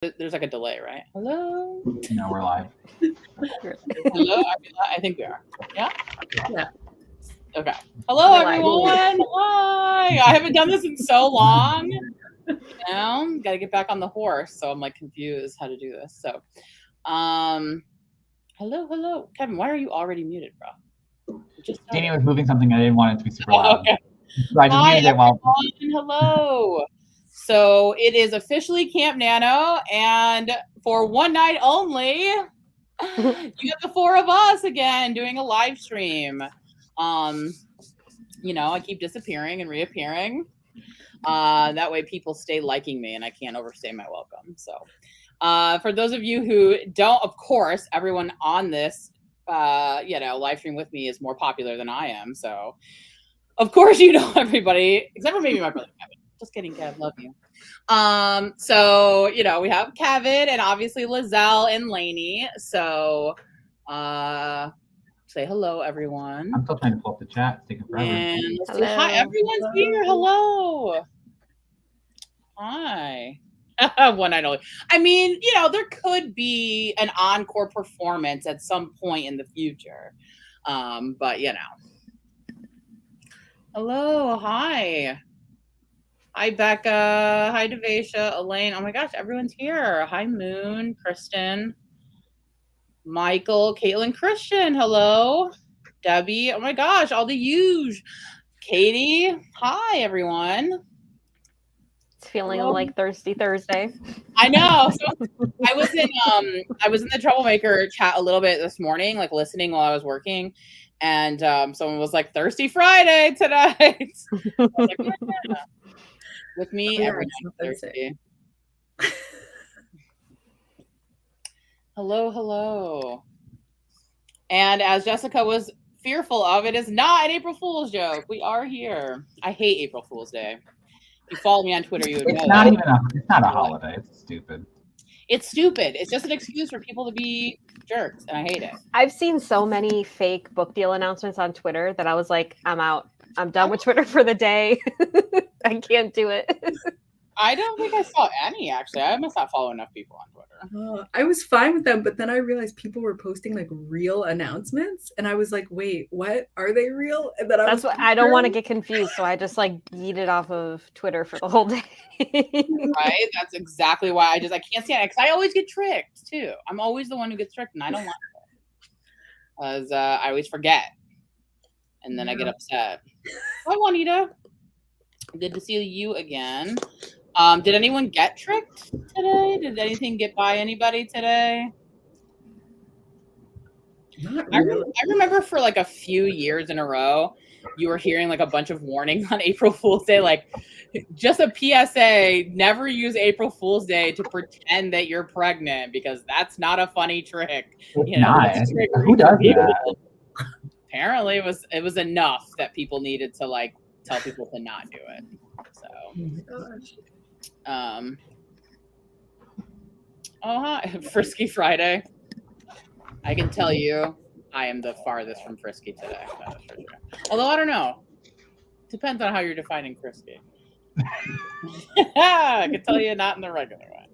There's like a delay, right? Hello? No, we're live. Hello? I think we are. Yeah? Yeah. Okay. Hello, everyone. Hi. I haven't done this in so long. Got to get back on the horse. So I'm like confused how to do this. So, hello. Kevin, why are you already muted, bro? Danny was moving something. I didn't want it to be super loud. Okay. So I just muted it while. Hello. So it is officially Camp Nano, and for one night only, you got the four of us again doing a live stream. You know, I keep disappearing and reappearing. That way people stay liking me and I can't overstay my welcome. So for those of you who don't, of course, everyone on this live stream with me is more popular than I am. So of course you know everybody, except for maybe my brother Kevin. Just kidding, Kev. Love you. So, you know, we have Kevin and obviously Liselle and Lainey. So, say hello, everyone. I'm still trying to pull up the chat. It's taking forever. And let's do, hi, everyone's here. Hello. Hi. One night only. I mean, you know, there could be an encore performance at some point in the future. But, you know. Hello. Hi. Hi, Becca. Hi, Devasha. Elaine. Oh, my gosh. Everyone's here. Hi, Moon. Kristen. Michael. Caitlin. Christian. Hello. Debbie. Oh, my gosh. All the huge. Katie. Hi, everyone. It's feeling like Thirsty Thursday. I know. So I was in the Troublemaker chat a little bit this morning, like listening while I was working. And someone was like, Thirsty Friday tonight. I was like, yeah. With me every night Thursday. Hello. And as Jessica was fearful of, it is not an April Fool's joke. We are here. I hate April Fool's Day. If you follow me on Twitter, you would know that. It's not a holiday. It's stupid. It's stupid. It's just an excuse for people to be jerks, and I hate it. I've seen so many fake book deal announcements on Twitter that I was like, I'm out. I'm done with Twitter for the day. I can't do it. I don't think I saw any, actually. I must not follow enough people on Twitter. I was fine with them, but then I realized people were posting like real announcements, and I was like, "Wait, what? Are they real?" And then I don't want to get confused, so I just like yeet it off of Twitter for the whole day. Right? That's exactly why I can't stand it, because I always get tricked too. I'm always the one who gets tricked, and I don't want it because I always forget, and then I get upset. Hi, Juanita. Good to see you again. Did anyone get tricked today? Did anything get by anybody today? Not really. I remember for like a few years in a row, you were hearing like a bunch of warnings on April Fool's Day, like just a PSA, never use April Fool's Day to pretend that you're pregnant because that's not a funny trick. You know, who does that? Apparently it was enough that people needed to like tell people to not do it. So oh hi, Frisky Friday. I can tell you I am the farthest from frisky today. That is for sure. Although I don't know. Depends on how you're defining frisky. I can tell you not in the regular way.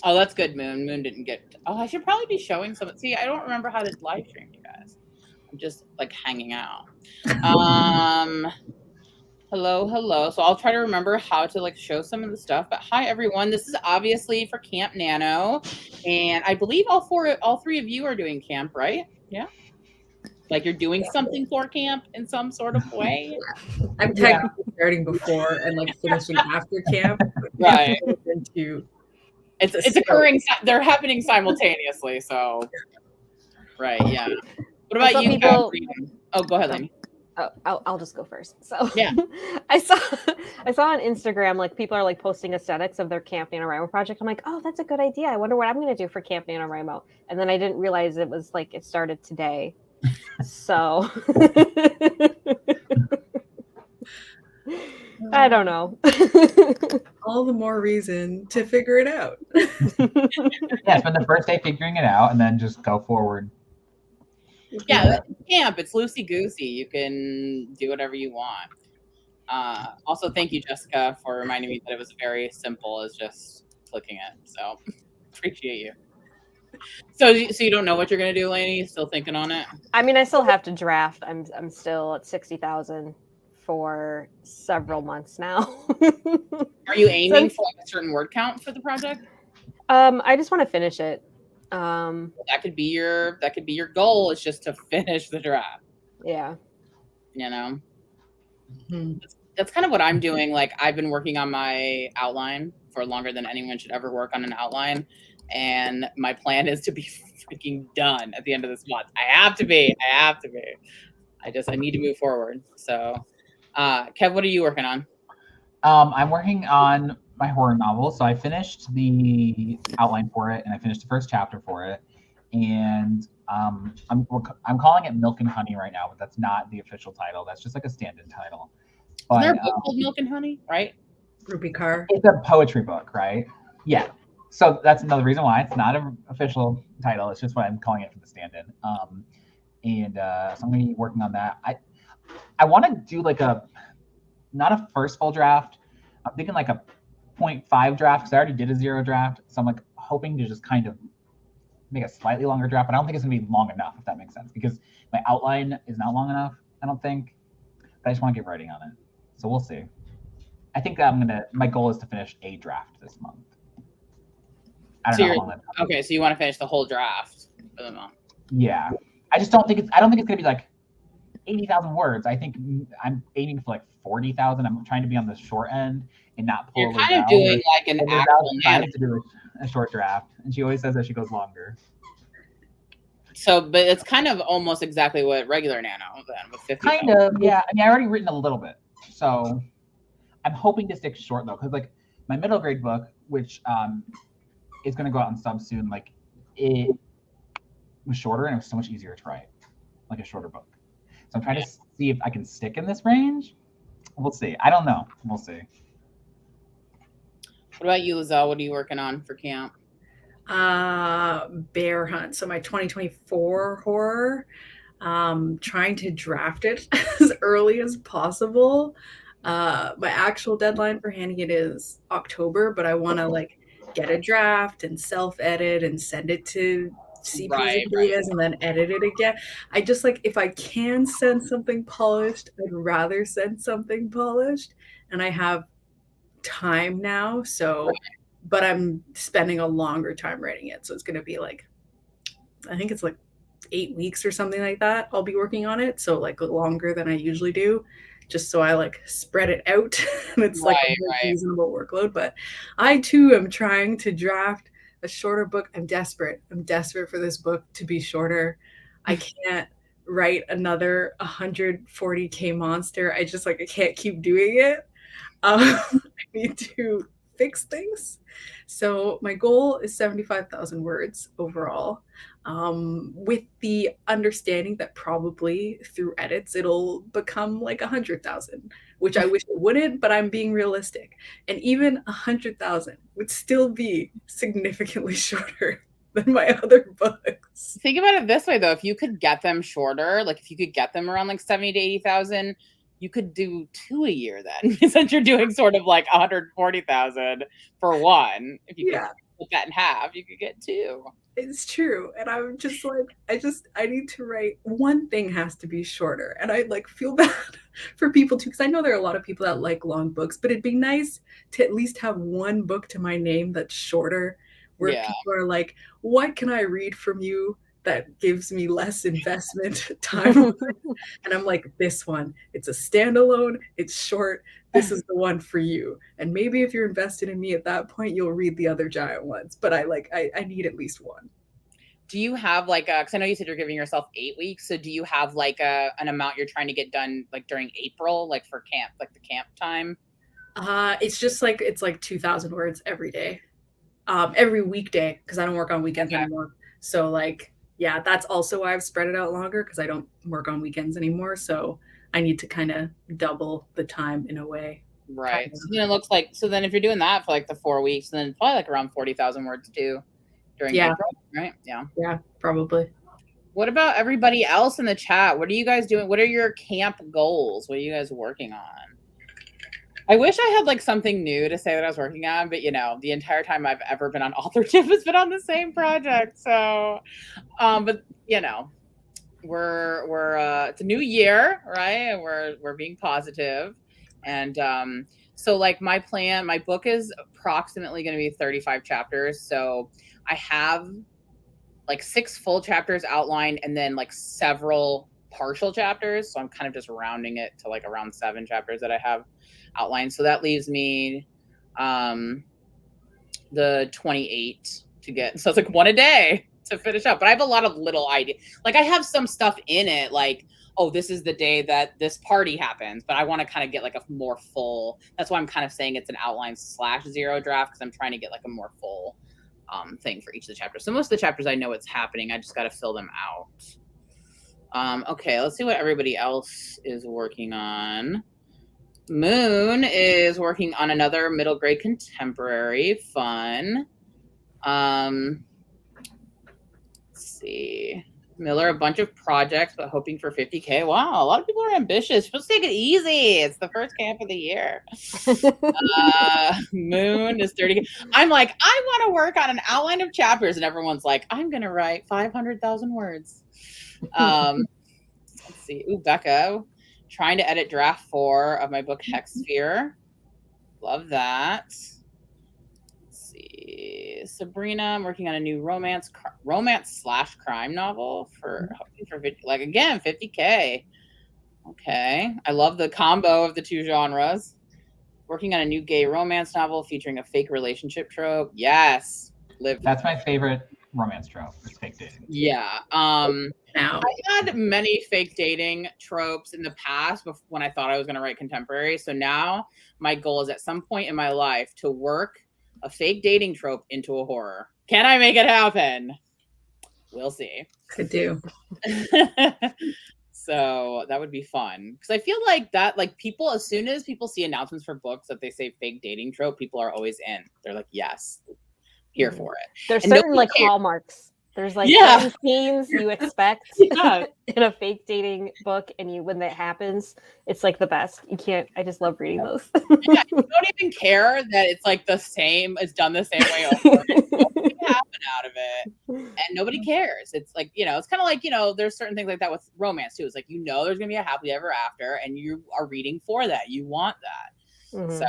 Oh, that's good, Moon. Moon didn't get. Oh, I should probably be showing some. See, I don't remember how to live stream, you guys. I'm just like hanging out. Hello. So I'll try to remember how to like show some of the stuff. But hi, everyone. This is obviously for Camp Nano, and I believe all three of you are doing camp, right? Yeah. Like you're doing something for camp in some sort of way. I'm technically starting before and like finishing after camp. Right. It's occurring. They're happening simultaneously. So. Right. Yeah. What about you? Oh, go ahead, Lainey. Oh, I'll just go first. So yeah, I saw on Instagram like people are like posting aesthetics of their Camp NaNoWriMo project. I'm like, oh, that's a good idea. I wonder what I'm going to do for Camp NaNoWriMo. And then I didn't realize it was like it started today. So I don't know. All the more reason to figure it out. Yeah, spend the first day figuring it out and then just go forward. Yeah, camp. It's loosey goosey. You can do whatever you want. Also, thank you, Jessica, for reminding me that it was very simple as just clicking it. So appreciate you. So you don't know what you're gonna do, Lainey? You still thinking on it? I mean, I still have to draft. I'm still at 60,000 for several months now. Are you aiming for like a certain word count for the project? I just want to finish it. That could be your goal. Is just to finish the draft. Yeah. You know. Hmm. That's kind of what I'm doing. Like, I've been working on my outline for longer than anyone should ever work on an outline. And my plan is to be freaking done at the end of this month. I have to be. I need to move forward. So, Kev, what are you working on? I'm working on my horror novel. So I finished the outline for it, and I finished the first chapter for it. And I'm calling it Milk and Honey right now, but that's not the official title. That's just like a stand-in title. But, Is there a book called Milk and Honey, right? Ruby Carr. It's a poetry book, right? Yeah. So that's another reason why it's not an official title. It's just what I'm calling it for the stand-in. So I'm going to be working on that. I want to do like not a first full draft. I'm thinking like a 0.5 draft because I already did a 0 draft. So I'm like hoping to just kind of make a slightly longer draft, but I don't think it's going to be long enough, if that makes sense, because my outline is not long enough, I don't think. But I just want to get writing on it. So we'll see. I think my goal is to finish a draft this month. I don't know how long that takes. Okay, so you want to finish the whole draft for the month. Yeah. I don't think it's going to be like 80,000 words. I think I'm aiming for like 40,000. I'm trying to be on the short end and not pull. You're kind of doing like an actual trying to do a short draft, and she always says that she goes longer. So, but it's kind of almost exactly what regular Nano then with 50. Kind of, yeah. I mean, I already written a little bit, so I'm hoping to stick short though, because like my middle grade book, which is going to go out on sub soon, like it was shorter and it was so much easier to write, like a shorter book. So I'm trying to see if I can stick in this range. We'll see. I don't know. We'll see. What about you, Liselle? What are you working on for camp? Bear Hunt. So my 2024 horror, trying to draft it as early as possible. My actual deadline for handing it is October, but I want to like get a draft and self-edit and send it to CPs and Diaz and then edit it again. I just like, if I can send something polished, I'd rather send something polished, and I have time now, so but I'm spending a longer time writing it, so it's going to be like, I think it's like 8 weeks or something like that I'll be working on it, so like longer than I usually do, just so I like spread it out and it's like a reasonable workload. But I too am trying to draft a shorter book. I'm desperate for this book to be shorter. I can't write another 140K monster. I can't keep doing it. I need to fix things. So my goal is 75,000 words overall, with the understanding that probably through edits it'll become like 100,000, which I wish it wouldn't, but I'm being realistic. And even 100,000 would still be significantly shorter than my other books. Think about it this way though, if you could get them shorter, like if you could get them around like 70 to 80,000, you could do 2 a year then, since you're doing sort of like 140,000 for one. If you could split that in half, you could get 2. It's true. And I'm just like, I need to write, one thing has to be shorter. And I like feel bad for people too, because I know there are a lot of people that like long books, but it'd be nice to at least have one book to my name that's shorter, where people are like, what can I read from you that gives me less investment time? And I'm like, this one, it's a standalone, it's short, this is the one for you. And maybe if you're invested in me at that point, you'll read the other giant ones, but I need at least one. Do you have like because I know you said you're giving yourself 8 weeks, so do you have like an amount you're trying to get done like during April, like for camp, like the camp time? It's just like, it's like 2,000 words every day, every weekday, because I don't work on weekends anymore. So like, yeah, that's also why I've spread it out longer, because I don't work on weekends anymore. So I need to kind of double the time in a way. Right. So then it looks like, so then if you're doing that for like the 4 weeks, then probably like around 40,000 words too during April, right? Yeah. Yeah, probably. What about everybody else in the chat? What are you guys doing? What are your camp goals? What are you guys working on? I wish I had like something new to say that I was working on, but you know, the entire time I've ever been on AuthorTube has been on the same project. So, but you know, we're it's a new year, right? And we're being positive. And so like my book is approximately going to be 35 chapters. So I have like 6 full chapters outlined and then like several partial chapters. So I'm kind of just rounding it to like around 7 chapters that I have outlined. So that leaves me the 28 to get. So it's like 1 a day to finish up. But I have a lot of little ideas. Like I have some stuff in it, like, oh, this is the day that this party happens. But I want to kind of get like a more full. That's why I'm kind of saying it's an outline / 0 draft, because I'm trying to get like a more full thing for each of the chapters. So most of the chapters I know it's happening. I just got to fill them out. Okay, let's see what everybody else is working on. Moon is working on another middle grade contemporary. Fun. Let's see. Miller, a bunch of projects, but hoping for 50K. Wow, a lot of people are ambitious. Supposed to take it easy. It's the first camp of the year. Moon is 30K. I'm like, I want to work on an outline of chapters, and everyone's like, I'm gonna write 500,000 words. Let's see. Ooh, Becca, trying to edit draft 4 of my book Hexsphere. Love that. Let's see. Sabrina, I'm working on a new romance / crime novel for hoping for 50, like again 50K. Okay, I love the combo of the 2 genres. Working on a new gay romance novel featuring a fake relationship trope. Yes, live. That's my favorite romance trope. Is fake dating. Yeah. Now, I had many fake dating tropes in the past when I thought I was going to write contemporary. So now my goal is at some point in my life to work a fake dating trope into a horror. Can I make it happen? We'll see. could do. So that would be fun, because I feel like that, like people, as soon as people see announcements for books that they say fake dating trope, people are always in. They're like, yes, here for it. There's And certain nobody like cares. hallmarks. There's like Yeah. certain scenes you expect Yeah. in a fake dating book, and when that happens, it's like the best. You can't. I just love reading those. Yeah, you don't even care that it's like the same, it's done the same way over. Nothing happen out of it, and nobody cares. It's like, you know, it's kind of like, you know, there's certain things like that with romance too. It's like, you know, there's gonna be a happily ever after, and you are reading for that. You want that. Mhm. So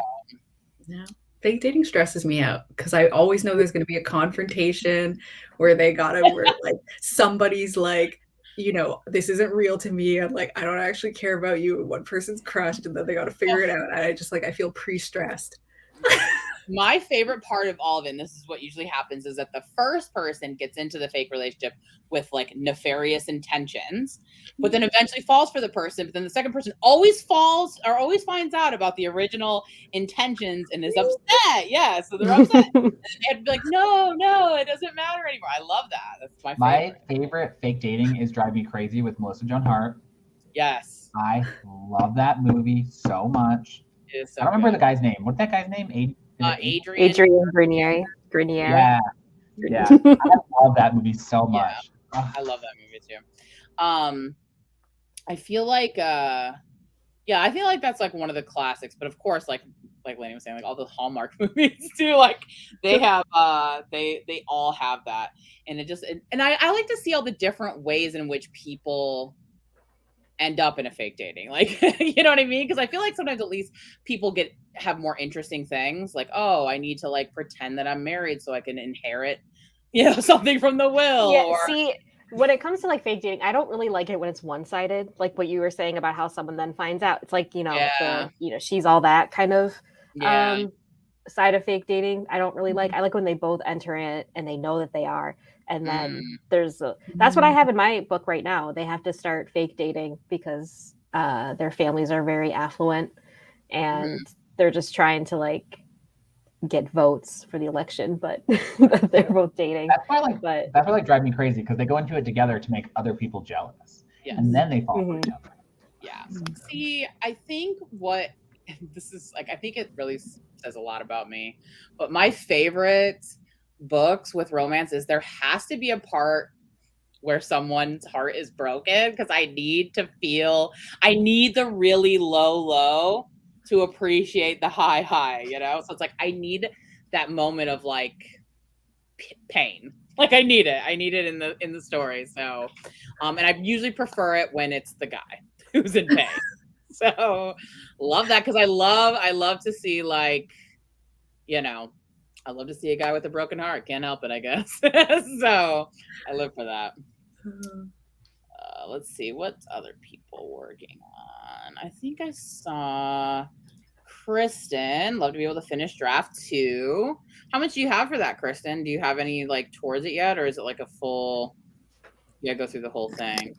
Yeah. Fake dating stresses me out because I always know there's going to be a confrontation where like somebody's like, you know, this isn't real to me. I'm like, I don't actually care about you. And one person's crushed, and then they got to figure it out. And I feel pre-stressed. my favorite part of all of it, and this is what usually happens, is that the first person gets into the fake relationship with like nefarious intentions, but then eventually falls for the person. But then the second person always finds out about the original intentions and is upset. Yeah, so they're upset. And they have to be like, no, it doesn't matter anymore. I love that. That's my favorite. My favorite fake dating is Drive Me Crazy with Melissa Joan Hart. Yes. I love that movie so much. It is so I don't remember good. the guy's name. What's that guy's name? Adrian. Adrian Grenier. Yeah. Yeah. I love that movie so much. I love that movie too. I feel like I feel like that's like one of the classics, but of course, like Lainey was saying, like all the Hallmark movies too, like they have they all have that. And it just, and I like to see all the different ways in which people end up in a fake dating, like, you know what I mean? Because I feel like sometimes at least people have more interesting things, like, oh, I need to like pretend that I'm married so I can inherit, you know, something from the will. Yeah, or see, when it comes to like fake dating, I don't really like it when it's one-sided, like what you were saying about how someone then finds out. It's like, you know, Yeah. she's all that kind of yeah, side of fake dating. I don't really like. I like when they both enter it and they know that they are. And then that's what I have in my book right now. They have to start fake dating because their families are very affluent and they're just trying to like get votes for the election, but they're both dating. That's why Drive Me Crazy, because they go into it together to make other people jealous. Yes. And then they fall for each other. Yeah. See, I think what this is like, I think it really says a lot about me, but my favorite books with romance is there has to be a part where someone's heart is broken, because I need the really low to appreciate the high, you know? So it's like, I need that moment of like pain. Like I need it in the story. So, and I usually prefer it when it's the guy who's in pain. So love that. Cause I love to see like, you know, I love to see a guy with a broken heart. Can't help it, I guess. So I live for that. Let's see, what's other people working on? I think I saw Kristen. Love to be able to finish draft 2. How much do you have for that, Kristen? Do you have any like towards it yet, or is it like a full? Yeah, go through the whole thing.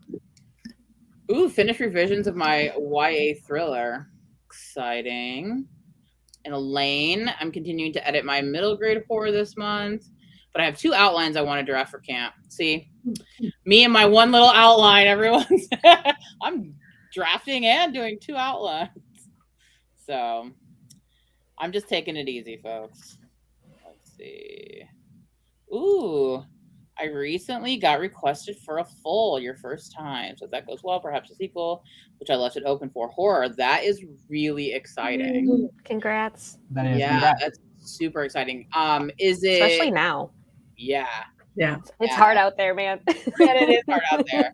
Ooh, finish revisions of my YA thriller. Exciting. And Elaine, I'm continuing to edit my middle grade horror this month. But I have 2 outlines I want to draft for camp. See, me and my one little outline, everyone's I'm drafting and doing 2 outlines. So I'm just taking it easy, folks. Let's see. Ooh, I recently got requested for a full, your first time. So if that goes well, perhaps a sequel, which I left it open for. Horror. That is really exciting. Congrats. That is, yeah, congrats. that's super exciting. Is it Especially now. Yeah. It's hard out there, man. Yeah, it is hard out there.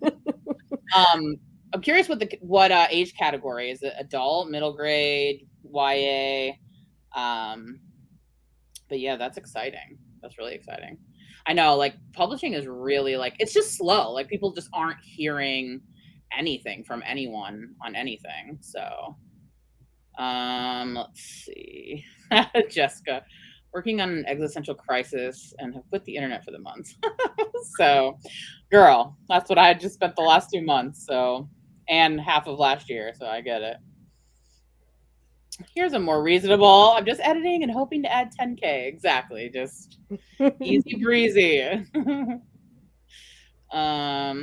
I'm curious what age category is it? Adult, middle grade, YA? But yeah, that's exciting. That's really exciting. I know, like publishing is really like it's just slow. Like people just aren't hearing anything from anyone on anything. So, let's see, Jessica. Working on an existential crisis and have quit the internet for the month. So, girl, that's what I just spent the last 2 months. So, and half of last year. So I get it. Here's a more reasonable. I'm just editing and hoping to add 10K. Exactly. Just easy breezy. Yeah,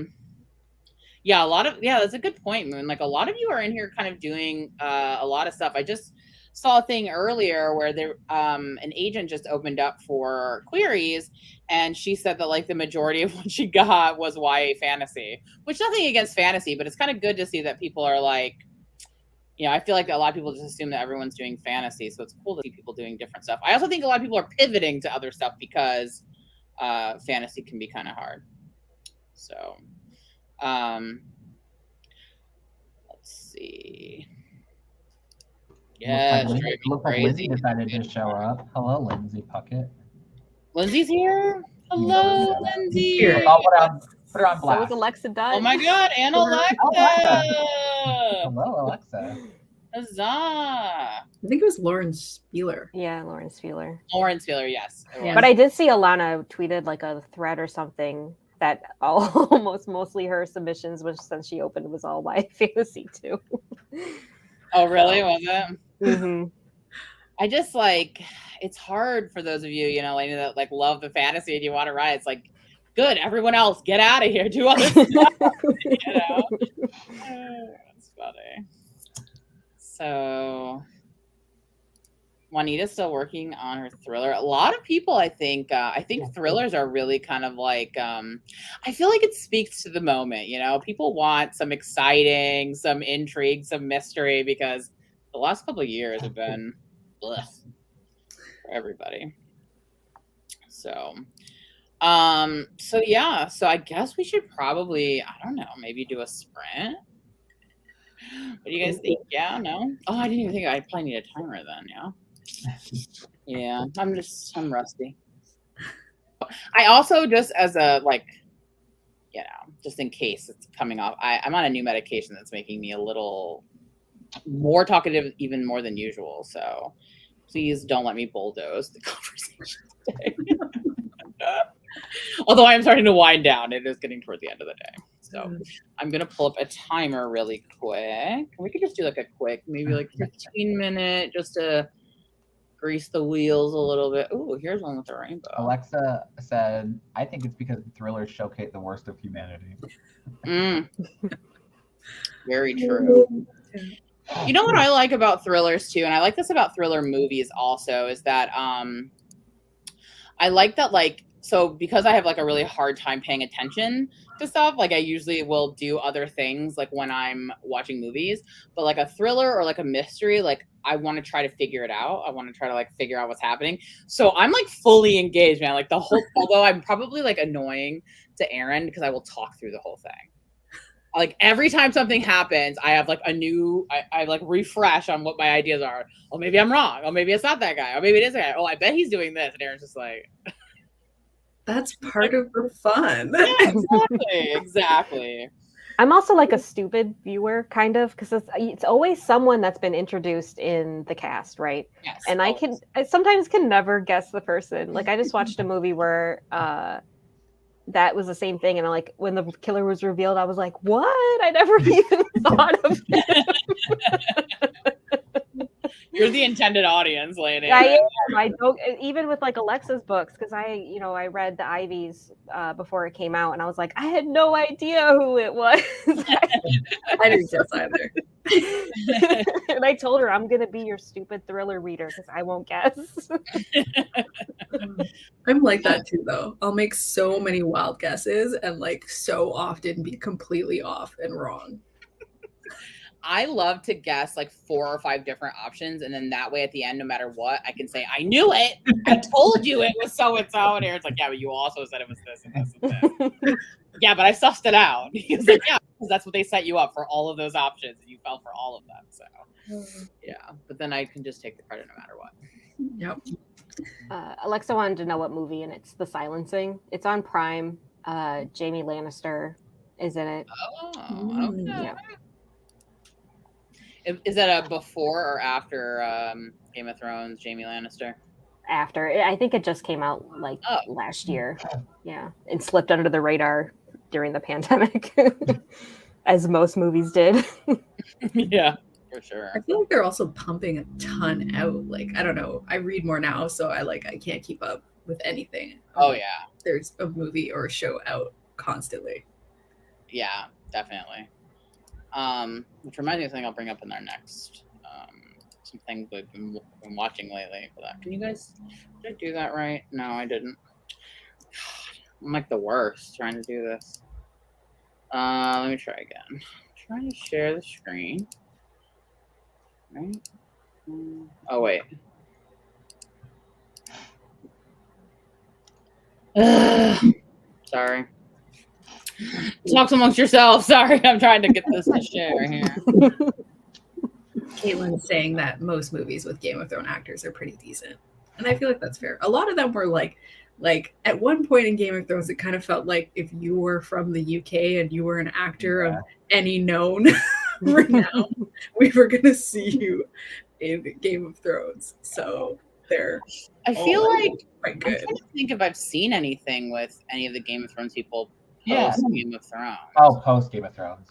that's a good point, Moon. Like a lot of you are in here kind of doing a lot of stuff. I just saw a thing earlier where there an agent just opened up for queries, and she said that like the majority of what she got was YA fantasy, which nothing against fantasy, but it's kind of good to see that people are like, you know, I feel like a lot of people just assume that everyone's doing fantasy, so it's cool to see people doing different stuff. I also think a lot of people are pivoting to other stuff because fantasy can be kind of hard. So let's see. Yeah, looks like Lindsay decided to show up. Hello, Lindsay Puckett. Lindsay's here. Hello, Lindsay. Here, I'll put her on blast. So was Alexa done? Oh my God, and Alexa. Hello, Alexa. Huzzah. I think it was Lauren Spieler. Yeah, Lauren Spieler. Lauren Spieler, yes. Yeah. But I did see Alana tweeted like a thread or something that mostly her submissions, which since she opened was all YA fantasy too. Oh, really? Was it? Mm-hmm. I just like, it's hard for those of you, you know, like, that like love the fantasy and you want to write. It's like, good, everyone else, get out of here, do other stuff. You know? That's funny. So, Juanita's still working on her thriller. A lot of people, I think thrillers are really kind of like, I feel like it speaks to the moment, you know, people want some exciting, some intrigue, some mystery, because the last couple of years have been for everybody. So, yeah, so I guess we should probably, I don't know, maybe do a sprint. What do you guys think? Yeah, no? Oh, I didn't even think I probably need a timer then, yeah. Yeah, I'm rusty. I also, just as a, like, you know, just in case it's coming off, I'm on a new medication that's making me a little more talkative, even more than usual. So please don't let me bulldoze the conversation today. Although I am starting to wind down. It is getting toward the end of the day. So I'm going to pull up a timer really quick. We could just do like a quick, maybe like 15-minute, just to grease the wheels a little bit. Ooh, here's one with a rainbow. Alexa said, I think it's because thrillers showcase the worst of humanity. Very true. You know what I like about thrillers too, and I like this about thriller movies also, is that I like that, like, so because I have like a really hard time paying attention to stuff, like I usually will do other things like when I'm watching movies, but like a thriller or like a mystery, like I want to try to figure it out. I want to try to like figure out what's happening. So I'm like fully engaged, man. Like the whole, although I'm probably like annoying to Aaron because I will talk through the whole thing. Like every time something happens, I have like a new, I like refresh on what my ideas are. Oh, maybe I'm wrong. Oh, maybe it's not that guy. Oh, maybe it is that guy. Oh, I bet he's doing this. And Aaron's just like, That's part of the fun. yeah, exactly. I'm also like a stupid viewer, kind of, because it's always someone that's been introduced in the cast, right? Yes. And I sometimes can never guess the person. Like I just watched a movie where that was the same thing, and when the killer was revealed, I was like, "What? I never even thought of it." You're the intended audience, lady. I am. I don't even with like Alexa's books, because I read the Ivies before it came out, and I was like, I had no idea who it was. I didn't guess either. And I told her, I'm gonna be your stupid thriller reader because I won't guess. I'm like that too, though. I'll make so many wild guesses and like so often be completely off and wrong. I love to guess like 4 or 5 different options, and then that way at the end, no matter what, I can say, I knew it. I told you it was so and so. And Aaron's like, yeah, but you also said it was this and this and this. Yeah, but I sussed it out. He's like, yeah, because that's what they set you up for, all of those options, and you fell for all of them. So yeah, but then I can just take the credit no matter what. Yep. Alexa wanted to know what movie, and it's The Silencing. It's on Prime. Jamie Lannister is in it. Oh, okay. Yeah. Is that a before or after Game of Thrones, Jamie Lannister? After. I think it just came out last year. Yeah. And slipped under the radar during the pandemic, as most movies did. Yeah, for sure. I feel like they're also pumping a ton out. Like, I don't know. I read more now, so I can't keep up with anything. Oh yeah. There's a movie or a show out constantly. Yeah, definitely. Which reminds me of something I'll bring up in our next some things we've been watching lately. Can you guys, did I do that right? No, I didn't. I'm like the worst trying to do this. Let me try again. I'm trying to share the screen. Right? Oh wait. Sorry. Talk amongst yourselves. Sorry, I'm trying to get this to share here. Caitlin's saying that most movies with Game of Thrones actors are pretty decent. And I feel like that's fair. A lot of them were like at one point in Game of Thrones, it kind of felt like if you were from the UK and you were an actor of any known renown, we were going to see you in Game of Thrones. So I feel like quite good. I'm trying to think if I've seen anything with any of the Game of Thrones people post Game of Thrones. Oh, post Game of Thrones.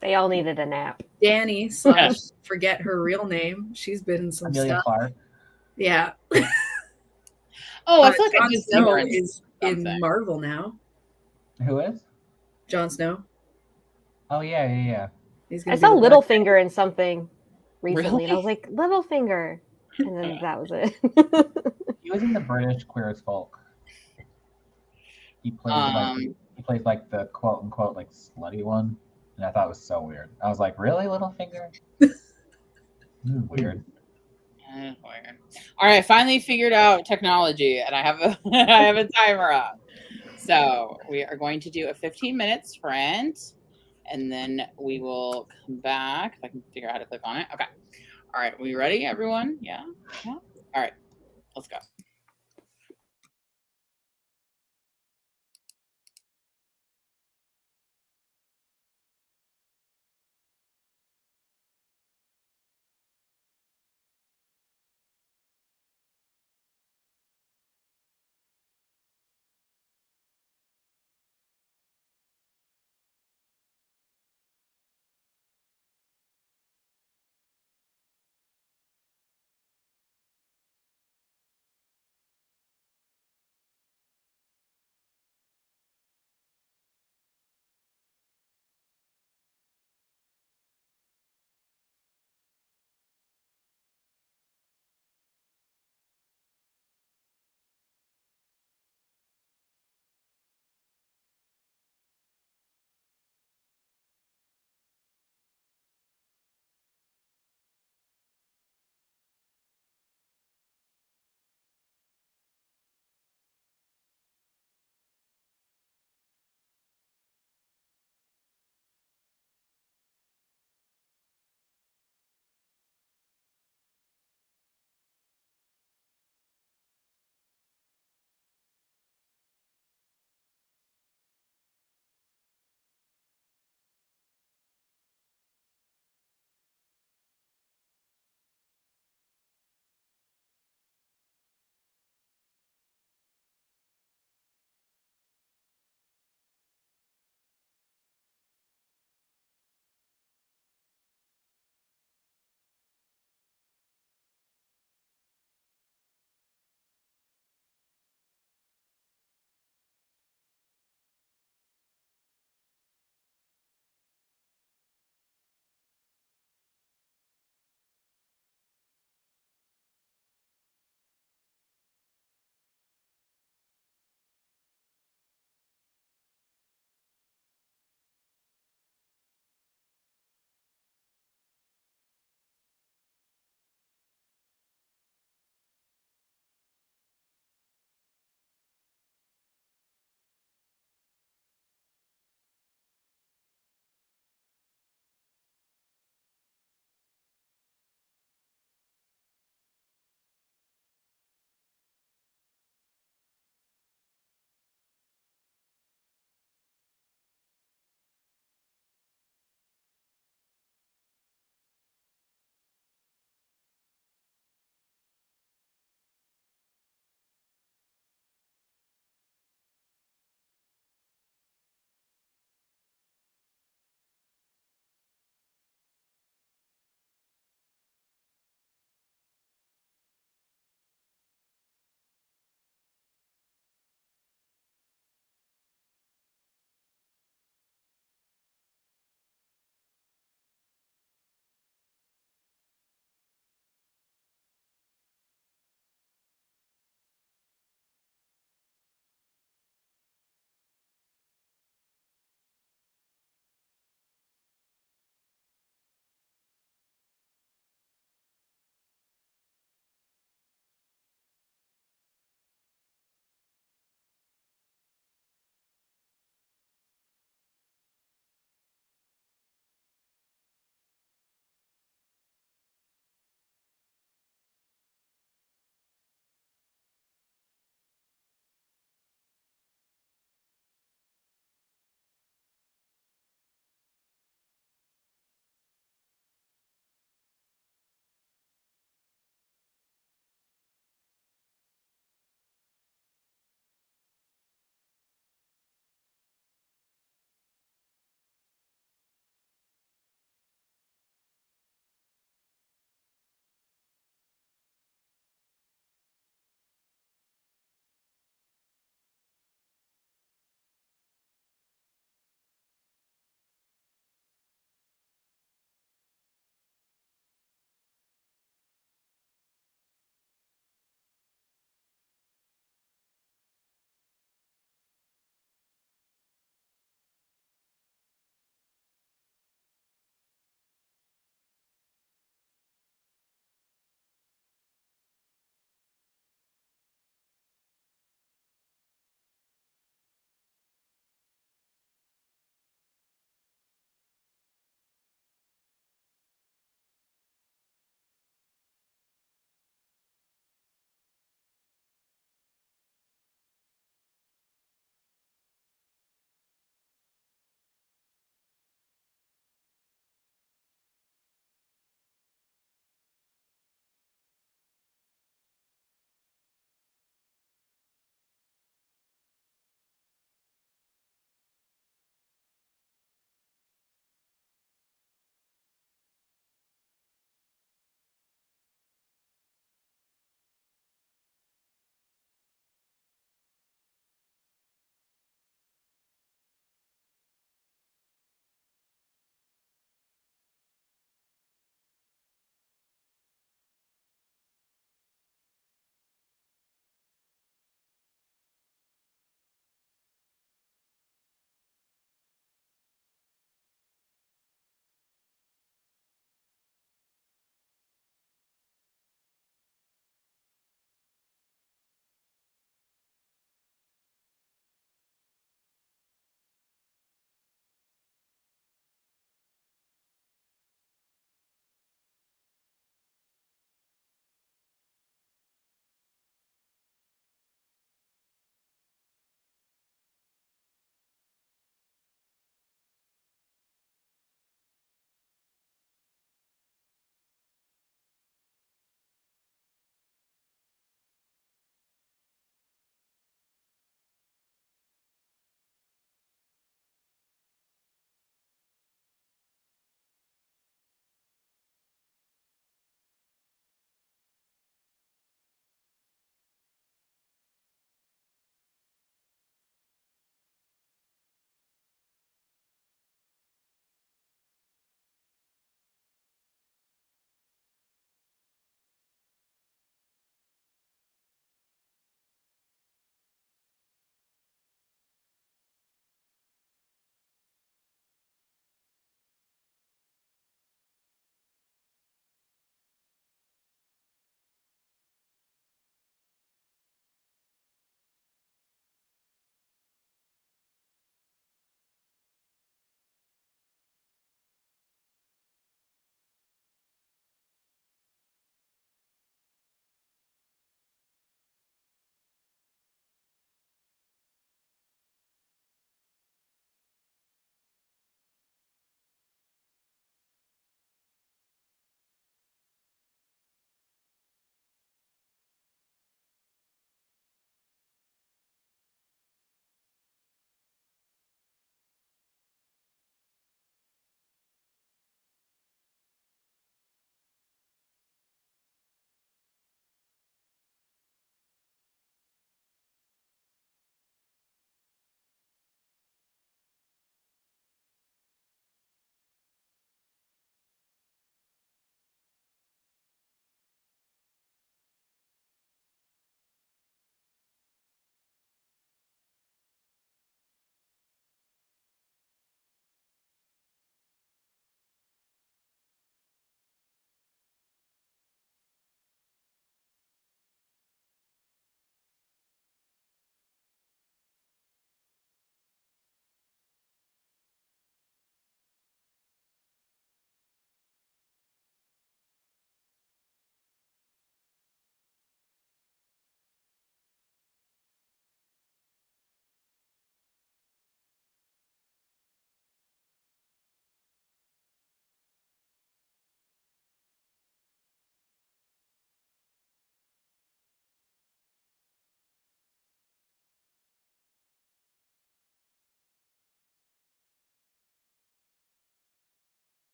They all needed a nap. Danny / forget her real name. She's been in some Amelia stuff. Clark. Yeah. Oh, I feel like Jon Snow is in Marvel now. Who is? Jon Snow. Oh yeah. I saw Littlefinger in something recently, and I was like, Littlefinger, and then that was it. He was in the British Queer as Folk. He plays like the quote unquote like slutty one, and I thought it was so weird. I was like, really, Littlefinger? Weird. Weird. All right, I finally figured out technology, and I have a timer up. So we are going to do a 15-minute sprint, and then we will come back. If I can figure out how to click on it. Okay. All right, we ready, everyone? Yeah. All right, let's go.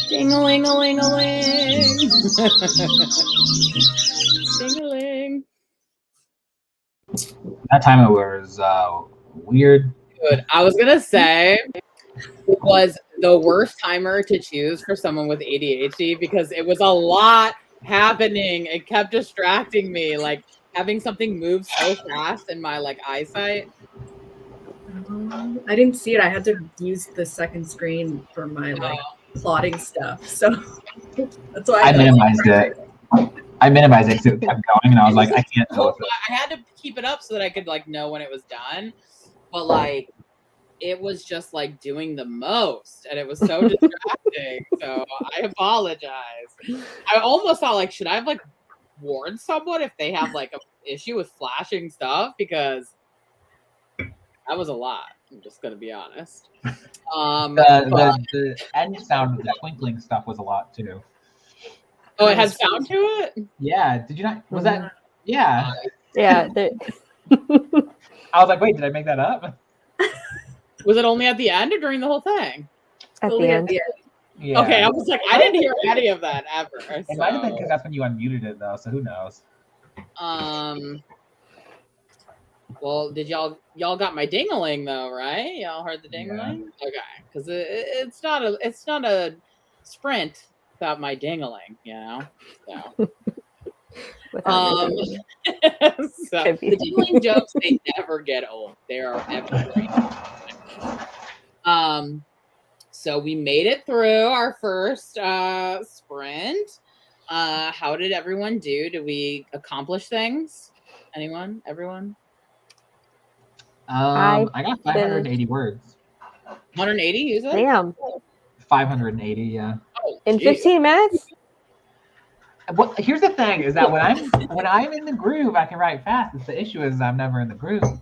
Ding-a-ling-a-ling-a-ling. Ding-a-ling. That time it was weird. Good. I was gonna say it was the worst timer to choose for someone with ADHD because it was a lot happening. It kept distracting me, like having something move so fast in my like eyesight. I didn't see it. I had to use the second screen for my like plotting stuff, so that's why I minimized it. I minimized it because it kept going, and I was like, I can't deal with it. I had to keep it up so that I could like know when it was done, but like it was just like doing the most, and it was so distracting. So I apologize. I almost thought like, should I have like warned someone if they have like an issue with flashing stuff, because that was a lot. I'm just gonna be honest. The end sound of the twinkling stuff was a lot too. Oh, it had sound to it? Yeah. Did you not? Was that? Yeah. Yeah. I was like, wait, did I make that up? Was it only at the end or during the whole thing? At the end. Yeah. Okay, I was like, I didn't hear any of that ever. It might have been because that's when you unmuted it though, so who knows? Well, did y'all got my ding-a-ling though, right? Y'all heard the ding-a-ling? Yeah. Okay, because it's not a sprint without my ding-a-ling, you know. So, so the ding-a-ling jokes, they never get old. They are evergreen. So we made it through our first sprint. How did everyone do? Did we accomplish things? Anyone? Everyone? I got 580 words. 180, you said? Damn. 580, yeah. Oh, in 15 minutes? Well, here's the thing: is that when I'm in the groove, I can write fast. It's the issue is I'm never in the groove.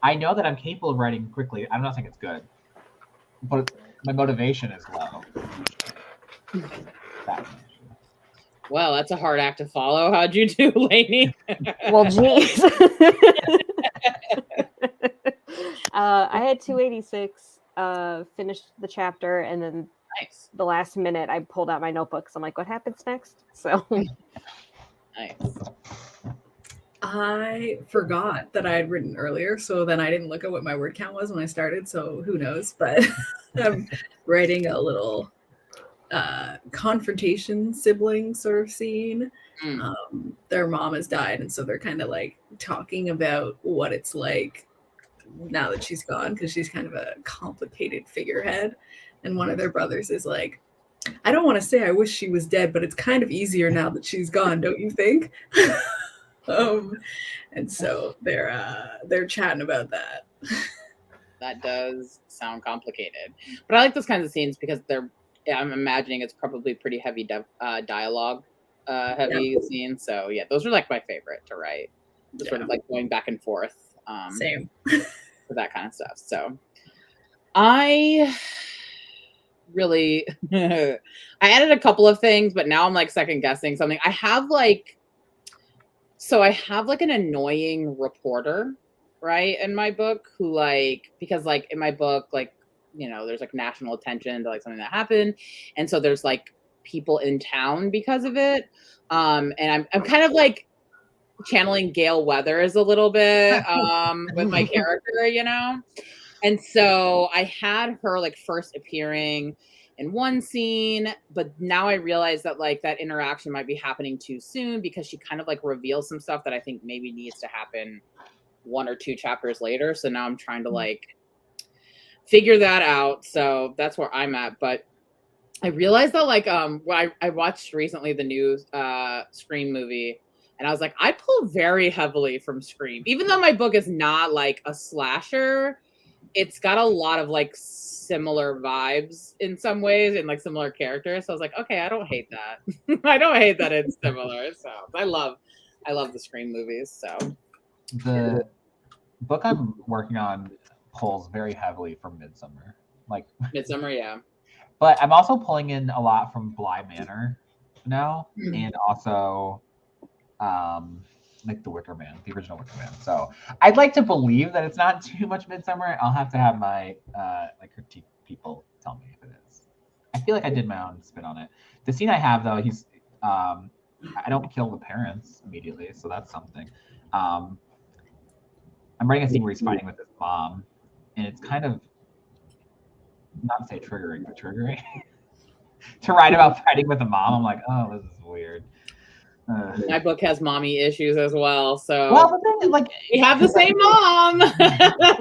I know that I'm capable of writing quickly. I'm not saying it's good, but my motivation is low. Well, that's a hard act to follow. How'd you do, Lainey? Well, geez. I had 286, finished the chapter, and then nice. The last minute I pulled out my notebooks. I'm like, what happens next? So nice. I forgot that I had written earlier, so then I didn't look at what my word count was when I started, so who knows, but I'm writing a little confrontation sibling sort of scene. Their mom has died, and so they're kind of like talking about what it's like now that she's gone, because she's kind of a complicated figurehead, and one of their brothers is like, I don't want to say I wish she was dead, but it's kind of easier now that she's gone, don't you think? And so they're chatting about that. That does sound complicated, but I like those kinds of scenes because I'm imagining it's probably pretty heavy dialogue heavy scenes. So yeah, those are like my favorite to write. Just sort of like going back and forth. Same. For that kind of stuff. So I really I added a couple of things, but now I'm like second guessing something. I have like an annoying reporter, right, in my book who like, because like in my book, like, you know, there's like national attention to like something that happened, and so there's like people in town because of it. And I'm kind of like channeling Gale Weathers a little bit with my character, you know. And so I had her like first appearing in one scene, but now I realize that like that interaction might be happening too soon because she kind of like reveals some stuff that I think maybe needs to happen 1 or 2 chapters later. So now I'm trying to like figure that out. So that's where I'm at. But I realized that like I watched recently the new Scream movie, and I was like, I pull very heavily from Scream. Even though my book is not like a slasher, it's got a lot of like similar vibes in some ways and like similar characters. So I was like, okay, I don't hate that. I don't hate that it's similar. So I love the Scream movies. So the book I'm working on pulls very heavily from Midsummer. Like Midsummer, yeah. But I'm also pulling in a lot from Bly Manor now, and also like the Wicker Man, the original Wicker Man. So I'd like to believe that it's not too much Midsummer. I'll have to have my like critique people tell me if it feel like I did my own spin on it. The scene I have though, he's I don't kill the parents immediately, so that's something. I'm writing a scene where he's fighting with his mom, and it's kind of not to say triggering, but triggering. To write about fighting with a mom, I'm like, oh, this is weird. My book has mommy issues as well, so well, the thing is, like, we have the same mom.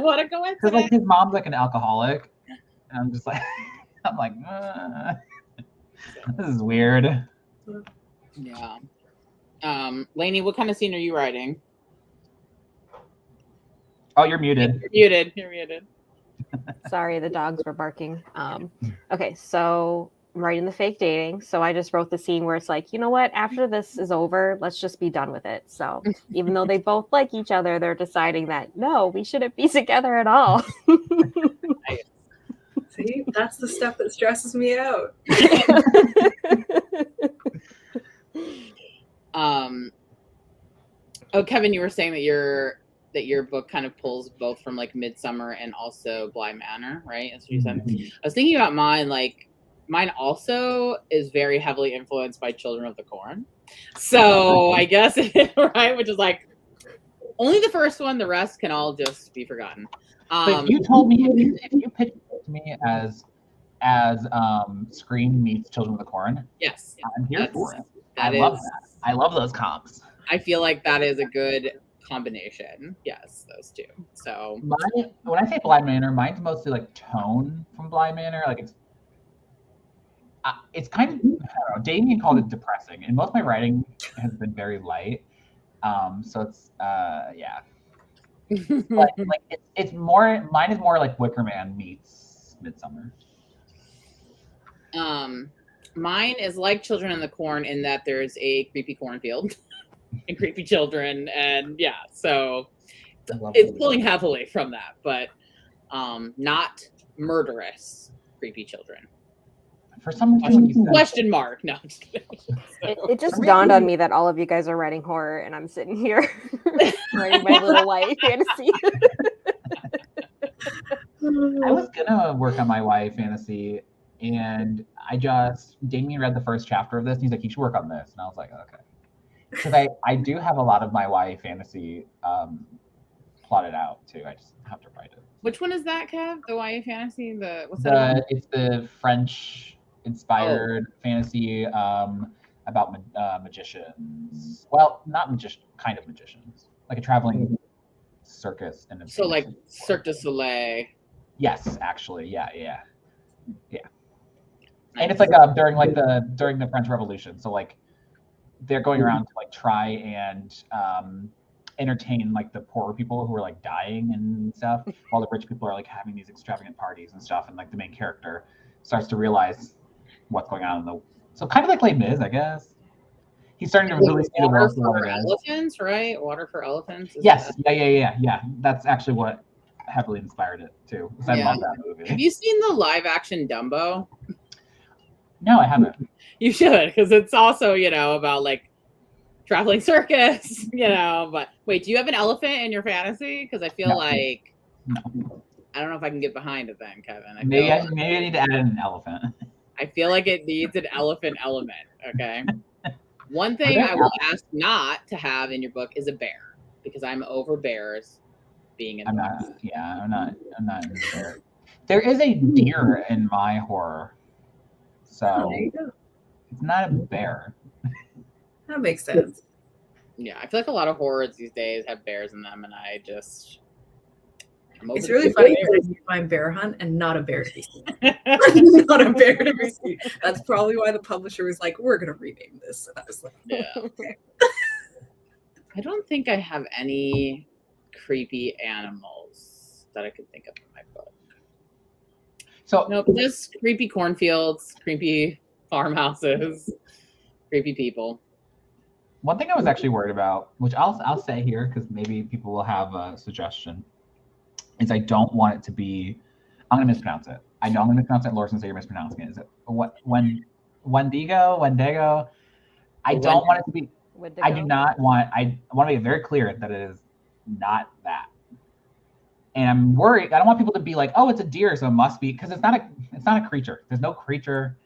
What a coincidence! Because like his mom's like an alcoholic, and I'm just like, I'm like, this is weird. Yeah. Lainey, what kind of scene are you writing? Oh, you're muted. You're muted. Sorry, the dogs were barking. Okay, so I'm writing the fake dating. So I just wrote the scene where it's like, you know what? After this is over, let's just be done with it. So even though they both like each other, they're deciding that, no, we shouldn't be together at all. See, that's the stuff that stresses me out. Oh, Kevin, you were saying that your book kind of pulls both from like Midsummer and also Bly Manor, right? That's what you said. I was thinking about mine, like mine also is very heavily influenced by Children of the Corn. So I guess, right, which is like only the first one, the rest can all just be forgotten. But if you told me, if you pitched it to me as Scream meets Children of the Corn, yes, I'm here for it. I love that. I love those comps. I feel like that is a good combination. Yes, those two. So when I say Bly Manor, mine's mostly like tone from Bly Manor. Like it's kind of, I don't know, Damien called it depressing, and most of my writing has been very light. So it's yeah. But like it's more, mine is more like Wicker Man meets Midsummer. Mine is like Children in the Corn in that there's a creepy cornfield and creepy children, and yeah, so it's pulling heavily from that, but not murderous creepy children. For some reason, question mark. No, I'm just kidding. It just dawned on me that all of you guys are writing horror, and I'm sitting here writing my little YA fantasy. I was gonna work on my YA fantasy, and Damien read the first chapter of this, and he's like, you should work on this, and I was like, okay. Because I do have a lot of my YA fantasy plotted out too. I just have to write it. Which one is that, Kev? The YA fantasy? It's the French inspired fantasy about magicians. Well, not kind of magicians, like a traveling circus. So like Cirque du Soleil. Yes, actually, yeah. And it's like during the French Revolution. So like they're going around to like try and entertain like the poorer people who are like dying and stuff, while the rich people are like having these extravagant parties and stuff, and like the main character starts to realize what's going on so kind of like Les Mis, I guess. He's starting to really see the world for what it is. Elephants, right? Water for Elephants. Yes, yeah. That's actually what heavily inspired it too. I love that movie. Have you seen the live action Dumbo? No, I haven't. You should, because it's also, about like traveling circus, but wait, do you have an elephant in your fantasy? Because I feel like I don't know if I can get behind it then, Kevin. Maybe I need to add in an elephant. I feel like it needs an elephant element. Okay. One thing I will ask not to have in your book is a bear, because I'm over bears being in. I'm not in the bear. There is a deer in my horror, so it's not a bear. That makes sense. Yeah, I feel like a lot of horrors these days have bears in them, and it's really funny because you find bear hunt and not a bear to be seen. Not a bear to be seen. That's probably why the publisher was like, we're going to rename this. And I was like, yeah. Okay. I don't think I have any creepy animals that I could think of in my book. So nope, just creepy cornfields, creepy farmhouses, creepy people. One thing I was actually worried about, which I'll say here because maybe people will have a suggestion, is I don't want it to be. I'm going to mispronounce it. I know I'm going to mispronounce it. Lorson, say you're mispronouncing it. Is it Wendigo? I don't want it to be. Wendigo? I do not want. I want to make it very clear that it is not that. And I'm worried. I don't want people to be like, "Oh, it's a deer, so it must be," because it's not a creature. There's no creature.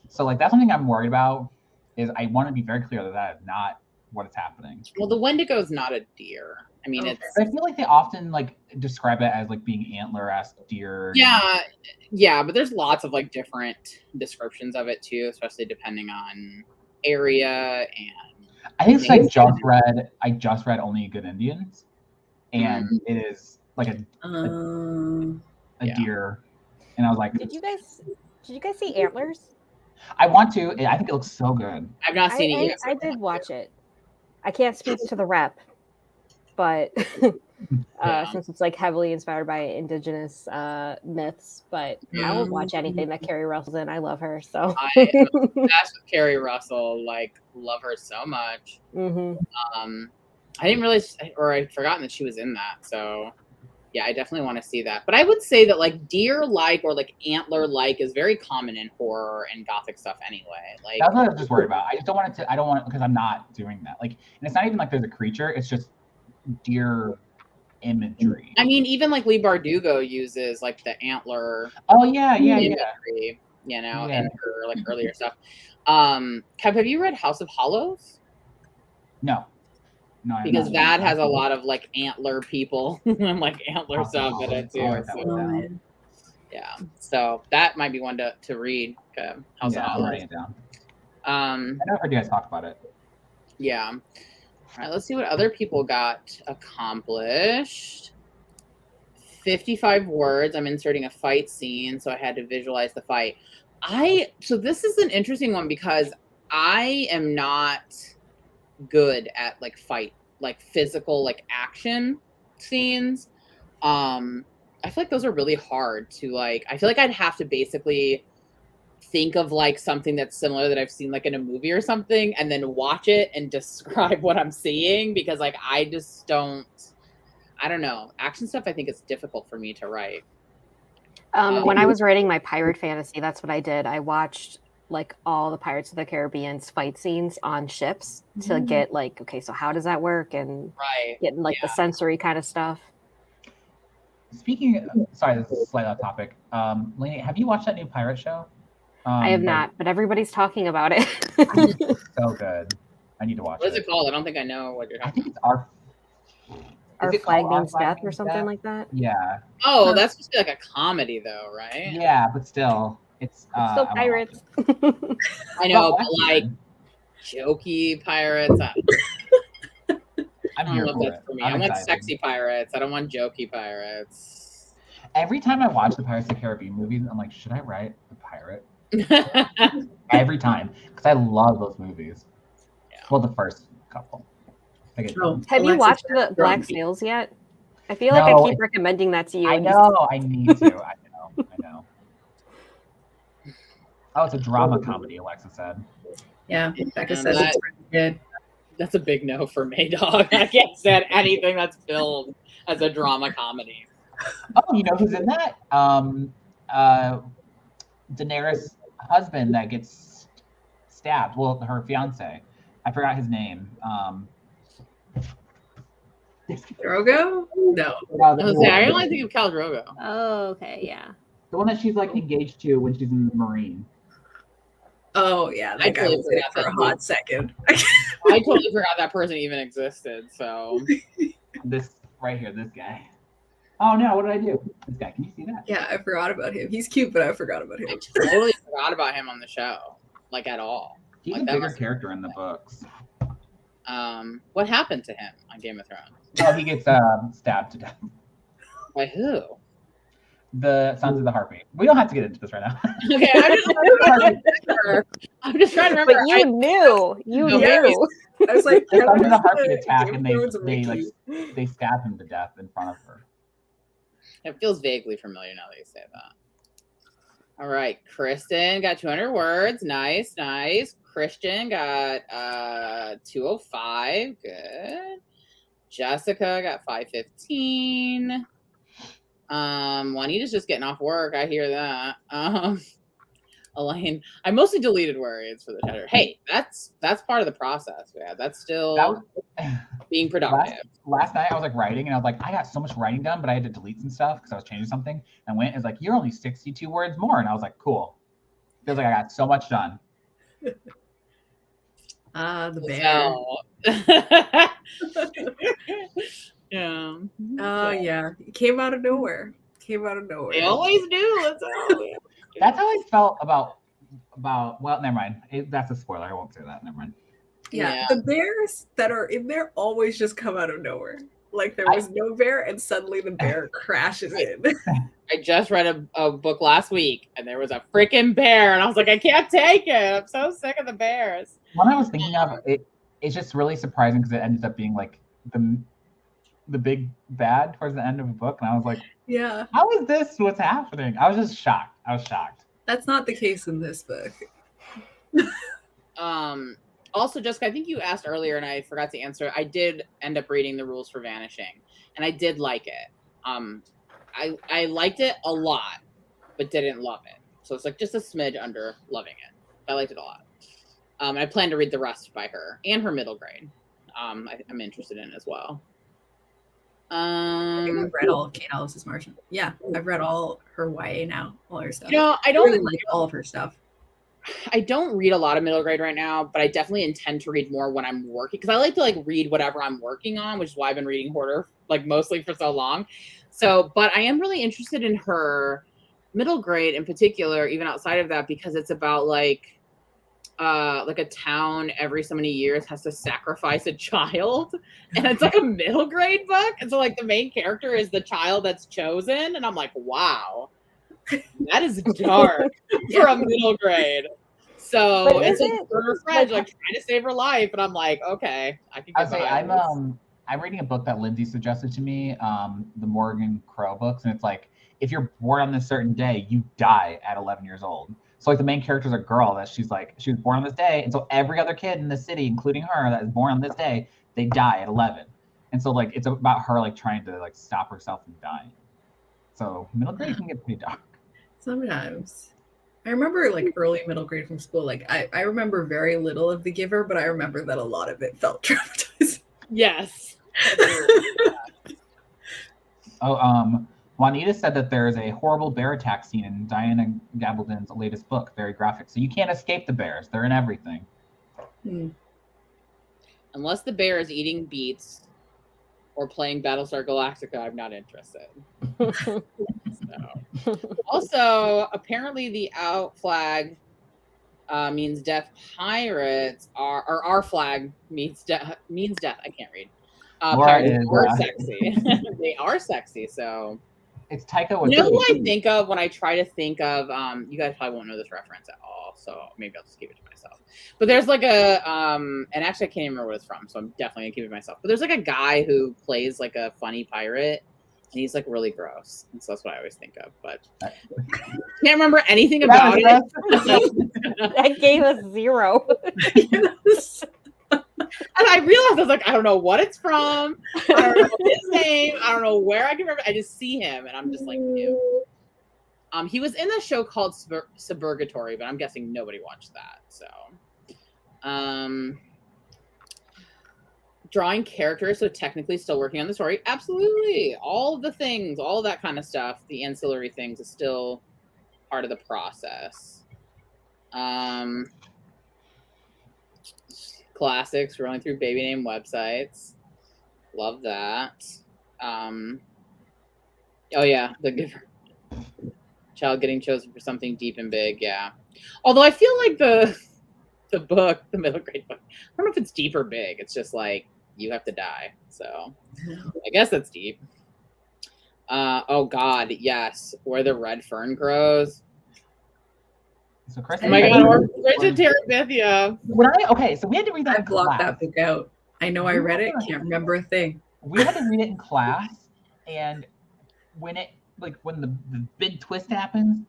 So like that's something I'm worried about. Is I want to be very clear that that is not what is happening. Well, the Wendigo is not a deer. I mean, Okay. But I feel like they often like describe it as like being antler-esque deer. yeah, but there's lots of like different descriptions of it too, especially depending on area and. I think it's I just read Only Good Indians, and it is like a deer, and I was like, Did you guys see Antlers? I want to. I think it looks so good. I've not seen it yet. I did watch it. I can't speak to the rep, but since it's like heavily inspired by indigenous myths, but I will watch anything that Carrie Russell's in. I love her. So I am obsessed with Carrie Russell. Like, love her so much. I didn't realize, or I'd forgotten that she was in that. So yeah, I definitely want to see that. But I would say that like deer-like or like antler-like is very common in horror and gothic stuff anyway. Like that's what I was just worried about. I just don't want it to. I don't want it because I'm not doing that. Like, and it's not even like there's a creature. It's just deer imagery. I mean, even like Lee Bardugo uses like the antler. Oh yeah. Imagery, you know, in her like earlier stuff. Kev, have you read House of Hollows? No. Because that has a lot of like antler people and like antler stuff in it too. So, yeah, so that might be one to read. House of Hollows. I'm writing it down. I never heard you guys talk about it. Yeah. All right, let's see what other people got accomplished. 55 words. I'm inserting a fight scene, so I had to visualize the fight. So this is an interesting one because I am not good at like physical like action scenes. I feel like those are really hard to like. I feel like I'd have to basically think of like something that's similar that I've seen like in a movie or something, and then watch it and describe what I'm seeing, because like I just don't. I don't know. Action stuff I think is difficult for me to write. When I was writing my pirate fantasy, that's what I did. I watched like all the Pirates of the Caribbean's fight scenes on ships to get like, okay, so how does that work? And getting like the sensory kind of stuff. Speaking of, sorry, this is slightly off topic. Lainey, have you watched that new pirate show? I have not, but everybody's talking about it. So good. I need to watch it. What is it called? I don't think I know what you're talking about. Our Flag Means Death or something like that? Yeah. Oh, that's supposed to be like a comedy though, right? Yeah, but still. It's still pirates. I know, but like jokey pirates. I'm here for it. For me. I want sexy pirates. I don't want jokey pirates. Every time I watch the Pirates of the Caribbean movies, I'm like, should I write a pirate? Every time, because I love those movies. Yeah. Well, the first couple. Have you watched the Black Sails yet? I feel like I keep recommending that to you. I know. I need to. I know. Oh, it's a drama comedy, Alexa said. Yeah, Becca says it's pretty good. That's a big no for me, dog. I can't stand anything that's billed as a drama comedy. Oh, you know who's in that? Daenerys' husband that gets stabbed. Well, her fiance. I forgot his name. Drogo? No. I only think of Khal Drogo. Oh, okay, yeah. The one that she's like engaged to when she's in the Marine. Oh yeah, that guy was in it for a hot second. I totally forgot that person even existed. So this right here, this guy. Oh no, what did I do? This guy, can you see that? Yeah, I forgot about him. He's cute, but I forgot about him. I totally forgot about him on the show, like at all. He's a bigger character in the books. What happened to him on Game of Thrones? Oh, he gets stabbed to death. By who? The Sons of the Harpy. We don't have to get into this right now. Okay, I'm just trying to remember. But you knew. You knew. I was like, the Sons of the Harpy attack, and they stab him to death in front of her. It feels vaguely familiar now that you say that. All right, Kristen got 200 words. Nice. Christian got 205. Good. Jessica got 515. Juanita's just getting off work. I hear that. Elaine, I mostly deleted words for the chatter. Hey, that's part of the process. Yeah, that's still being productive. Last night I was like writing, and I was like, I got so much writing done, but I had to delete some stuff because I was changing something. And went, it's like, you're only 62 words more, and I was like, cool. Feels like I got so much done. The bear. Yeah. Oh yeah, it came out of nowhere. They always do. That's how I felt about. Well, never mind. That's a spoiler. I won't say that. Never mind. Yeah, the bears that are in there always just come out of nowhere. Like there was no bear, and suddenly the bear crashes in. I just read a book last week, and there was a freaking bear, and I was like, I can't take it. I'm so sick of the bears. One I was thinking of, it's just really surprising because it ends up being like the big bad towards the end of the book, and I was like, yeah, how is this what's happening? I was just shocked. That's not the case in this book. Also, Jessica, I think you asked earlier and I forgot to answer. I did end up reading The Rules for Vanishing, and I did like it. I liked it a lot, but didn't love it. So it's like just a smidge under loving it. I liked it a lot. I plan to read the rest by her and her middle grade. I'm interested in as well. I think I've read all of Kate Ellis's Martian. Yeah, I've read all her YA now, all her stuff. I don't really like all of her stuff. I don't read a lot of middle grade right now, but I definitely intend to read more when I'm working, because I like to like read whatever I'm working on, which is why I've been reading Hoarder like mostly for so long. So, but I am really interested in her middle grade in particular, even outside of that, because it's about like a town every so many years has to sacrifice a child, and it's like a middle grade book, and so like the main character is the child that's chosen, and I'm like, wow, that is dark for a middle grade. So it's like her friend like trying to save her life, and I'm like, okay, I can get behind this. I'm reading a book that Lindsay suggested to me, the Morgan Crow books, and it's like, if you're born on this certain day, you die at 11 years old. So like the main character is a girl that she was born on this day, and so every other kid in the city, including her, that is born on this day, they die at 11. And so like it's about her like trying to like stop herself from dying. So middle grade can get pretty dark. Sometimes. I remember like early middle grade from school, like I remember very little of The Giver, but I remember that a lot of it felt traumatizing. Yes. Juanita said that there's a horrible bear attack scene in Diana Gabaldon's latest book, very graphic. So you can't escape the bears. They're in everything. Unless the bear is eating beets or playing Battlestar Galactica, I'm not interested. Also, apparently the out flag means death. Pirates or our flag means death. I can't read. Pirates are sexy. They are sexy. So it's Taika. You know who I think of when I try to think of? You guys probably won't know this reference at all, so maybe I'll just keep it to myself. But there's like a and actually I can't even remember what it's from, so I'm definitely gonna keep it to myself. But there's like a guy who plays like a funny pirate, and he's like really gross, and so that's what I always think of. But can't remember anything about it. That gave us 0. Yes. And I realized I was like, I don't know what it's from. I don't know his name. I don't know where I can remember. I just see him, and I'm just like, ew. He was in a show called Suburgatory, but I'm guessing nobody watched that. So, drawing characters, so technically still working on the story. Absolutely, all of the things, all of that kind of stuff, the ancillary things, is still part of the process. Classics, rolling through baby name websites. Love that. Oh yeah, The Giver. Child getting chosen for something deep and big, yeah. Although I feel like the book, the middle grade book, I don't know if it's deep or big. It's just like, you have to die. So I guess that's deep. Oh God, yes. Where the red fern grows. So Chris, oh my God, or Richard Terabithia. So we had to read that. I blocked that book out. I know I read it, can't remember a thing. We had to read it in class, and when the big twist happens,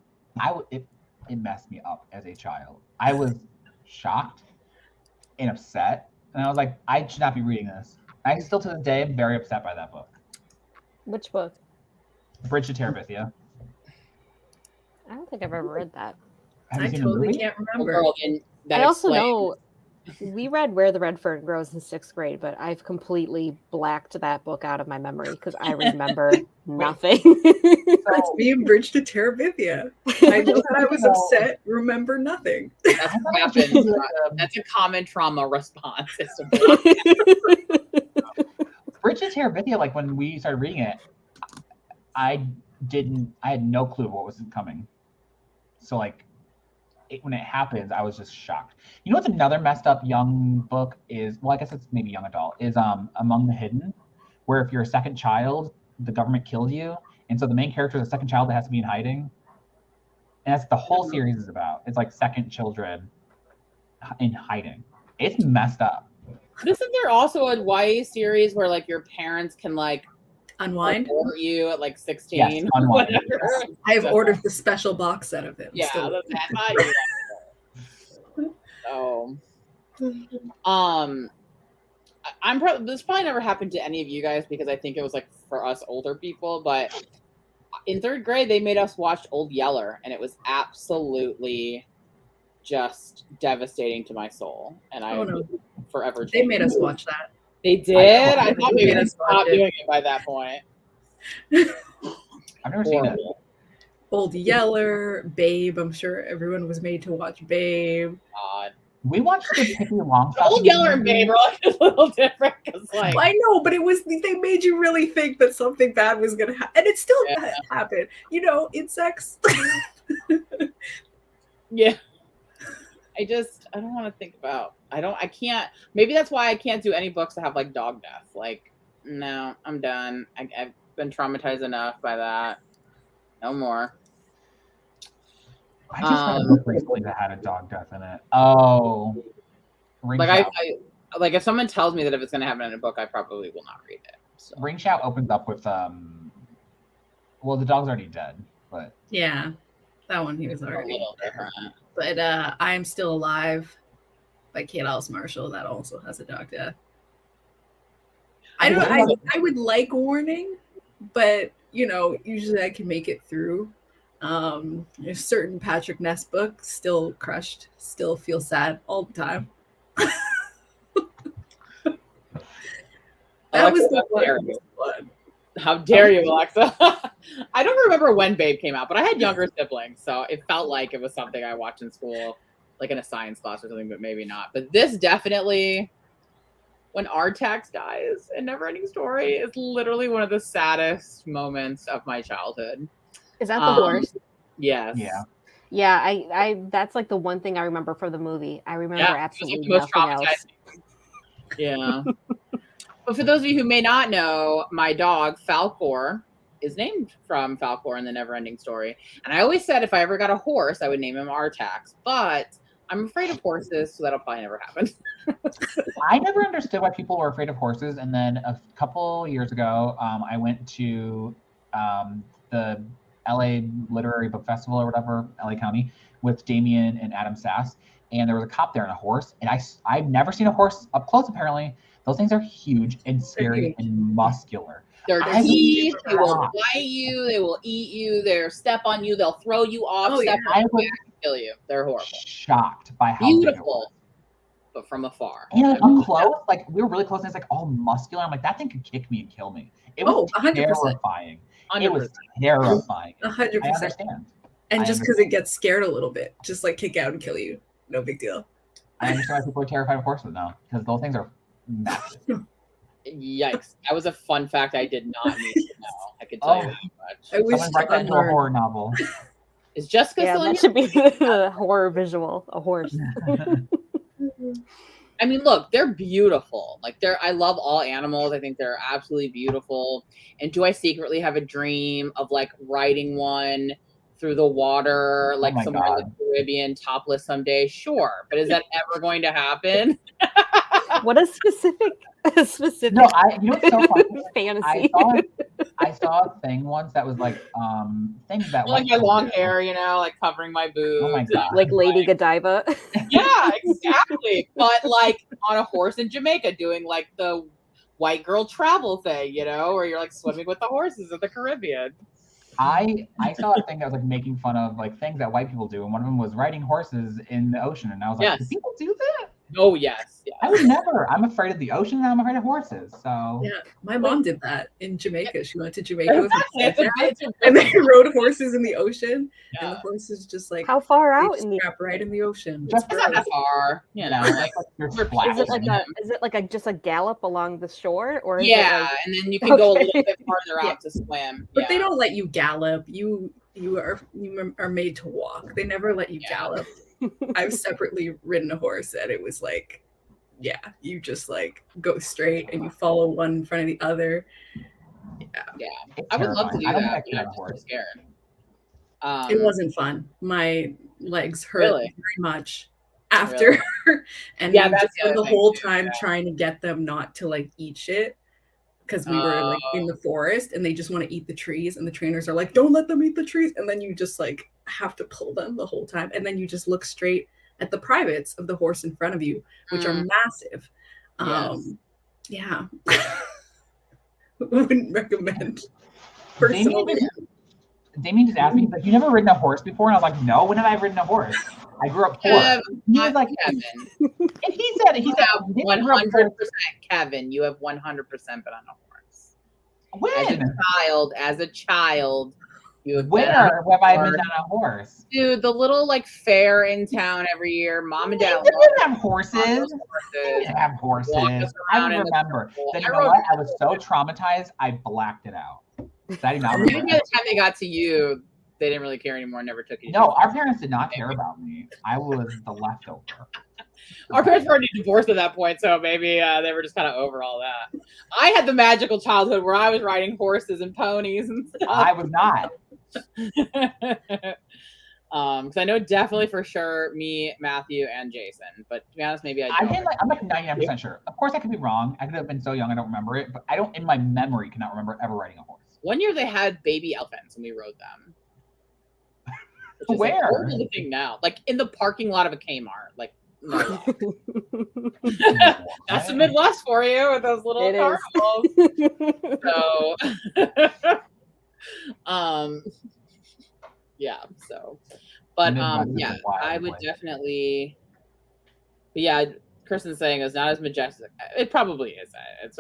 it messed me up as a child. I was shocked and upset, and I was like, I should not be reading this. I still to this day am very upset by that book. Which book? Bridge to Terabithia. I don't think I've ever read that. I totally can't remember. I also know We read Where the Red Fern Grows in 6th grade, but I've completely blacked that book out of my memory because I remember nothing. That's me and Bridge to Terabithia. I know that I was upset, remember nothing. That's what happens. That's a common trauma response. It's a Bridge to Terabithia, like when we started reading it, I had no clue what was coming. So like when it happens, I was just shocked. You know what's another messed up young book is, well, I guess it's maybe young adult, is Among the Hidden, where if you're a second child, the government kills you. And so the main character is a second child that has to be in hiding. And that's what the whole series is about. It's like second children in hiding. It's messed up. Isn't there also a YA series where like your parents can like Unwind? Abort you at like 16? Yes, Unwind. Whatever. I have ordered the special box set of it. Yeah, Still. So, this probably never happened to any of you guys because I think it was like for us older people, but in 3rd grade they made us watch Old Yeller, and it was absolutely just devastating to my soul, and I forever changed. They made us watch that. They did? I thought maybe they stopped doing it by that point. I've never seen it. Old Yeller, Babe. I'm sure everyone was made to watch Babe. God. We watched the Pippi Longstocking. Old Yeller and Babe are like a little different. Like, well, I know, but they made you really think that something bad was going to happen. And it still happened. You know, insects. Yeah. I don't want to think about, I can't, maybe that's why I can't do any books that have like dog death. Like, no, I'm done. I've been traumatized enough by that. No more. I just read a book recently that had a dog death in it. Oh. Like I like if someone tells me that if it's going to happen in a book, I probably will not read it. So. Ring Shout opens up with, well, the dog's already dead, but. Yeah, that one he was already. A little different. But I'm Still Alive by Kate Alice Marshall. That also has a dog death. I would like warning, but you know, usually I can make it through. There's certain Patrick Ness books, still crushed, still feel sad all the time. That was the one. How dare you, Alexa? I don't remember when Babe came out, but I had younger siblings, so it felt like it was something I watched in school, like in a science class or something, but maybe not. But this definitely, when Artax dies in Neverending Story, is literally one of the saddest moments of my childhood. Is that the horse? Yes. Yeah. Yeah, I that's like the one thing I remember from the movie. I remember absolutely nothing else. Yeah. But for those of you who may not know, my dog, Falcor, is named from Falcor in the Neverending Story. And I always said if I ever got a horse, I would name him Artax. But I'm afraid of horses, so that'll probably never happen. I never understood why people were afraid of horses. And then a couple years ago, I went to the LA Literary Book Festival or whatever, LA County, with Damien and Adam Sass. And there was a cop there and a horse. And I've never seen a horse up close, apparently. Those things are huge and scary and muscular. They're teeth, they will bite you, they will eat you, they'll step on you, they'll throw you off, step on you, and kill you. They're horrible. Shocked by how beautiful, but from afar. And up close, like we were really close, and it's like all muscular. I'm like, that thing could kick me and kill me. It was 100%. Terrifying. 100%. It was terrifying. 100%. I understand. And just because it gets scared a little bit, just like kick out and kill you. No big deal. I understand why people are terrified of horses now, because those things are massive. Yikes. That was a fun fact I did not need to know. I could tell you that much. I wish someone write that into a horror novel. Is Jessica still that should be the horror visual, a horse. I mean, look, they're beautiful. Like I love all animals. I think they're absolutely beautiful. And do I secretly have a dream of like riding one through the water, like somewhere in the Caribbean, topless someday? Sure. But is that ever going to happen? What a specific No, you know what's so funny? Fantasy. I saw a thing once that was like things that like my long hair, you know, like covering my boobs. Oh my god. Like Lady Godiva. Yeah, exactly. But like on a horse in Jamaica doing like the white girl travel thing, you know, where you're like swimming with the horses of the Caribbean. I saw a thing that was like making fun of like things that white people do, and one of them was riding horses in the ocean, and I was like, do people do that? Oh yes, yes. I would never. I'm afraid of the ocean and I'm afraid of horses. So Yeah, my mom did that in Jamaica. She went to Jamaica with her It's a stepdad, bit too and they rode horses in the ocean, and the Yeah. horses just like How far they out just in the? strap right in the ocean. Just It's not that far, you know. Like, you're we're splashing. Is it like a just a gallop along the shore, or is yeah, it like, and then you can go a little Okay. bit farther Yeah. out to swim. But Yeah. they don't let you gallop. You are made to walk. They never let you Yeah. gallop. I've separately ridden a horse, and it was like, yeah, you just like go straight and you follow one in front of the other. It's I would love to terrifying. do I don't that, think I but could I'm on a just so horse. scared. It wasn't fun. My legs hurt Really? very much after, and Yeah, we that's just the spent other the thing whole too, time trying to get them not to like eat shit because we were like in the forest and they just want to eat the trees, and the trainers are like, "Don't let them eat the trees," and then you just like have to pull them the whole time, and then you just look straight at the privates of the horse in front of you, which are massive. Yes. Yeah. Wouldn't recommend personally. Damien just asked me, he's like, "You never ridden a horse before?" And I was like, "No, when have I ridden a horse? I grew up poor." He was like, Kevin, and he said, you have 100%, Kevin. You have 100% been on a horse. As a child, you have where have I been on a horse? Dude, the little like fair in town every year. Mom and dad didn't have horses. They didn't have horses. I remember. Then you know what? I was so traumatized, I blacked it out. I did not Maybe remember. by the time they got to you, they didn't really care anymore. Never took you. No, our parents did not care about me. I was the leftover. Our parents were already divorced at that point, so maybe they were just kind of over all that. I had the magical childhood where I was riding horses and ponies and stuff. I was not. Because I know definitely for sure me, Matthew, and Jason. But to be honest, maybe I'm like 99% sure. Of course, I could be wrong. I could have been so young I don't remember it, but I don't, in my memory, cannot remember ever riding a horse. One year they had baby elephants and we rode them. Where? Like, the thing now, like in the parking lot of a Kmart, like. No. That's the Midwest for you with those little carnivals. So, yeah. So, but yeah, I would definitely. But yeah, Kristen's saying it's not as majestic. It probably is.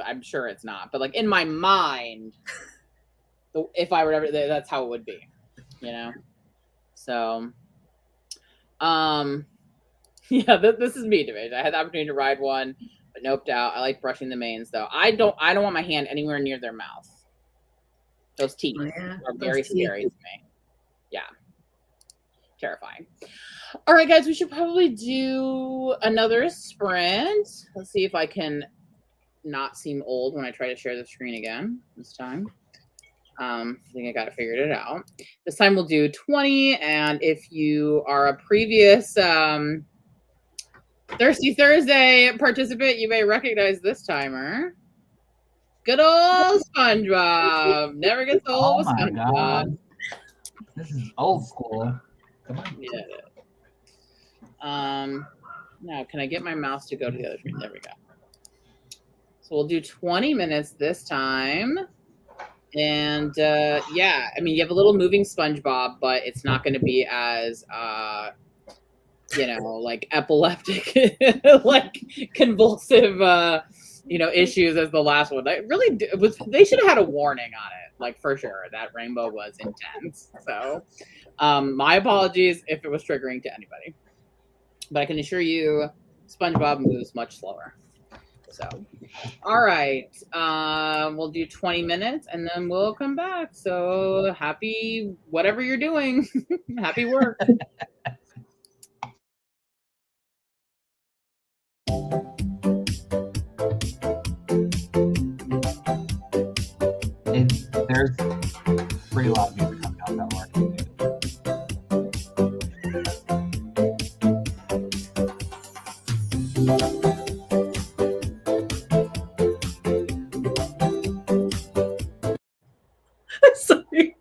I'm sure it's not. But like in my mind, if I were ever, that's how it would be. You know. So, yeah, this is me, Division. I had the opportunity to ride one, but noped out. I like brushing the manes, though. I don't want my hand anywhere near their mouth. Those teeth are very scary to me. Yeah, terrifying. All right, guys, we should probably do another sprint. Let's see if I can not seem old when I try to share the screen again this time. I think I got it figured out. This time we'll do 20, and if you are a previous Thirsty Thursday participant, you may recognize this timer. Good old SpongeBob. Never gets old with SpongeBob. God. This is old school. Yeah. Now, can I get my mouse to go to the other screen? There we go. So we'll do 20 minutes this time. And yeah, I mean, you have a little moving SpongeBob, but it's not going to be as like epileptic, like convulsive, issues as the last one. They really they should have had a warning on it, like for sure. That rainbow was intense. So, my apologies if it was triggering to anybody, but I can assure you, SpongeBob moves much slower. So, all right, we'll do 20 minutes and then we'll come back. So happy whatever you're doing, happy work. There's pretty loud music coming out that working. Sorry.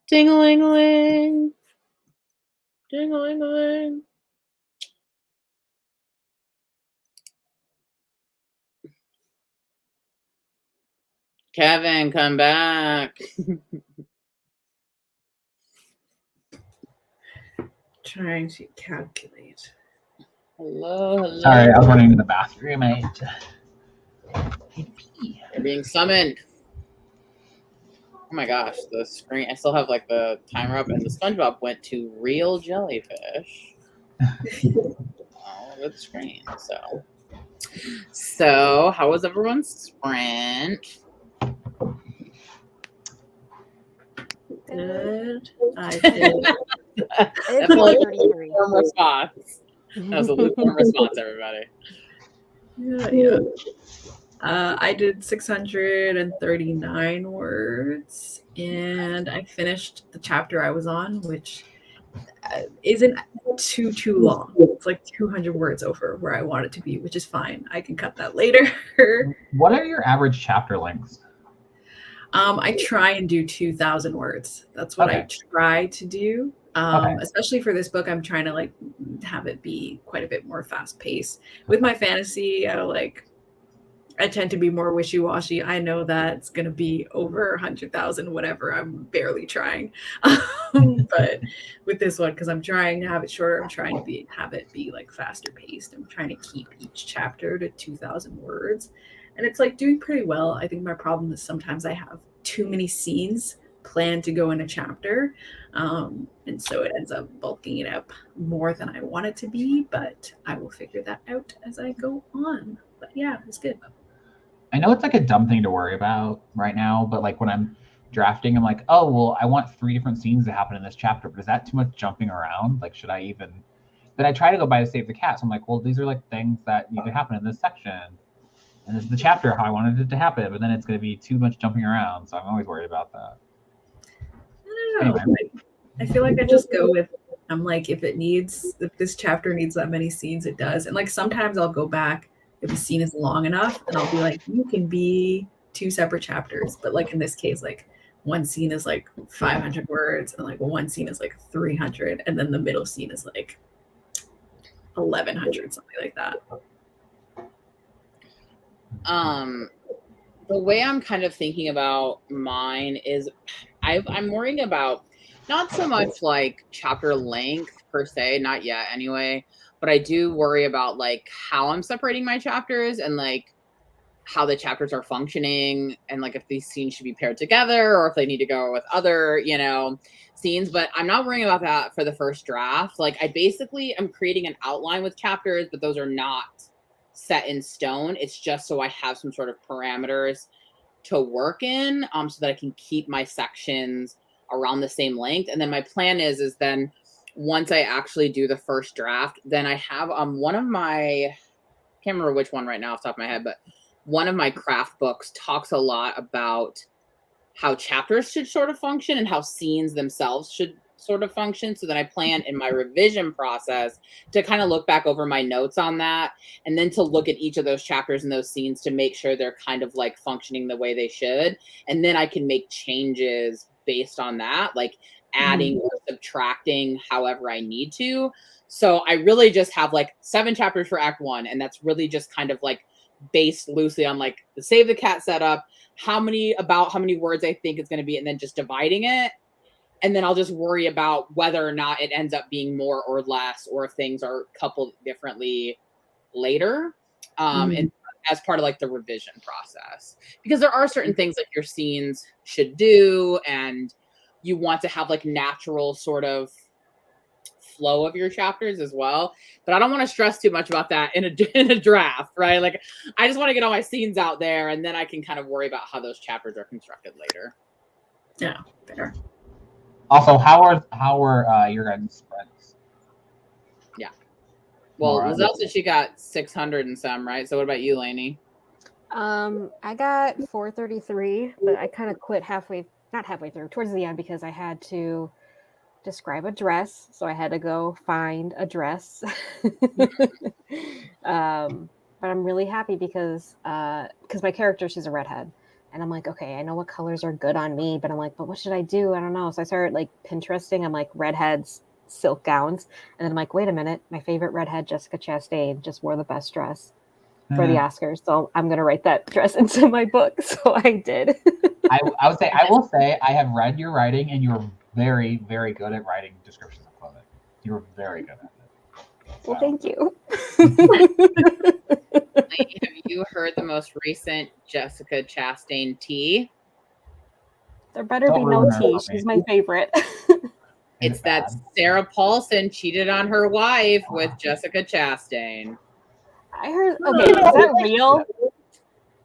Ding-a-ling-a-ling. Ding-a-ling-a-ling. Kevin, come back. Trying to calculate. Hello. Sorry, I was running to the bathroom. I had to pee. You're being summoned. Oh my gosh, the screen. I still have like the timer up, and the SpongeBob went to real jellyfish. Oh, good screen. So how was everyone's sprint? Good. I did. It's That's like a 133. lukewarm response. That was a lukewarm response, everybody. Yeah. I did 639 words, and I finished the chapter I was on, which isn't too long. It's like 200 words over where I want it to be, which is fine. I can cut that later. What are your average chapter lengths? I try and do 2,000 words. That's what I try to do. Especially for this book, I'm trying to like have it be quite a bit more fast paced. With my fantasy, I tend to be more wishy-washy. I know that it's going to be over 100,000, whatever. I'm barely trying. But with this one, because I'm trying to have it shorter, I'm trying to have it be like faster paced. I'm trying to keep each chapter to 2,000 words. And it's like doing pretty well. I think my problem is sometimes I have too many scenes planned to go in a chapter. And so it ends up bulking it up more than I want it to be. But I will figure that out as I go on. But yeah, it's good. I know it's like a dumb thing to worry about right now, but like when I'm drafting, I'm like, oh, well, I want 3 different scenes to happen in this chapter, but is that too much jumping around? Like, should I even? Then I try to go by to save the cat. So I'm like, well, these are like things that need to happen in this section. And this is the chapter how I wanted it to happen, but then it's going to be too much jumping around. So I'm always worried about that. I don't know. Anyway. I feel like I just go with, I'm like, if this chapter needs that many scenes, it does. And like sometimes I'll go back if the scene is long enough and I'll be like, you can be 2 separate chapters. But like in this case, like one scene is like 500 words and like one scene is like 300. And then the middle scene is like 1,100, something like that. The way I'm kind of thinking about mine is I'm worrying about not so much like chapter length per se, not yet anyway, but I do worry about like how I'm separating my chapters and like how the chapters are functioning and like if these scenes should be paired together or if they need to go with other, scenes. But I'm not worrying about that for the first draft. Like I basically am creating an outline with chapters, but those are not set in stone. It's just so I have some sort of parameters to work in so that I can keep my sections around the same length. And then my plan is then once I actually do the first draft, then I have one of my, I can't remember which one right now off the top of my head, but one of my craft books talks a lot about how chapters should sort of function and how scenes themselves should sort of function. So then I plan in my revision process to kind of look back over my notes on that and then to look at each of those chapters and those scenes to make sure they're kind of like functioning the way they should. And then I can make changes based on that, like adding or subtracting however I need to. So I really just have like 7 chapters for Act 1. And that's really just kind of like based loosely on like the Save the Cat setup, how many words I think it's going to be, and then just dividing it. And then I'll just worry about whether or not it ends up being more or less, or if things are coupled differently later. And as part of like the revision process, because there are certain things like your scenes should do, and you want to have like natural sort of flow of your chapters as well. But I don't want to stress too much about that in a draft, right? Like I just want to get all my scenes out there, and then I can kind of worry about how those chapters are constructed later. Yeah, fair. Also, how were your guys' sprints? Yeah. Well, Liselle said she got 600 and some, right? So what about you, Lainey? I got 433, but I kind of quit not halfway through, towards the end, because I had to describe a dress. So I had to go find a dress. But I'm really happy because my character, she's a redhead. And I'm like, okay, I know what colors are good on me, but I'm like, but what should I do? I don't know. So I started like Pinteresting. I'm like, redheads, silk gowns. And then I'm like, wait a minute, my favorite redhead, Jessica Chastain, just wore the best dress for the Oscars. So I'm going to write that dress into my book. So I did. I will say I have read your writing, and you're very, very good at writing descriptions of clothing. You're very good at it. So. Well, thank you. Have you heard the most recent Jessica Chastain tea? There better be no tea. She's my favorite. It's that Sarah Paulson cheated on her wife with Jessica Chastain. I heard. Okay, is that real?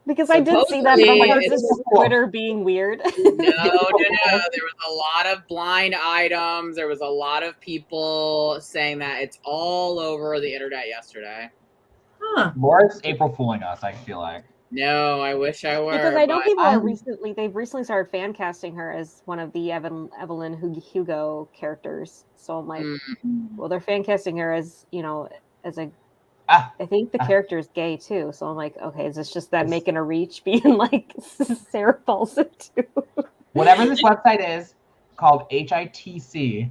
Because I did see that, but I'm like, is this Twitter being weird? No. There was a lot of blind items. There was a lot of people saying that. It's all over the internet yesterday. Huh. Laura's April fooling us, I feel like. No, I wish I were. Because I know people are they've recently started fan casting her as one of the Evelyn Hugo characters. So I'm like, well, they're fan casting her as, as a, I think the character is gay too. So I'm like, okay, is this just that making a reach being like Sarah Paulson too? Whatever this website is called HITC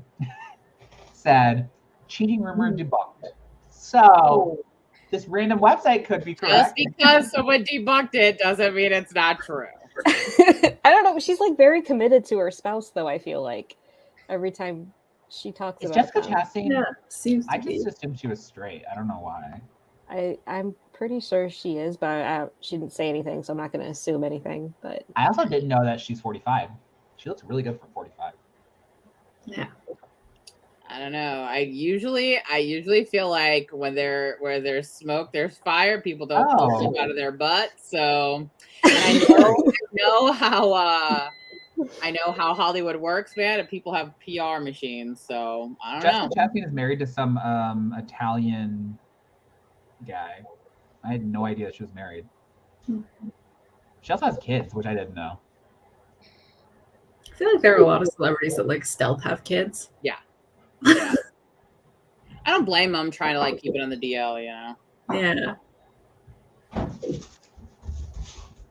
said cheating rumor debunked. So this random website could be correct. Just because someone debunked it doesn't mean it's not true. I don't know. She's like very committed to her spouse, though. I feel like every time she talks about Jessica Chastain. Yeah, seems. I just assumed she was straight. I don't know why. I'm pretty sure she is, but she didn't say anything, so I'm not going to assume anything. But I also didn't know that she's 45. She looks really good for 45. Yeah. I don't know. I usually feel like where there's smoke, there's fire. People don't pull stuff out of their butt. So I know how Hollywood works, man, and people have PR machines. So I don't know. Jessica Chastain is married to some Italian guy. I had no idea she was married. She also has kids, which I didn't know. I feel like there are a lot of celebrities that like stealth have kids. Yeah. I don't blame them trying to like keep it on the DL, Yeah.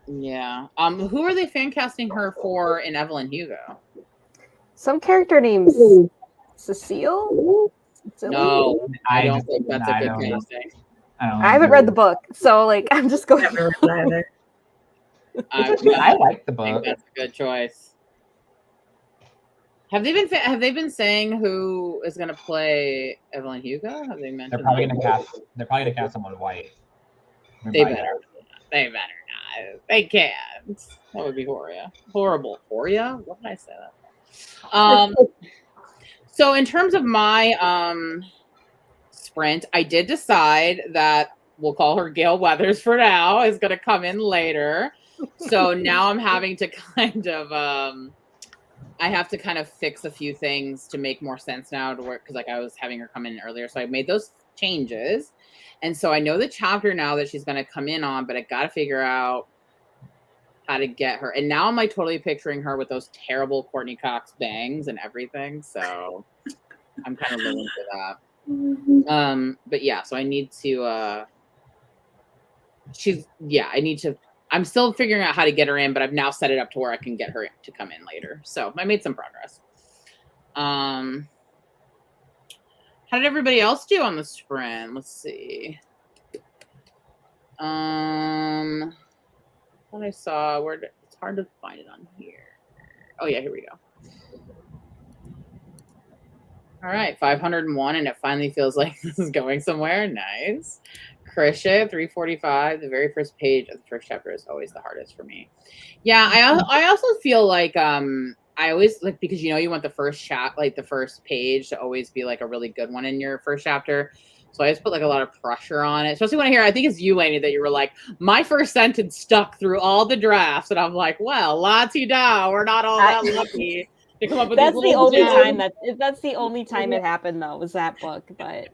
Yeah. Who are they fan casting her for in Evelyn Hugo? Some character named Cecile? No, I don't think that's a good casting. I haven't read the book, so like I'm just going. Either. I like the book. I think that's a good choice. Have they been saying who is going to play Evelyn Hugo? Have they mentioned? They're probably going to cast someone white. They better not. They can't. That would be horrible. Horia? What did I say that? So in terms of my sprint, I did decide that we'll call her Gail Weathers for now, is going to come in later. So now I'm having to kind of I have to kind of fix a few things to make more sense now to work, because like I was having her come in earlier. So I made those changes. And so I know the chapter now that she's going to come in on, but I got to figure out how to get her. And now I'm like totally picturing her with those terrible Courtney Cox bangs and everything. So I'm kind of living for that. But yeah, so I need to, I'm still figuring out how to get her in, but I've now set it up to where I can get her to come in later. So I made some progress. How did everybody else do on the sprint? Let's see. What I saw, it's hard to find it on here. Oh yeah, here we go. All right, 501, and it finally feels like this is going somewhere. Nice. Krisha, 345. The very first page of the first chapter is always the hardest for me. Yeah, I also feel like I always like, because you want the first the first page to always be like a really good one in your first chapter. So I just put like a lot of pressure on it, especially when I think it's you, Lainey, that you were like, my first sentence stuck through all the drafts, and I'm like, well, la-ti-da, we're not all that lucky to come up with. That's the only time that's the only time it happened though, was that book, but.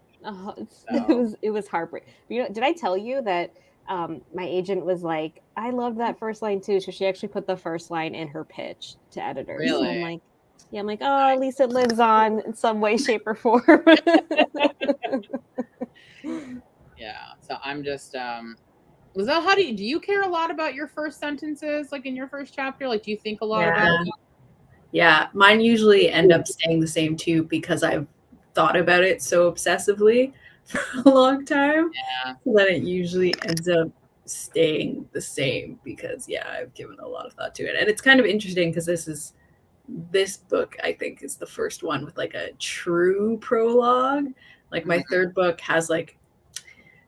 It was heartbreaking. Did I tell you that my agent was like, I love that first line too, so she actually put the first line in her pitch to editors. Really? So I'm like, oh, at least it lives on in some way, shape, or form. Yeah. So I'm just Liselle, how do you care a lot about your first sentences, like in your first chapter? Like, do you think a lot Yeah. about it? Yeah, mine usually end up staying the same too because I've thought about it so obsessively for a long time. Yeah. So that it usually ends up staying the same because I've given a lot of thought to it. And it's kind of interesting because this book I think is the first one with like a true prologue. Like my third book has like,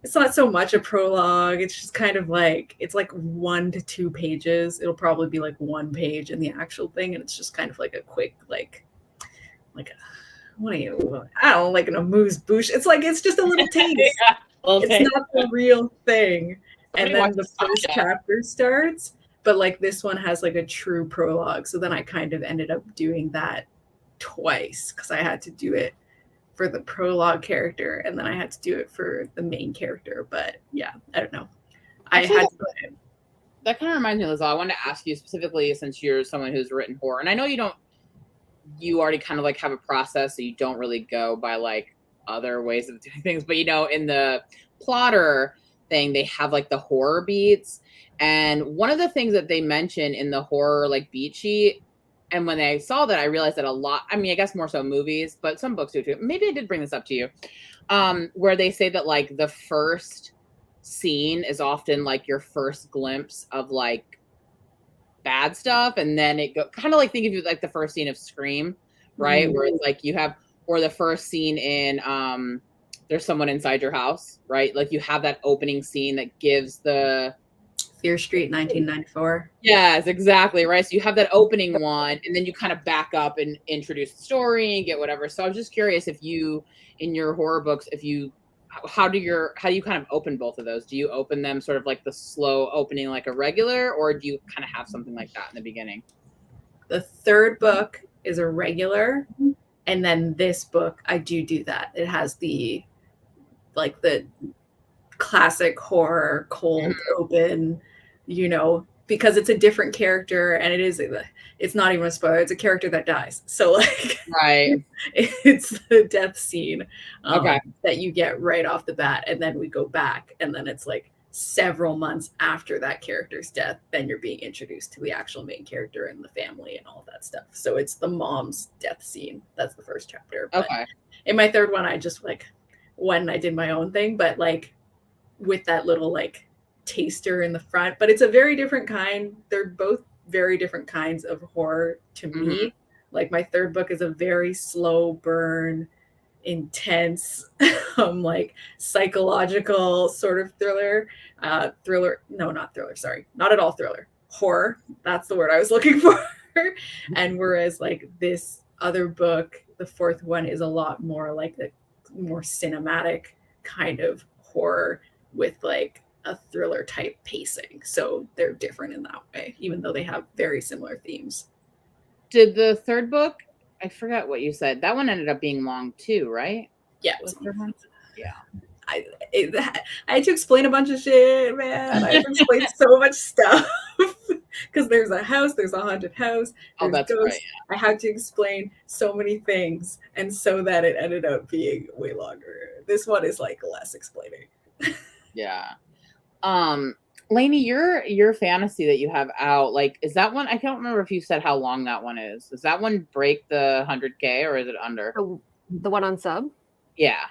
it's not so much a prologue. It's just kind of like, it's like 1 to 2 pages. It'll probably be like 1 page in the actual thing. And it's just kind of like a quick, like a, what are you, I don't know, like an amuse-bouche. It's like, it's just a little taste. It's not the real thing. And then the first chapter starts, but like this one has like a true prologue. So then I kind of ended up doing that twice because I had to do it for the prologue character and then I had to do it for the main character. But yeah, I don't know. Actually, I had to put it. That kind of reminds me, Liselle, I wanted to ask you specifically, since you're someone who's written horror, and I know you already kind of like have a process, so you don't really go by like other ways of doing things, but you know, in the plotter thing, they have like the horror beats. And one of the things that they mention in the horror like beat sheet, and when I saw that, I realized that a lot, I mean, I guess more so movies, but some books do too. Maybe I did bring this up to you, where they say that like the first scene is often like your first glimpse of like bad stuff. And then it go kind of like, think of it like the first scene of Scream, right? Mm-hmm. Where it's like you have, or the first scene in There's Someone Inside Your House, right? Like you have that opening scene that gives the Fear Street 1994. Yes, exactly. Right. So you have that opening one and then you kind of back up and introduce the story and get whatever. So I was just curious if you, in your horror books, how do you kind of open both of those? Do you open them sort of like the slow opening, like a regular, or do you kind of have something like that in the beginning? The third book is a regular. And then this book, I do that. It has the classic horror cold open, you know, because it's a different character and it's not even a spoiler. It's a character that dies. So like, right. It's the death scene that you get right off the bat. And then we go back and then it's like several months after that character's death, then you're being introduced to the actual main character and the family and all that stuff. So it's the mom's death scene. That's the first chapter. But in my third one, I just like when I did my own thing, but like with that little like taster in the front, but it's a very different kind. They're both very different kinds of horror to me. Like my third book is a very slow burn, intense, like psychological sort of thriller. No, not thriller. Sorry, not at all thriller. Horror. That's the word I was looking for. And whereas like this other book, the fourth one, is a lot more like the more cinematic kind of horror with like a thriller type pacing. So they're different in that way, even though they have very similar themes. Did the third book, I forgot what you said, that one ended up being long too, right? Yeah. It was long. Yeah. I had to explain a bunch of shit, man. I had to explain so much stuff because there's a house, there's a haunted house, there's that's ghosts. right, yeah. I had to explain so many things, and so that it ended up being way longer. This one is like less explaining. Yeah. Lainey, your fantasy that you have out, like, is that one, I can't remember if you said how long that one is. Does that one break the 100K or is it under? The one on sub? Yeah.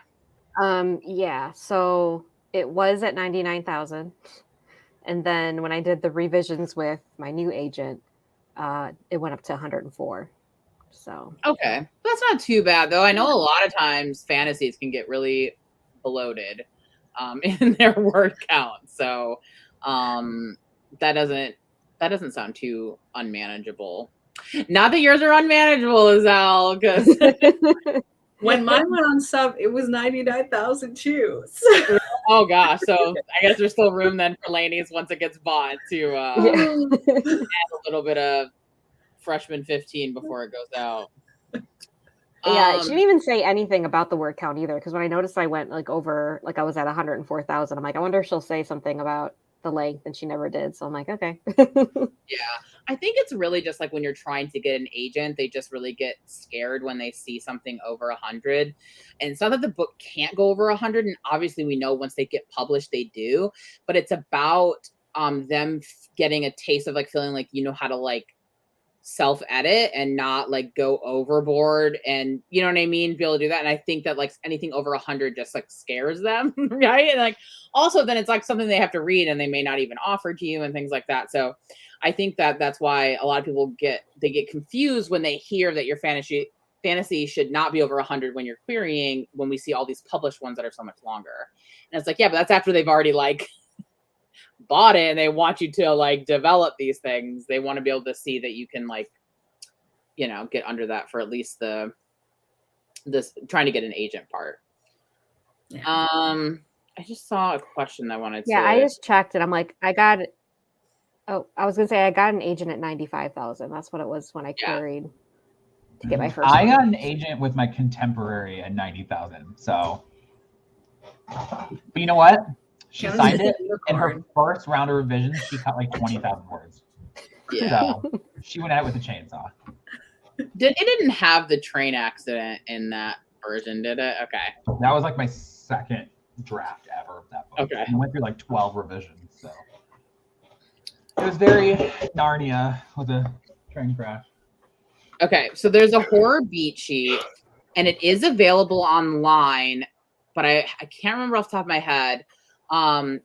Yeah. So it was at 99,000. And then when I did the revisions with my new agent, it went up to 104. So. Okay. That's not too bad though. I know a lot of times fantasies can get really bloated in their word count. So that doesn't sound too unmanageable. Not that yours are unmanageable, Liselle, because when mine went on sub, it was 99,000 too. So. Oh gosh, so I guess there's still room then for Lainey's once it gets bought to add a little bit of freshman 15 before it goes out. Yeah, she didn't even say anything about the word count either. Because when I noticed I went like over, like I was at 104,000, I'm like, I wonder if she'll say something about the length, and she never did. So I'm like, okay. Yeah, I think it's really just like when you're trying to get an agent, they just really get scared when they see something over 100. And it's not that the book can't go over 100, and obviously we know once they get published they do, but it's about them getting a taste of like feeling like you know how to like self-edit and not like go overboard, and you know what I mean, be able to do that. And I think that like anything over 100 just like scares them, right? And like also then it's like something they have to read and they may not even offer to you and things like that. So I think that that's why a lot of people get confused when they hear that your fantasy should not be over 100 when you're querying, when we see all these published ones that are so much longer. And it's like, yeah, but that's after they've already like bought it and they want you to like develop these things. They want to be able to see that you can like, you know, get under that for at least this trying to get an agent part. Yeah. I just saw a question that I wanted to. Yeah, I just checked and I'm like, I got an agent at 95,000. That's what it was when I queried to get my first. I got an agent with my contemporary at 90,000. So, but you know what? She signed it in her first round of revisions. She cut like 20,000 words. Yeah. So she went at it with a chainsaw. It didn't have the train accident in that version, did it? Okay. That was like my second draft ever of that book. Okay. I went through like 12 revisions. So it was very Narnia with a train crash. Okay, so there's a horror beat sheet, and it is available online, but I can't remember off the top of my head.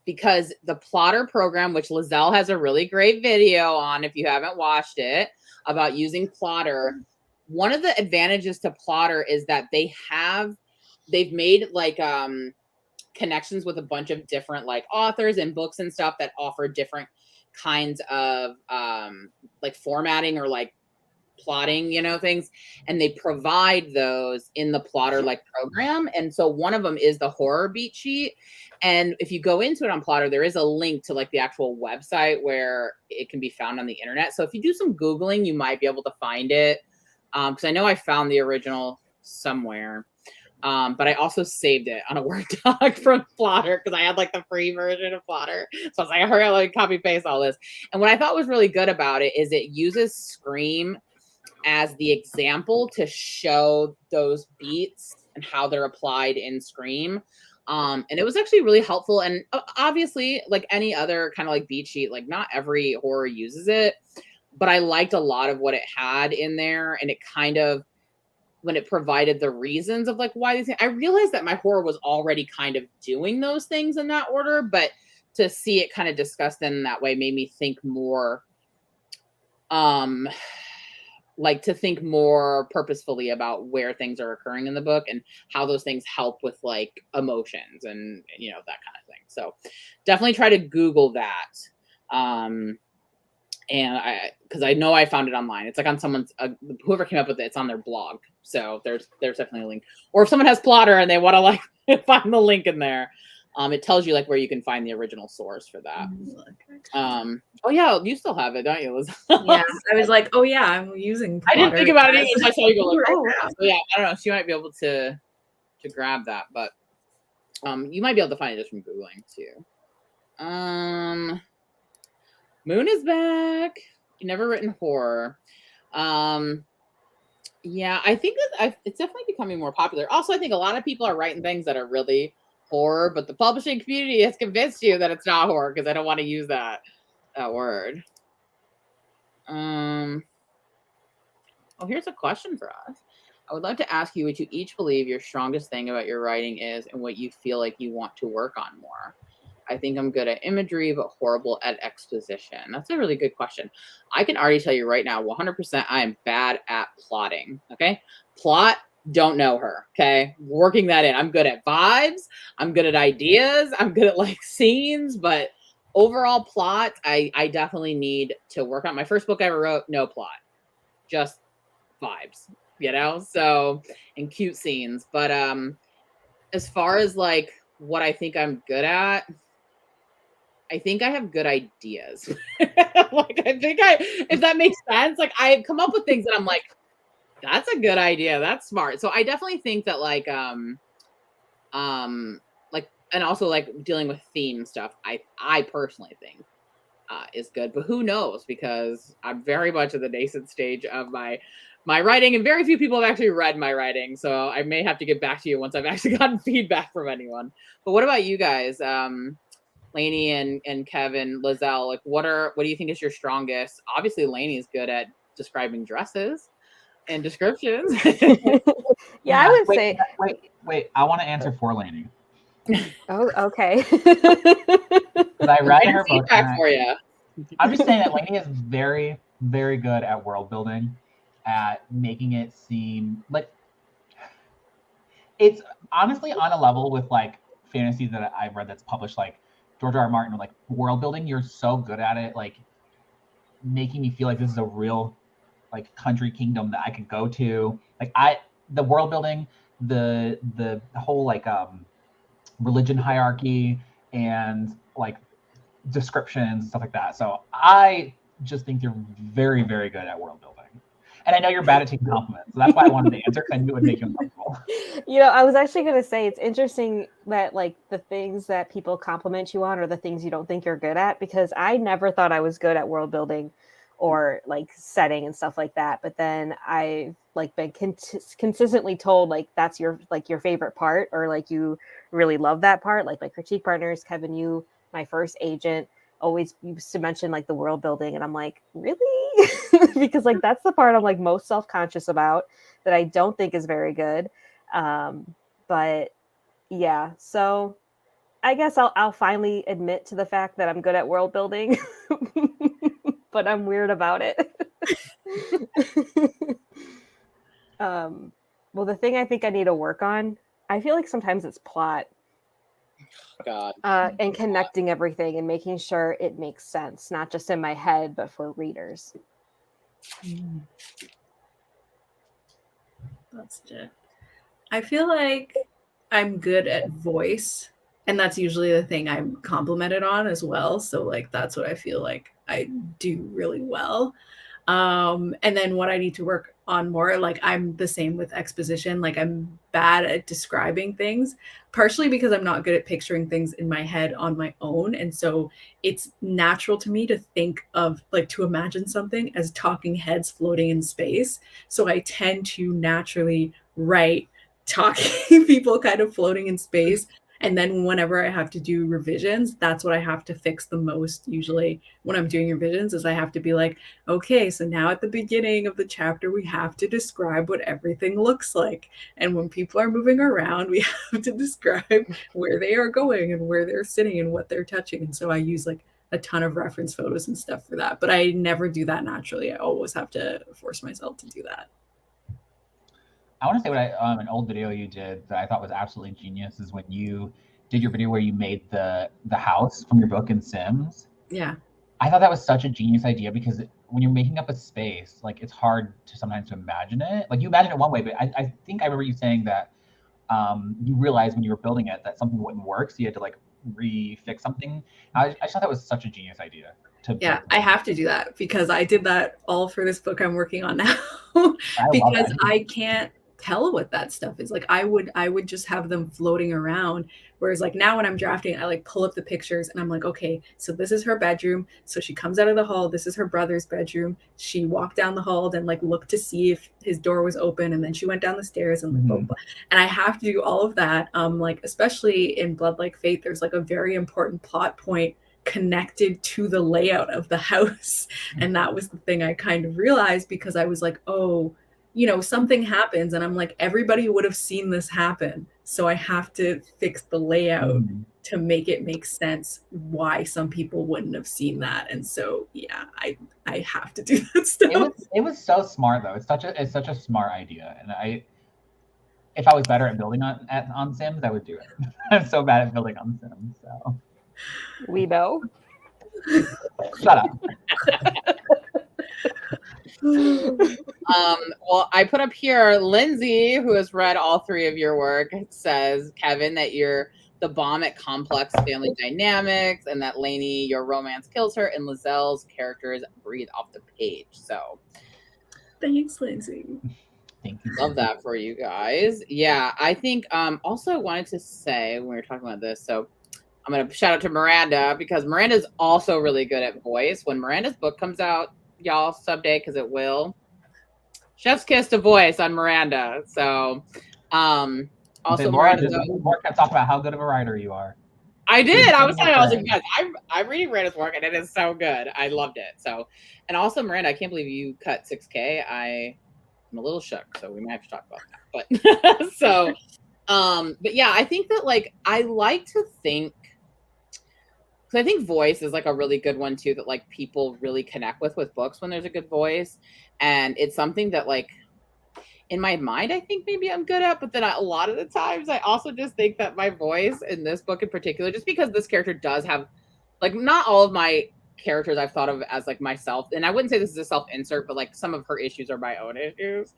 Because the Plotter program, which Liselle has a really great video on if you haven't watched it, about using Plotter, one of the advantages to Plotter is that they've made like connections with a bunch of different like authors and books and stuff that offer different kinds of like formatting or like plotting, you know, things, and they provide those in the Plotter like program. And so one of them is the horror beat sheet, and if you go into it on Plotter, there is a link to like the actual website where it can be found on the internet. So if you do some Googling, you might be able to find it, because I know I found the original somewhere, but I also saved it on a Word doc from Plotter because I had like the free version of Plotter. So I was like, I hurry up, like copy paste all this. And what I thought was really good about it is it uses Scream as the example to show those beats and how they're applied in Scream. And it was actually really helpful. And obviously, like any other kind of like beat sheet, like not every horror uses it, but I liked a lot of what it had in there. And it kind of, when it provided the reasons of like why these things, I realized that my horror was already kind of doing those things in that order, but to see it kind of discussed in that way made me think more, like to think more purposefully about where things are occurring in the book and how those things help with like emotions and, you know, that kind of thing. So definitely try to Google that. And because I know I found it online. It's like on someone's, whoever came up with it, it's on their blog. So there's definitely a link. Or if someone has Plotter and they want to like find the link in there, it tells you like where you can find the original source for that. Oh yeah, you still have it, don't you, Liz? Yeah, I was like, oh yeah, I'm using Plotter. I didn't think about it either. I saw you go like, oh wow. So yeah, I don't know. She might be able to grab that, but you might be able to find it just from Googling too. Moon is back. Never written horror. Yeah, I think that it's definitely becoming more popular. Also, I think a lot of people are writing things that are really horror, but the publishing community has convinced you that it's not horror because I don't want to use that word. Oh, here's a question for us. I would like to ask you what you each believe your strongest thing about your writing is and what you feel like you want to work on more. I think I'm good at imagery, but horrible at exposition. That's a really good question. I can already tell you right now, 100% I am bad at plotting, okay? Plot, don't know her, okay? Working that in. I'm good at vibes. I'm good at ideas. I'm good at like scenes, but overall plot, I definitely need to work on. My first book I ever wrote, no plot, just vibes, you know? So, and cute scenes. But as far as like what I think I'm good at, I think I have good ideas. Like, I think if that makes sense, like I come up with things that I'm like, that's a good idea. That's smart. So I definitely think that like and also like dealing with theme stuff, I personally think is good. But who knows? Because I'm very much at the nascent stage of my writing, and very few people have actually read my writing. So I may have to get back to you once I've actually gotten feedback from anyone. But what about you guys? Lainey and Kevin, Liselle, like what do you think is your strongest? Obviously, Lainey is good at describing dresses and descriptions. Yeah, I would say. Wait. I want to answer for Lainey. Oh, okay. I write her book. For you. I'm just saying that Lainey is very, very good at world building, at making it seem like it's honestly on a level with like fantasy that I've read that's published, like George R. R. Martin, like world building. You're so good at it, like making me feel like this is a real like country kingdom that I could go to. Like the world building, the whole like religion hierarchy and like descriptions and stuff like that. So I just think you're very, very good at world building. And I know you're bad at taking compliments. So that's why I wanted to answer, because I knew it would make you uncomfortable. You know, I was actually going to say, it's interesting that like the things that people compliment you on are the things you don't think you're good at, because I never thought I was good at world building or like setting and stuff like that. But then I've like been consistently told like that's your favorite part, or like you really love that part. Like my critique partners, Kevin, you, my first agent, always used to mention like the world building, and I'm like, really? Because like that's the part I'm like most self-conscious about, that I don't think is very good. But yeah, so I guess I'll finally admit to the fact that I'm good at world building, but I'm weird about it. Well, the thing I think I need to work on, I feel like sometimes it's plot. God. And connecting everything and making sure it makes sense, not just in my head, but for readers. That's it. I feel like I'm good at voice, and that's usually the thing I'm complimented on as well. So like that's what I feel like I do really well. And then what I need to work on more, like I'm the same with exposition. Like I'm bad at describing things, partially because I'm not good at picturing things in my head on my own. And so it's natural to me to think of like to imagine something as talking heads floating in space. So I tend to naturally write talking people kind of floating in space. And then whenever I have to do revisions, that's what I have to fix the most usually when I'm doing revisions, is I have to be like, okay, so now at the beginning of the chapter, we have to describe what everything looks like. And when people are moving around, we have to describe where they are going and where they're sitting and what they're touching. And so I use like a ton of reference photos and stuff for that. But I never do that naturally. I always have to force myself to do that. I want to say what an old video you did that I thought was absolutely genius is when you did your video where you made the house from your book in Sims. Yeah. I thought that was such a genius idea, because when you're making up a space, like it's hard to sometimes to imagine it. Like you imagine it one way, but I think I remember you saying that you realized when you were building it that something wouldn't work, so you had to like refix something. I just thought that was such a genius idea. Yeah, I have to do that, because I did that all for this book I'm working on now. Because I can't tell what that stuff is. Like I would just have them floating around, whereas like now when I'm drafting, I like pull up the pictures and I'm like, okay, so this is her bedroom, so she comes out of the hall, this is her brother's bedroom, she walked down the hall and like looked to see if his door was open, and then she went down the stairs and like blah, blah, blah. And I have to do all of that, like especially in Blood Like Fate, there's like a very important plot point connected to the layout of the house. And that was the thing I kind of realized, because I was like, oh, you know, something happens and I'm like, everybody would have seen this happen. So I have to fix the layout to make it make sense why some people wouldn't have seen that. And so, yeah, I have to do that stuff. It was so smart though. It's such a smart idea. And if I was better at building on Sims, I would do it. I'm so bad at building on Sims. So we know. Shut up. Well, I put up here, Lindsay, who has read all three of your work, says, Kevin, that you're the bomb at complex family dynamics, and that Lainey, your romance kills her, and Lizelle's characters breathe off the page. So thanks, Lindsay. Thank you. Love that for you guys. Yeah, I think also I wanted to say when we were talking about this, so I'm going to shout out to Miranda because Miranda's also really good at voice. When Miranda's book comes out, y'all, someday, because it will, chef's kiss to voice on Miranda. So also Laura, Miranda, Laura kept talking about how good of a writer you are. I did. I was like, guys, I'm reading Miranda's work and it is so good. I loved it. So, and also Miranda, I can't believe you cut 6K. I'm a little shook, so we might have to talk about that. But so, but yeah, I think that like I like to think, because I think voice is like a really good one too, that like people really connect with books when there's a good voice, and it's something that like in my mind I think maybe I'm good at, but then a lot of the times I also just think that my voice in this book in particular, just because this character does have like not all of my characters I've thought of as like myself, and I wouldn't say this is a self-insert, but like some of her issues are my own issues.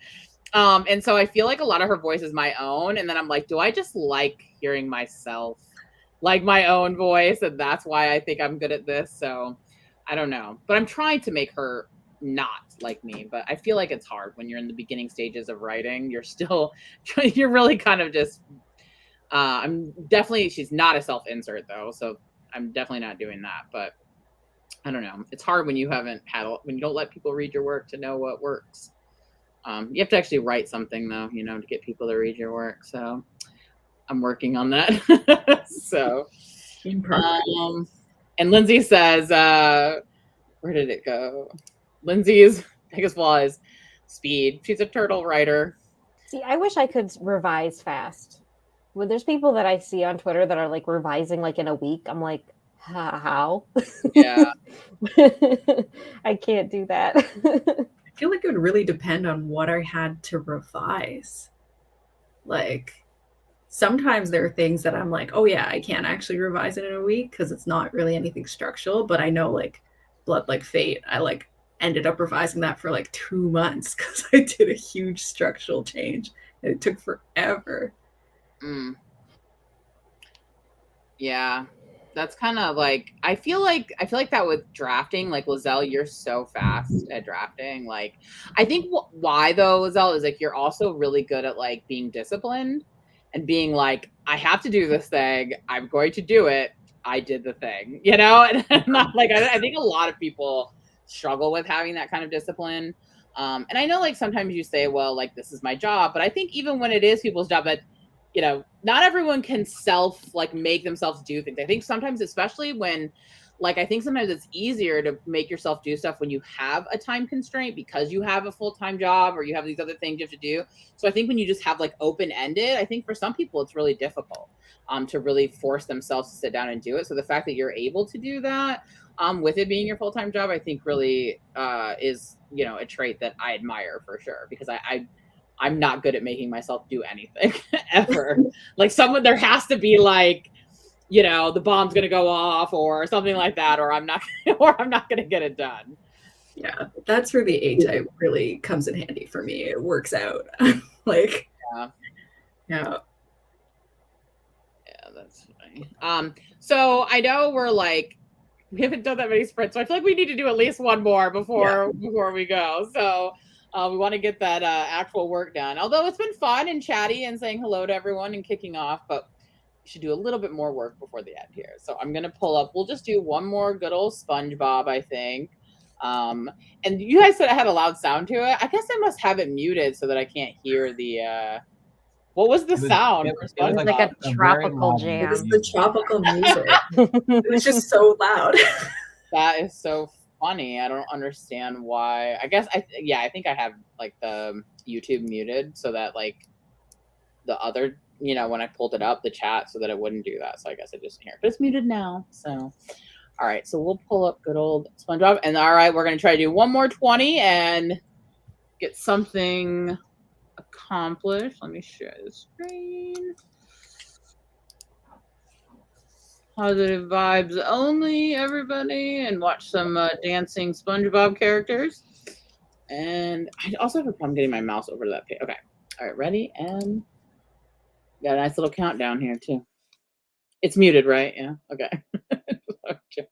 And so I feel like a lot of her voice is my own, and then I'm like, do I just like hearing myself, like my own voice, and that's why I think I'm good at this. So I don't know, but I'm trying to make her not like me, but I feel like it's hard when you're in the beginning stages of writing. You're still you're really kind of just I'm definitely, she's not a self-insert though, so I'm definitely not doing that. But I don't know, it's hard when you haven't had when you don't let people read your work to know what works. You have to actually write something though, you know, to get people to read your work. So I'm working on that. So and Lindsay says where did it go? Lindsay's biggest flaw is speed. She's a turtle writer. See, I wish I could revise fast. When there's people that I see on Twitter that are like revising like in a week, I'm like, how? Yeah. I can't do that. I feel like it would really depend on what I had to revise. Like sometimes there are things that I'm like, oh yeah, I can't actually revise it in a week because it's not really anything structural. But I know like Blood Like Fate, I like ended up revising that for like 2 months because I did a huge structural change. And it took forever. Yeah, that's kind of like I feel like that with drafting. Like Liselle, you're so fast at drafting. Like I think why though, Liselle, is like you're also really good at like being disciplined and being like, I have to do this thing. I'm going to do it. I did the thing, you know. And not like I think a lot of people struggle with having that kind of discipline. And I know like sometimes you say, well, like this is my job, but I think even when it is people's job, that you know, not everyone can like make themselves do things. I think sometimes, especially when like, I think sometimes it's easier to make yourself do stuff when you have a time constraint because you have a full-time job or you have these other things you have to do. So I think when you just have like open-ended, I think for some people it's really difficult to really force themselves to sit down and do it. So the fact that you're able to do that with it being your full-time job, I think really is, you know, a trait that I admire for sure, because I'm not good at making myself do anything ever. Like there has to be like, you know, the bomb's going to go off or something like that, or I'm not going to get it done. Yeah. That's where the A-type really comes in handy for me. It works out. Like, yeah, that's funny. So I know we haven't done that many sprints, so I feel like we need to do at least one more before we go. So we want to get that actual work done. Although it's been fun and chatty and saying hello to everyone and kicking off, but we should do a little bit more work before the end here. So I'm going to pull up. We'll just do one more good old SpongeBob, I think. And you guys said I had a loud sound to it. I guess I must have it muted so that I can't hear the... what was the sound? It was like a tropical jam. It was the tropical music. It was just so loud. That is so funny. I don't understand why. I guess I think I have like the YouTube muted so that like the other, you know, when I pulled it up, the chat, so that it wouldn't do that. So I guess I just hear it, but it's muted now. So all right, so we'll pull up good old SpongeBob, and all right, we're gonna try to do one more 20 and get something accomplished. Let me share the screen. Positive vibes only, everybody, and watch some dancing SpongeBob characters. And I also have a problem getting my mouse over to that page. Okay. All right, ready? And got a nice little countdown here, too. It's muted, right? Yeah. Okay. Okay.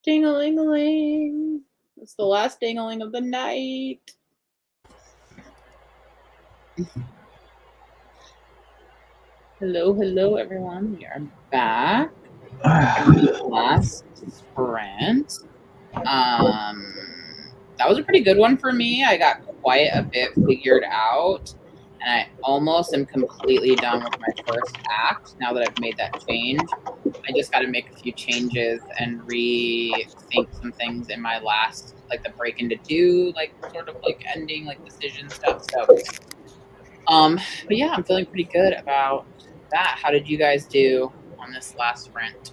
Ding-a-ling-a-ling. It's the last ding-a-ling of the night. Hello, everyone. We are back. Last sprint. That was a pretty good one for me. I got quite a bit figured out, and I almost am completely done with my first act now that I've made that change. I just got to make a few changes and rethink some things in my last, like the break into two, like sort of like ending, like decision stuff. So, but yeah, I'm feeling pretty good about that. How did you guys do on this last sprint?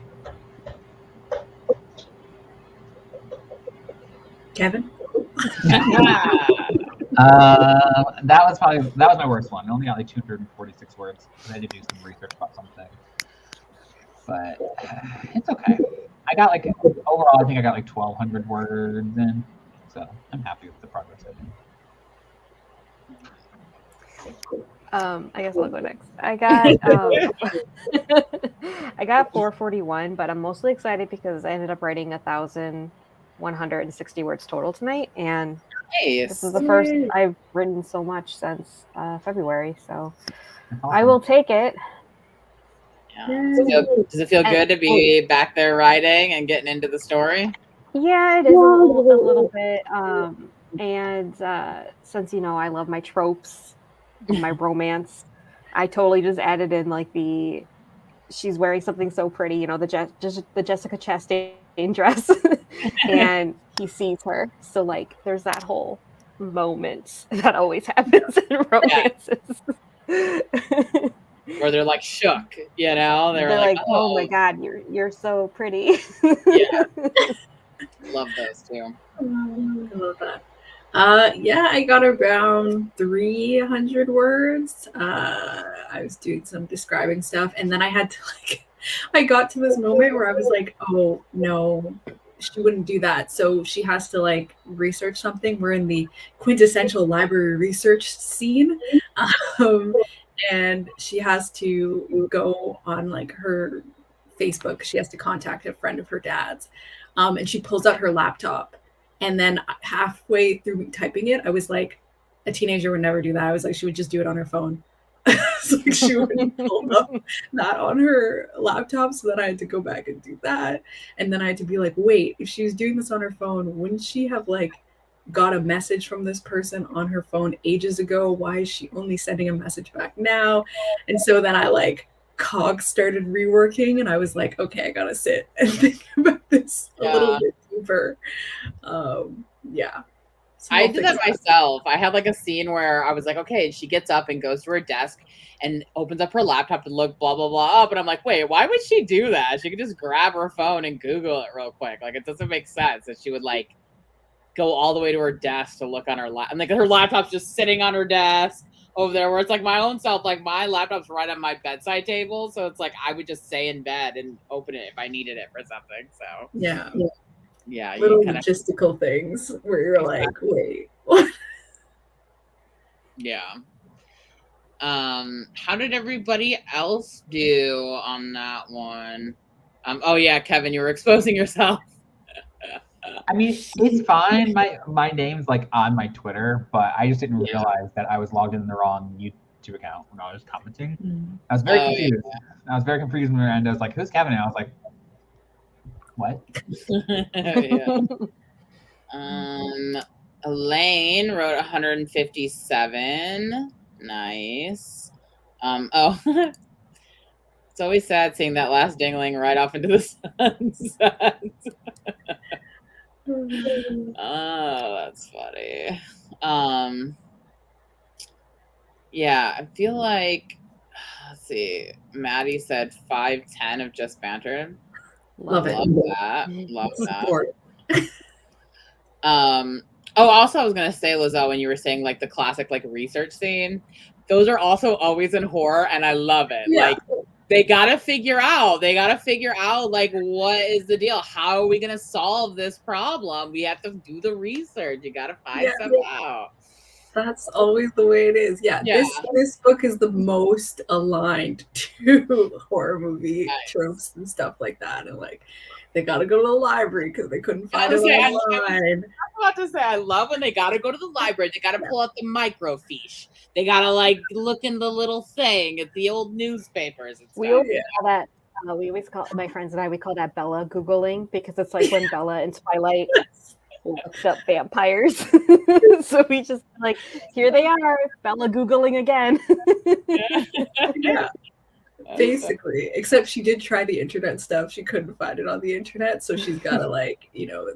Kevin? That was my worst one. I only got like 246 words. I had to do some research about something, but it's okay. I got like overall, I think I got like 1,200 words in, so I'm happy with the progress I did. I guess I'll go next. I got I got 441, but I'm mostly excited because I ended up writing 1,160 words total tonight, and Nice. this is the first I've written so much since February, so I will take it. Yeah. Does it feel good to be back there writing and getting into the story? Yeah, it is a little bit. And since I love my tropes, my romance, I totally just added in like she's wearing something so pretty, the Jessica Chastain dress, and he sees her. So like, there's that whole moment that always happens in romances. Yeah. Where they're like shook, they're like, oh my God, you're so pretty. Yeah. Love those too. I love that. Yeah, I got around 300 words. I was doing some describing stuff, and then I had to I got to this moment where I was like, oh no, she wouldn't do that. So she has to research something. We're in the quintessential library research scene. And she has to go on her Facebook. She has to contact a friend of her dad's. And she pulls out her laptop. And then halfway through typing it, I was like, a teenager would never do that. I was like, she would just do it on her phone. So she would pull up that on her laptop. So then I had to go back and do that. And then I had to be like, wait, if she was doing this on her phone, wouldn't she have got a message from this person on her phone ages ago? Why is she only sending a message back now? And so then I cogs started reworking, and I was like, okay, I gotta sit and think about this a little bit deeper. Yeah. I did that myself. I had a scene where I was like, okay, she gets up and goes to her desk and opens up her laptop to look blah, blah, blah up. And I'm like, wait, why would she do that? She could just grab her phone and Google it real quick. It doesn't make sense that she would go all the way to her desk to look on her laptop. And her laptop's just sitting on her desk over there, where it's my own self, my laptop's right on my bedside table. So it's I would just stay in bed and open it if I needed it for something. So yeah, little logistical things where you're wait. Yeah. How did everybody else do on that one? Oh yeah, Kevin, you were exposing yourself. I mean, it's fine. My name's on my Twitter, but I just didn't realize that I was logged in the wrong YouTube account when I was commenting. I was very confused. Yeah. I was very confused when Miranda was like, "Who's Kevin?" And I was like, "What?" Elaine wrote 157. Nice. It's always sad seeing that last dingling right off into the sunset. Oh, that's funny. Yeah, I feel let's see. Maddie said 510 of just banter. Love it. Love that. Also I was gonna say, Liselle, when you were saying the classic research scene, those are also always in horror, and I love it. Yeah. They gotta figure out what is the deal? How are we gonna solve this problem? We have to do the research. You gotta find something out. That's always the way it is. Yeah. This book is the most aligned to horror movie tropes and stuff like that. And they got to go to the library because they couldn't find it online. I'm about to say, I love when they got to go to the library. They got to pull out the microfiche. They got to like look in the little thing at the old newspapers. And We stuff. always call that. We always call, my friends and I, we call that Bella Googling, because it's like when Bella in Twilight looks up vampires. So we just like, here they are, Bella Googling again. Yeah. Basically, except she did try the internet stuff. She couldn't find it on the internet, so she's got to like,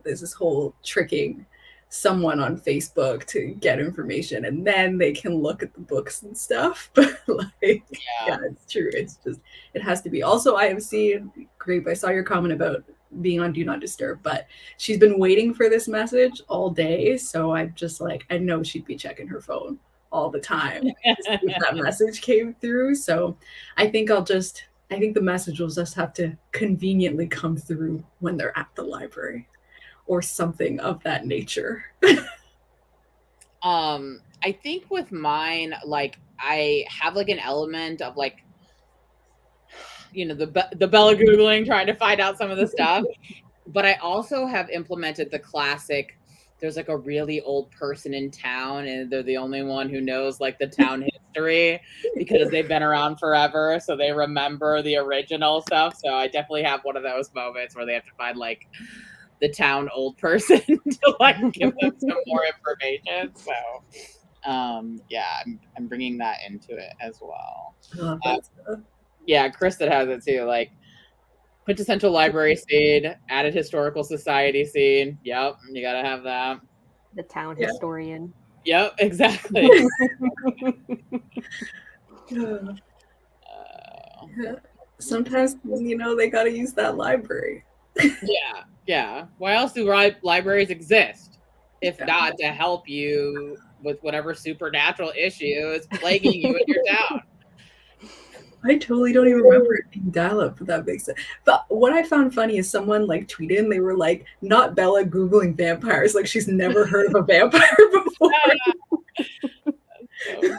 there's this whole tricking someone on Facebook to get information, and then they can look at the books and stuff. But like, yeah, it's true. It's just, it has to be. Also, IMC, great. I saw your comment about being on Do Not Disturb, but she's been waiting for this message all day. So I'm just like, I know she'd be checking her phone all the time to see if that message came through. So I think the message will just have to conveniently come through when they're at the library or something of that nature. I think with mine, like I have like an element of like, the Bella Googling, trying to find out some of the stuff, but I also have implemented the classic, there's like a really old person in town and they're the only one who knows like the town history because they've been around forever. So they remember the original stuff. So I definitely have one of those moments where they have to find like the town old person to like give them some more information. So yeah, I'm bringing that into it as well. Yeah, Krista has it too. Like, quintessential library scene, added historical society scene. Yep, you gotta have that. The town historian. Yep, exactly. Sometimes, they gotta use that library. Yeah. Why else do libraries exist? If not to help you with whatever supernatural issue is plaguing you in your town. I totally don't even remember it being dial-up, but that makes sense. But what I found funny is someone like tweeted and they were like, not Bella Googling vampires. Like she's never heard of a vampire before. So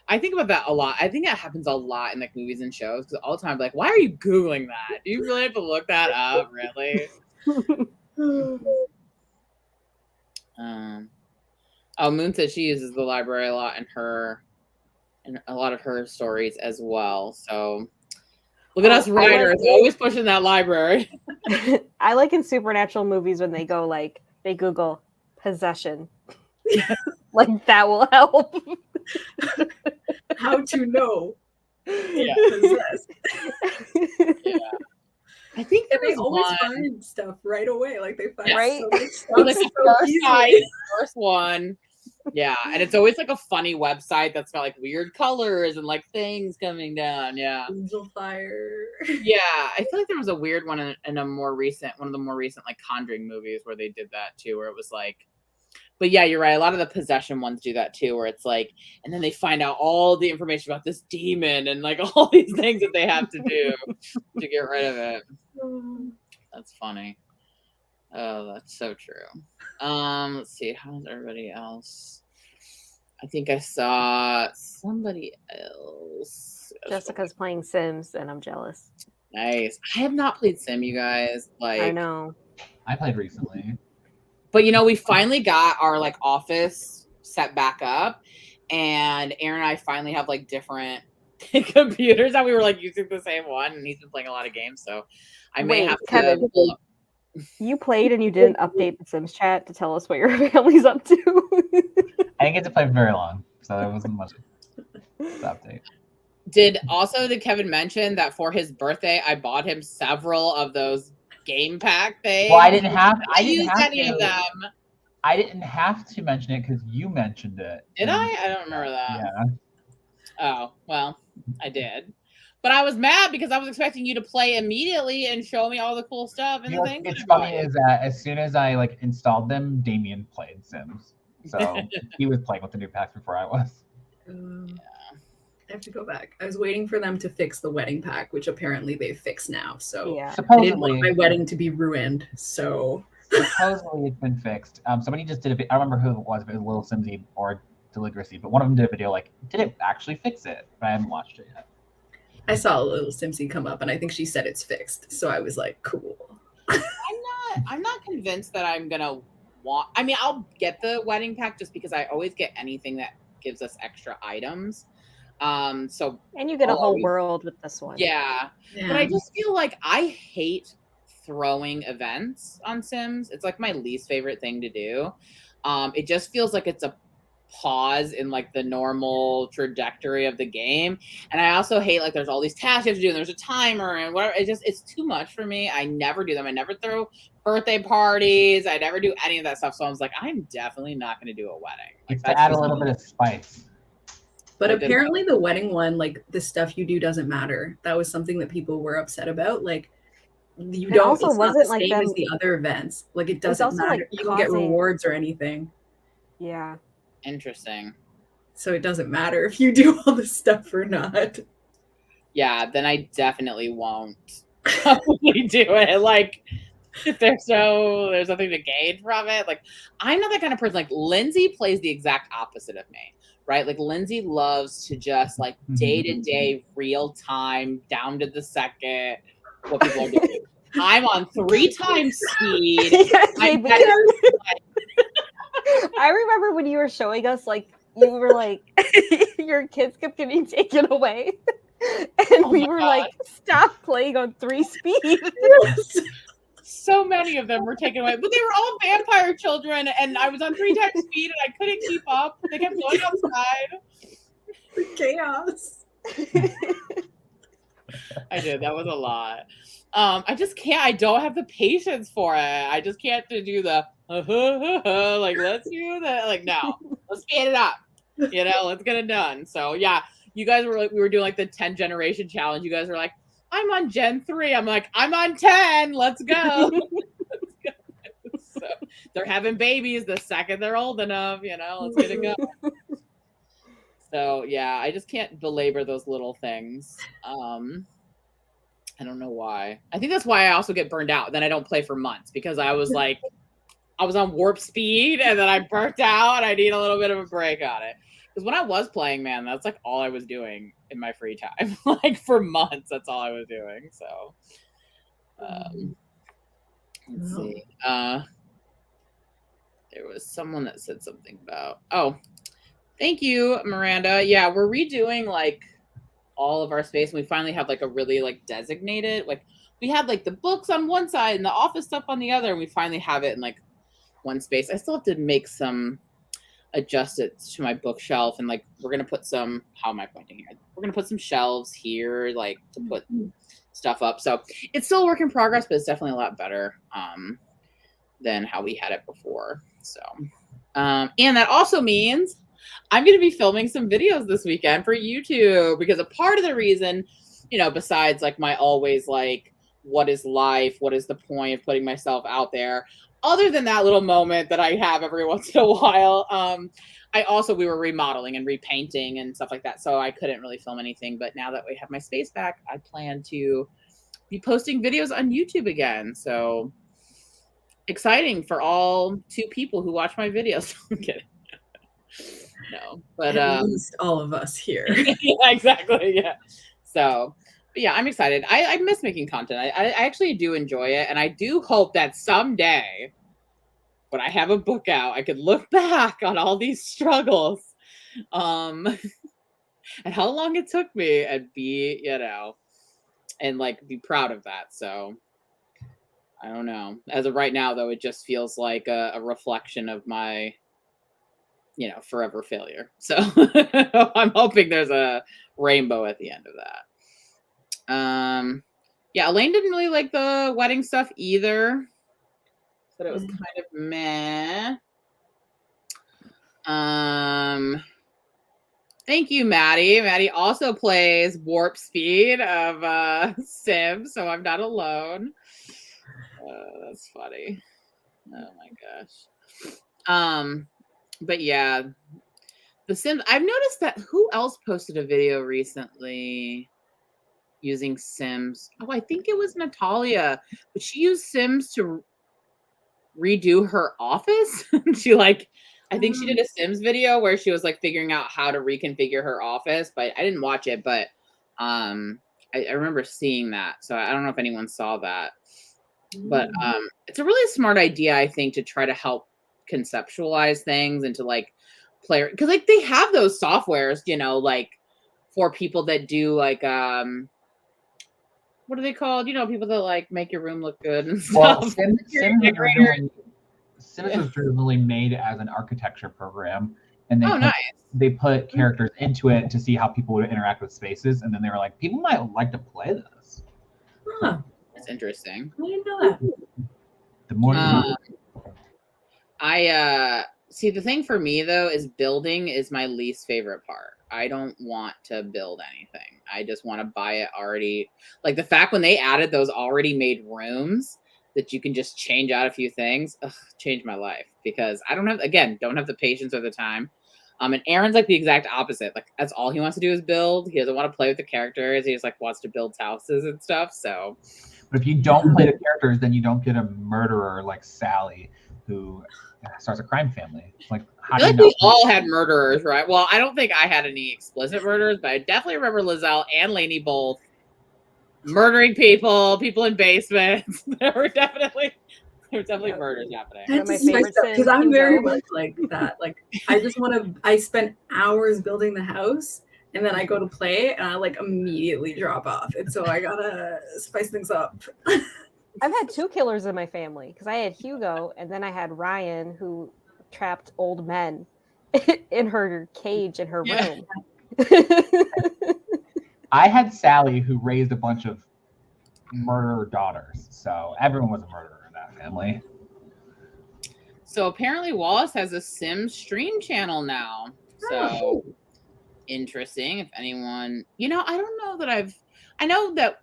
I think about that a lot. I think that happens a lot in like movies and shows because all the time I'm like, why are you Googling that? Do you really have to look that up? Really? Moon said she uses the library a lot in a lot of her stories as well. So look at us writers, always pushing that library. I like in supernatural movies when they go like, they Google possession. Like that will help. How to know. Yeah. Possessed. Yeah. I think they always find stuff right away. Like they find so much stuff like the first one. Yeah, and it's always like a funny website that's got like weird colors and like things coming down. Yeah, angel fire. Yeah, I feel like there was a weird one in one of the more recent like Conjuring movies where they did that too, where it was like. But yeah, you're right. A lot of the possession ones do that too, where it's like, and then they find out all the information about this demon and like all these things that they have to do to get rid of it. That's funny. Oh, that's so true. Let's see. How's everybody else? I think I saw somebody else. Jessica's playing Sims, and I'm jealous. Nice. I have not played Sim, you guys. Like, I know. I played recently. But we finally got our like office set back up, and Aaron and I finally have like different computers that we were like using the same one, and he's been playing a lot of games, so I may have Kevin, to pull up. You played and you didn't update the Sims chat to tell us what your family's up to. I didn't get to play very long, so there wasn't much to update. Did Kevin mention that for his birthday I bought him several of those game pack things? Well, I didn't have any of them. I didn't have to mention it because you mentioned it. Did I? I don't remember that. Yeah. Oh, well, I did. But I was mad because I was expecting you to play immediately and show me all the cool stuff and the things. It's funny is that as soon as I like installed them, Damien played Sims. So he was playing with the new packs before I was. I have to go back. I was waiting for them to fix the wedding pack, which apparently they've fixed now. So yeah. I didn't want my wedding to be ruined. So supposedly it's been fixed. Somebody just did I don't remember who it was, if it was Little Simsy or Deligracy, but one of them did a video like, did it actually fix it? But I haven't watched it yet. I saw a little Simsy come up, and I think she said it's fixed. So I was like, cool. I'm not convinced that I'm gonna want. I mean, I'll get the wedding pack just because I always get anything that gives us extra items. So And you get a I'll whole always- world with this one. Yeah. But I just feel like I hate throwing events on Sims. It's like my least favorite thing to do. It just feels like it's a pause in like the normal trajectory of the game. And I also hate like there's all these tasks you have to do and there's a timer and whatever. It's too much for me. I never do them. I never throw birthday parties. I never do any of that stuff. So I was like, I'm definitely not going to do a wedding. Like, It's to add a little bit of spice. But I did apparently the wedding one, like the stuff you do doesn't matter. That was something that people were upset about. Like you And don't. also It's not wasn't the like same as them- the other events. Like it It was doesn't also, matter. like, You don't get causing- rewards or anything. Yeah. Interesting. So it doesn't matter if you do all this stuff or not. Yeah, then I definitely won't probably do it. Like, if there's nothing to gain from it. Like, I'm not that kind of person. Like, Lindsay plays the exact opposite of me, right? Like, Lindsay loves to just like day to day, real time, down to the second, what people are doing. I'm on 3 times speed. I I remember when you were showing us, like, you were like, your kids kept getting taken away. And we were like, stop playing on 3 speed. So many of them were taken away, but they were all vampire children, and I was on 3 times speed, and I couldn't keep up. They kept going outside. Chaos. I did. That was a lot. I just can't. I don't have the patience for it. I just can't do the like. Let's do that. Like, no, let's speed it up. You know, let's get it done. So yeah, you guys were like, we were doing like the 10 generation challenge. You guys were like, I'm on Gen 3. I'm like, I'm on 10. Let's go. Let's go. So they're having babies the second they're old enough. You know, let's get it going. So yeah, I just can't belabor those little things. I don't know why. I think that's why I also get burned out. Then I don't play for months because I was like, I was on warp speed and then I burnt out and I need a little bit of a break on it. Because when I was playing, man, that's like all I was doing in my free time. Like for months, that's all I was doing. So let's see. There was someone that said something about, oh, thank you, Miranda. Yeah, we're redoing like all of our space, and we finally have like a really like designated, like we had like the books on one side and the office stuff on the other, and we finally have it in like one space. I still have to make some adjustments to my bookshelf, and like we're gonna put some, how am I pointing here? We're gonna put some shelves here, like to put stuff up. So it's still a work in progress, but it's definitely a lot better than how we had it before. So and that also means I'm going to be filming some videos this weekend for YouTube, because a part of the reason, you know, besides like my always like, what is life? What is the point of putting myself out there? Other than that little moment that I have every once in a while, we were remodeling and repainting and stuff like that. So I couldn't really film anything. But now that we have my space back, I plan to be posting videos on YouTube again. So exciting for all 2 people who watch my videos. I'm kidding. No, but at least all of us here. yeah, exactly. Yeah. So, but yeah, I'm excited. I miss making content. I actually do enjoy it, and I do hope that someday, when I have a book out, I could look back on all these struggles, and how long it took me, and be, you know, and like be proud of that. So, I don't know. As of right now, though, it just feels like a reflection of my, you know, forever failure. So I'm hoping there's a rainbow at the end of that. Yeah, Elaine didn't really like the wedding stuff either. Said it was kind of meh. Thank you, Maddie. Maddie also plays Warp Speed of Sims, so I'm not alone. That's funny. Oh my gosh. But yeah, The Sims. I've noticed that who else posted a video recently using Sims? Oh, I think it was Natalia, but she used Sims to redo her office. She like, I think she did a Sims video where she was like figuring out how to reconfigure her office, but I didn't watch it. But I remember seeing that. So I don't know if anyone saw that. But it's a really smart idea, I think, to try to help conceptualize things and to like player, because like they have those softwares, you know, like for people that do like what are they called? You know, people that like make your room look good and Well, stuff. Sims was originally made as an architecture program, and nice. they put characters into it to see how people would interact with spaces, and then they were like, people might like to play this. Huh. That's interesting. I didn't know that. The more I see, the thing for me though is building is my least favorite part. I don't want to build anything. I just want to buy it already. Like the fact when they added those already made rooms that you can just change out a few things, changed my life, because I don't have the patience or the time. And Aaron's like the exact opposite. Like that's all he wants to do is build. He doesn't want to play with the characters. He just like wants to build houses and stuff. So, but if you don't play the characters, then you don't get a murderer like Sally who starts a crime family. Like, how do you know? We all had murderers, right? Well, I don't think I had any explicit murders, but I definitely remember Liselle and Lainey both murdering people in basements. There were definitely murders happening. That's my my favorite favorite because sins I'm can very go. much like that. Like I spent hours building the house and then I go to play and I like immediately drop off. And so I gotta spice things up. I've had 2 killers in my family because I had Hugo and then I had Ryan who trapped old men in her cage in her room. I had Sally who raised a bunch of murderer daughters, so everyone was a murderer in that family. So apparently Wallace has a Sims stream channel now. So interesting. If anyone, you know, I don't know that I know that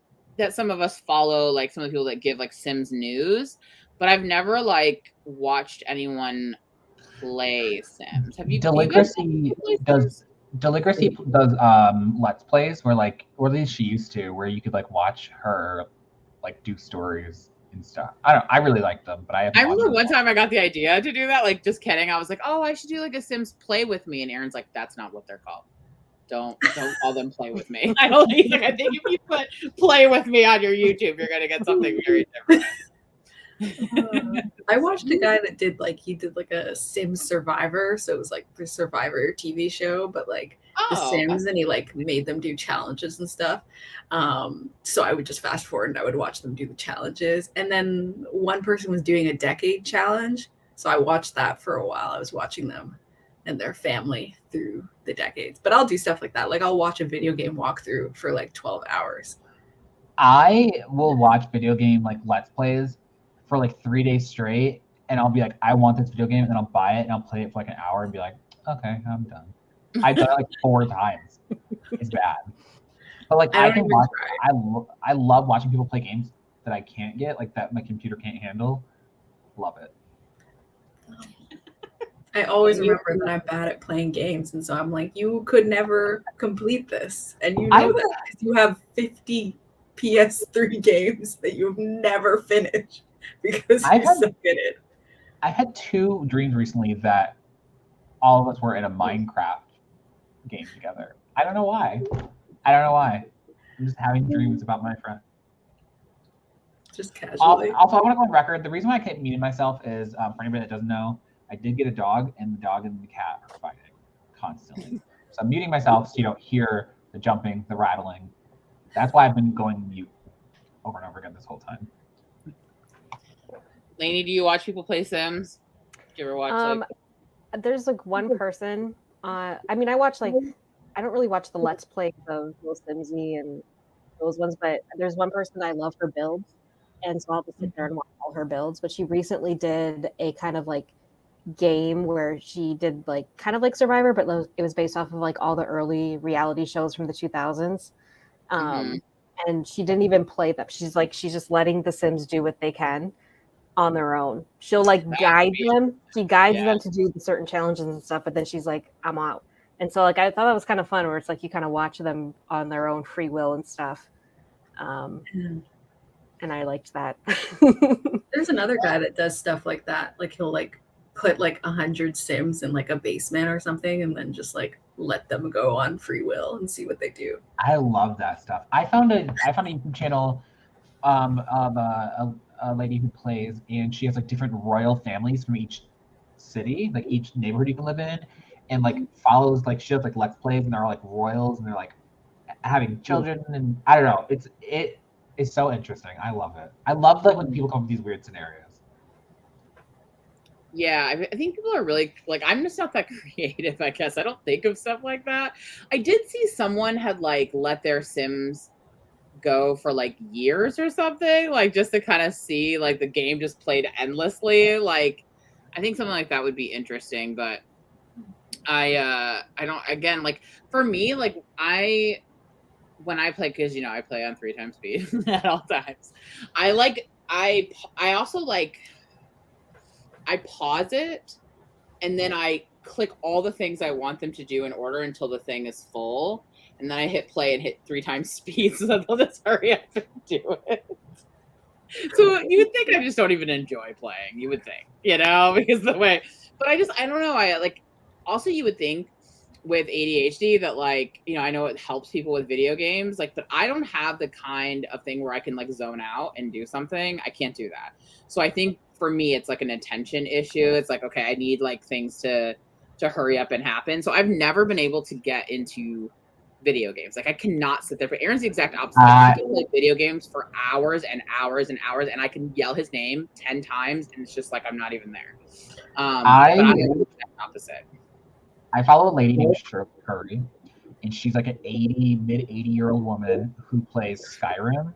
some of us follow like some of the people that give like Sims news, but I've never like watched anyone play Sims. Have you? Delicracy does Let's Plays where like, or at least she used to, where you could like watch her like do stories and stuff. I really like them, but I remember one time I got the idea to do that. Like, just kidding. I was like, oh, I should do like a Sims play with me, and Aaron's like, that's not what they're called. Don't call them play with me. I don't think. Like, I think if you put play with me on your YouTube, you're gonna get something very different. I watched a guy that did like a Sims Survivor, so it was like the Survivor TV show, but like the Sims, and he like made them do challenges and stuff. So I would just fast forward and I would watch them do the challenges. And then one person was doing a decade challenge, so I watched that for a while. I was watching them and their family through the decades. But I'll do stuff like that. Like I'll watch a video game walkthrough for like 12 hours. I will watch video game like Let's Plays for like 3 days straight, and I'll be like, I want this video game, and then I'll buy it and I'll play it for like an hour and be like, okay, I'm done. I've done it like 4 times. It's bad. But like I can watch. I love watching people play games that I can't get, like that my computer can't handle. Love it. I always remember that I'm bad at playing games, and so I'm like, you could never complete this, and you know that because you have 50 PS3 games that you've never finished because you're so good at it. I had 2 dreams recently that all of us were in a Minecraft game together. I don't know why. I'm just having dreams about my friend. Just casually. Also, I want to go on record. The reason why I kept muting myself is, for anybody that doesn't know, I did get a dog, and the dog and the cat are fighting constantly. So I'm muting myself so you don't hear the jumping, the rattling. That's why I've been going mute over and over again this whole time. Lainey, do you watch people play Sims? Do you ever watch there's like one person. I mean, I watch like, I don't really watch the Let's Plays of Will Simsy and those ones, but there's one person I love her builds, and so I'll just sit there and watch all her builds. But she recently did a kind of like game where she did like kind of like Survivor, but it was based off of like all the early reality shows from the 2000s. And she didn't even play them. She's just letting the Sims do what they can on their own. She'll like guide them. She guides them to do the certain challenges and stuff, but then she's like, I'm out. And so like I thought that was kind of fun, where it's like you kind of watch them on their own free will and stuff. And I liked that. There's another guy that does stuff like that. Like he'll like put like 100 Sims in like a basement or something, and then just like let them go on free will and see what they do. I love that stuff. I found a YouTube channel of a lady who plays, and she has like different royal families from each city, like each neighborhood you can live in, and like follows like she has like let's plays, and they're like royals, and they're like having children, and I don't know. It is so interesting. I love it. I love like when people come up with these weird scenarios. Yeah, I think people are really like, I'm just not that creative, I guess. I don't think of stuff like that. I did see someone had like let their Sims go for like years or something, like just to kind of see like the game just played endlessly. Like I think something like that would be interesting, but I don't, again, like for me, like when I play, because you know I play on 3 times speed at all times, I also like I pause it and then I click all the things I want them to do in order until the thing is full, and then I hit play and hit 3 times speed so that they'll just hurry up and do it. So you would think I just don't even enjoy playing, you would think, you know, because the way, but I don't know, I like, also you would think with ADHD that like, you know, I know it helps people with video games, like, but I don't have the kind of thing where I can like zone out and do something. I can't do that. So I think for me, it's like an attention issue. It's like, okay, I need like things to hurry up and happen. So I've never been able to get into video games. Like I cannot sit there. But Aaron's the exact opposite. I can play video games for hours and hours and hours, and I can yell his name 10 times, and it's just like I'm not even there. But I'm the opposite. I follow a lady named Shirley Curry, and she's like an mid 80-year-old woman who plays Skyrim.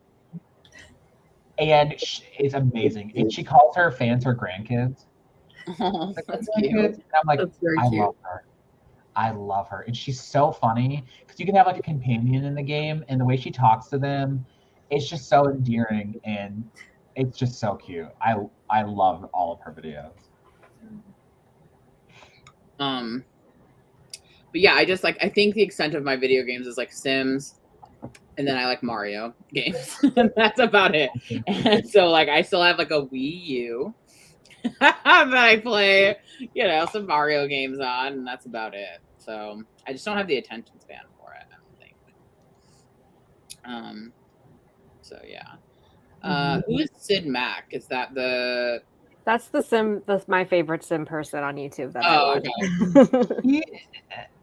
And it's amazing. And she calls her fans her grandkids. Oh, like, that's grandkids. cute. And I'm like, I cute. love her. I love her. And she's so funny because you can have like a companion in the game, and the way she talks to them, it's just so endearing, and it's just so cute. I love all of her videos. But yeah, I think the extent of my video games is like Sims, and then I like Mario games. And that's about it. And so like I still have like a Wii U that I play, you know, some Mario games on, and that's about it. So I just don't have the attention span for it, I don't think. So yeah. Who is Sid Mac? Is that the That's that's my favorite Sim person on YouTube that I watch. Okay.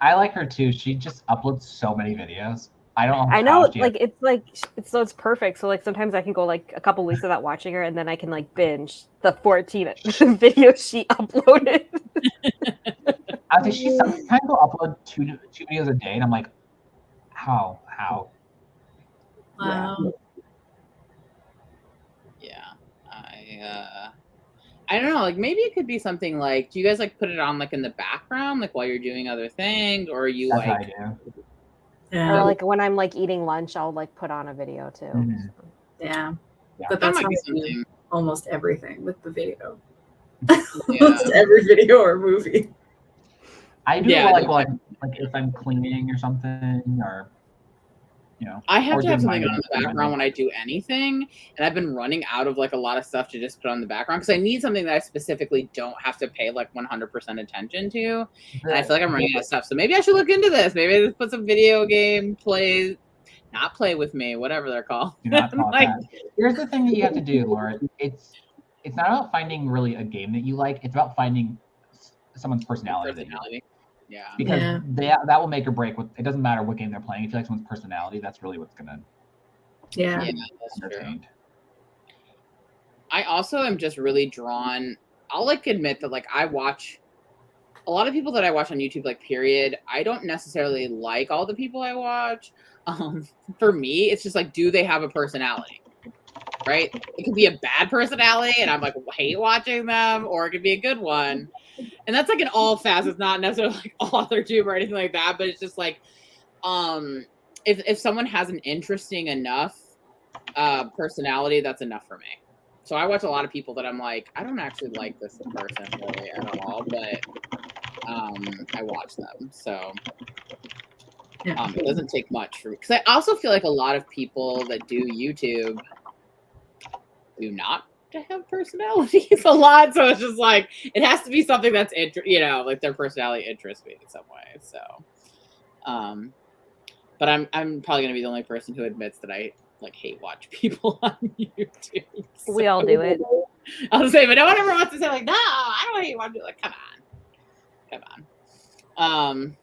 I like her too. She just uploads so many videos. I don't know. I know, it's perfect. So like sometimes I can go like a couple weeks without watching her, and then I can like binge the 14 videos she uploaded. I think she sometimes will upload two videos a day, and I'm like, how? Wow. Yeah. I don't know, like maybe it could be something like, do you guys like put it on like in the background, like while you're doing other things, or are you That's like what I do. Yeah. Or like when I'm like eating lunch, I'll like put on a video too. Mhm. Yeah. Yeah. But that that's might how be I do something. almost everything with the video. Yeah. Almost every video or movie. I do Yeah, like if I'm cleaning or something, or you know. I have or to have doing something on the my- background when I do anything, and I've been running out of like a lot of stuff to just put on the background because I need something that I specifically don't have to pay like 100% attention to, and I feel like I'm running out of stuff. So maybe I should look into this. Maybe I just put some video game not play with me, whatever they're called. Do not talk Like, that. Here's the thing that you have to do, Laura. It's not about finding really a game that you like. It's about finding someone's personality. That you like. Yeah. Because that will make or break. It doesn't matter what game they're playing. If you like someone's personality, that's really what's gonna Yeah. That's true. entertain. I also am just really drawn. I'll like admit that like I watch a lot of people that I watch on YouTube, like period. I don't necessarily like all the people I watch. For me, it's just like, do they have a personality? Right? It could be a bad personality, and I'm like hate watching them, or it could be a good one. And that's like in all facets. It's not necessarily like AuthorTube or anything like that, but it's just like, if someone has an interesting enough personality, that's enough for me. So I watch a lot of people that I'm like, I don't actually like this person really at all, but I watch them. So it doesn't take much for me. Because I also feel like a lot of people that do YouTube do not to have personalities a lot. So it's just like, it has to be something that's, like their personality interests me in some way. So But I'm probably gonna be the only person who admits that I like hate watch people on YouTube. We all do it. I'll say, but no one ever wants to say like, no, I don't hate watch people. Like, come on.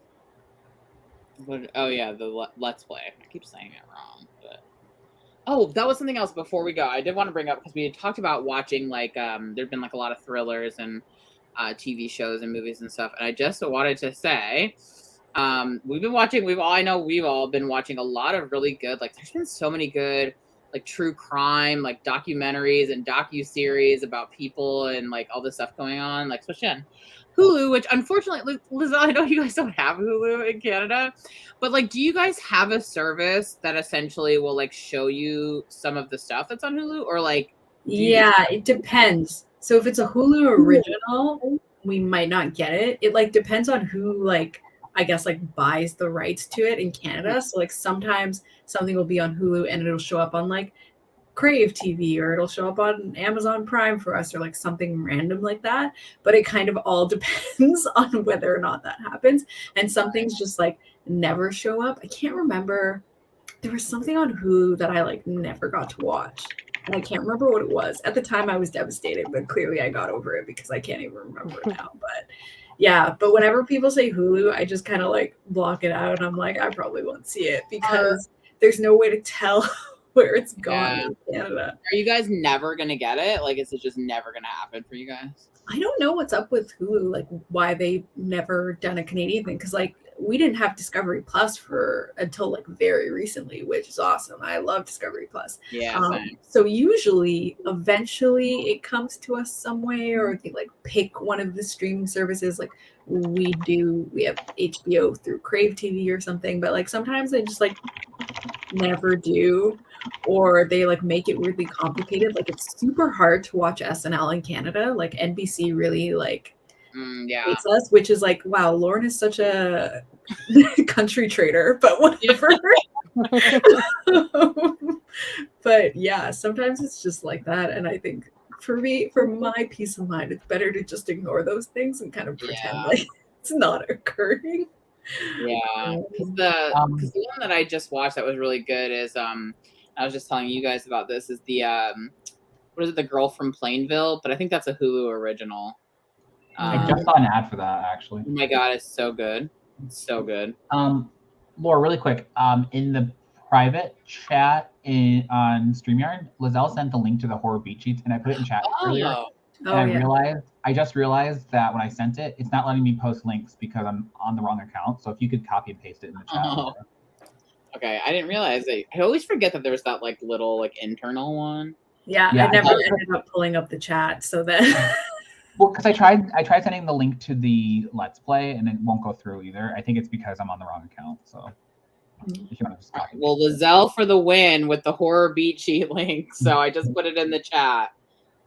But, oh yeah, the Let's Play. I keep saying it wrong, but oh, that was something else before we go. I did want to bring up because we had talked about watching like there'd been like a lot of thrillers and TV shows and movies and stuff, and I just wanted to say. We've been watching, I know we've all been watching a lot of really good, like there's been so many good, like true crime, like documentaries and docu-series about people and like all this stuff going on, like especially on Hulu, which unfortunately, Liselle, I know you guys don't have Hulu in Canada, but like, do you guys have a service that essentially will like show you some of the stuff that's on Hulu or like? Yeah, it depends. So if it's a Hulu original, we might not get it. It like depends on who like, I guess like buys the rights to it in Canada. So like sometimes something will be on Hulu and it'll show up on like Crave TV or it'll show up on Amazon Prime for us or like something random like that. But it kind of all depends on whether or not that happens. And some things just like never show up. I can't remember. There was something on Hulu that I like never got to watch. And I can't remember what it was. At the time I was devastated, but clearly I got over it because I can't even remember it now. But yeah, but whenever people say Hulu, I just kind of like block it out and I'm like, I probably won't see it because there's no way to tell where it's gone in Canada. Are you guys never going to get it? Like, is it just never going to happen for you guys? I don't know what's up with Hulu, like why they never done a Canadian thing. Cause like we didn't have Discovery Plus until like very recently, which is awesome. I love Discovery Plus. Yeah. So usually, eventually it comes to us some way, or they like pick one of the streaming services. Like we have HBO through Crave TV or something, but like sometimes they just like never do, or they like make it weirdly complicated. Like it's super hard to watch SNL in Canada. Like NBC really like hates us, which is like, wow, Lauren is such a country trader, but whatever. But yeah, sometimes it's just like that. And I think for my peace of mind, it's better to just ignore those things and kind of pretend like it's not occurring. Yeah, because the one that I just watched that was really good is I was just telling you guys about this is the what is it, The Girl from Plainville, but I think that's a Hulu original. I just saw an ad for that actually. Oh my god, it's so good. It's so good. Laura, really quick, in the private chat on StreamYard, Liselle sent the link to the horror beat sheets and I put it in chat earlier. I just realized that when I sent it, it's not letting me post links because I'm on the wrong account. So if you could copy and paste it in the chat. Okay, I didn't realize that. I always forget that there's that like little like internal one. Yeah, I never ended up pulling up the chat, so that. Well, because I tried sending the link to the Let's Play and it won't go through either. I think it's because I'm on the wrong account. So if you want to just copy. Well, Liselle for the win with the horror beat sheet link. So I just put it in the chat.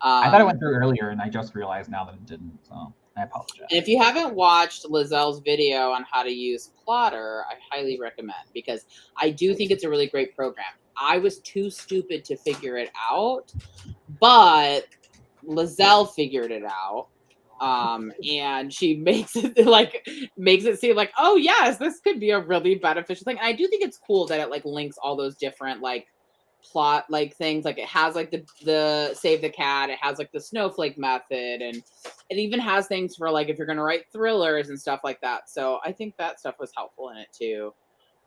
I thought it went through earlier, and I just realized now that it didn't. So I apologize. And if you haven't watched Liselle's video on how to use Plotter, I highly recommend because I do think it's a really great program. I was too stupid to figure it out, but Liselle figured it out. And she makes it seem like, oh yes, this could be a really beneficial thing. And I do think it's cool that it like links all those different like plot like things. Like it has like the Save the Cat, it has like the snowflake method, and it even has things for like if you're gonna write thrillers and stuff like that. So I think that stuff was helpful in it too.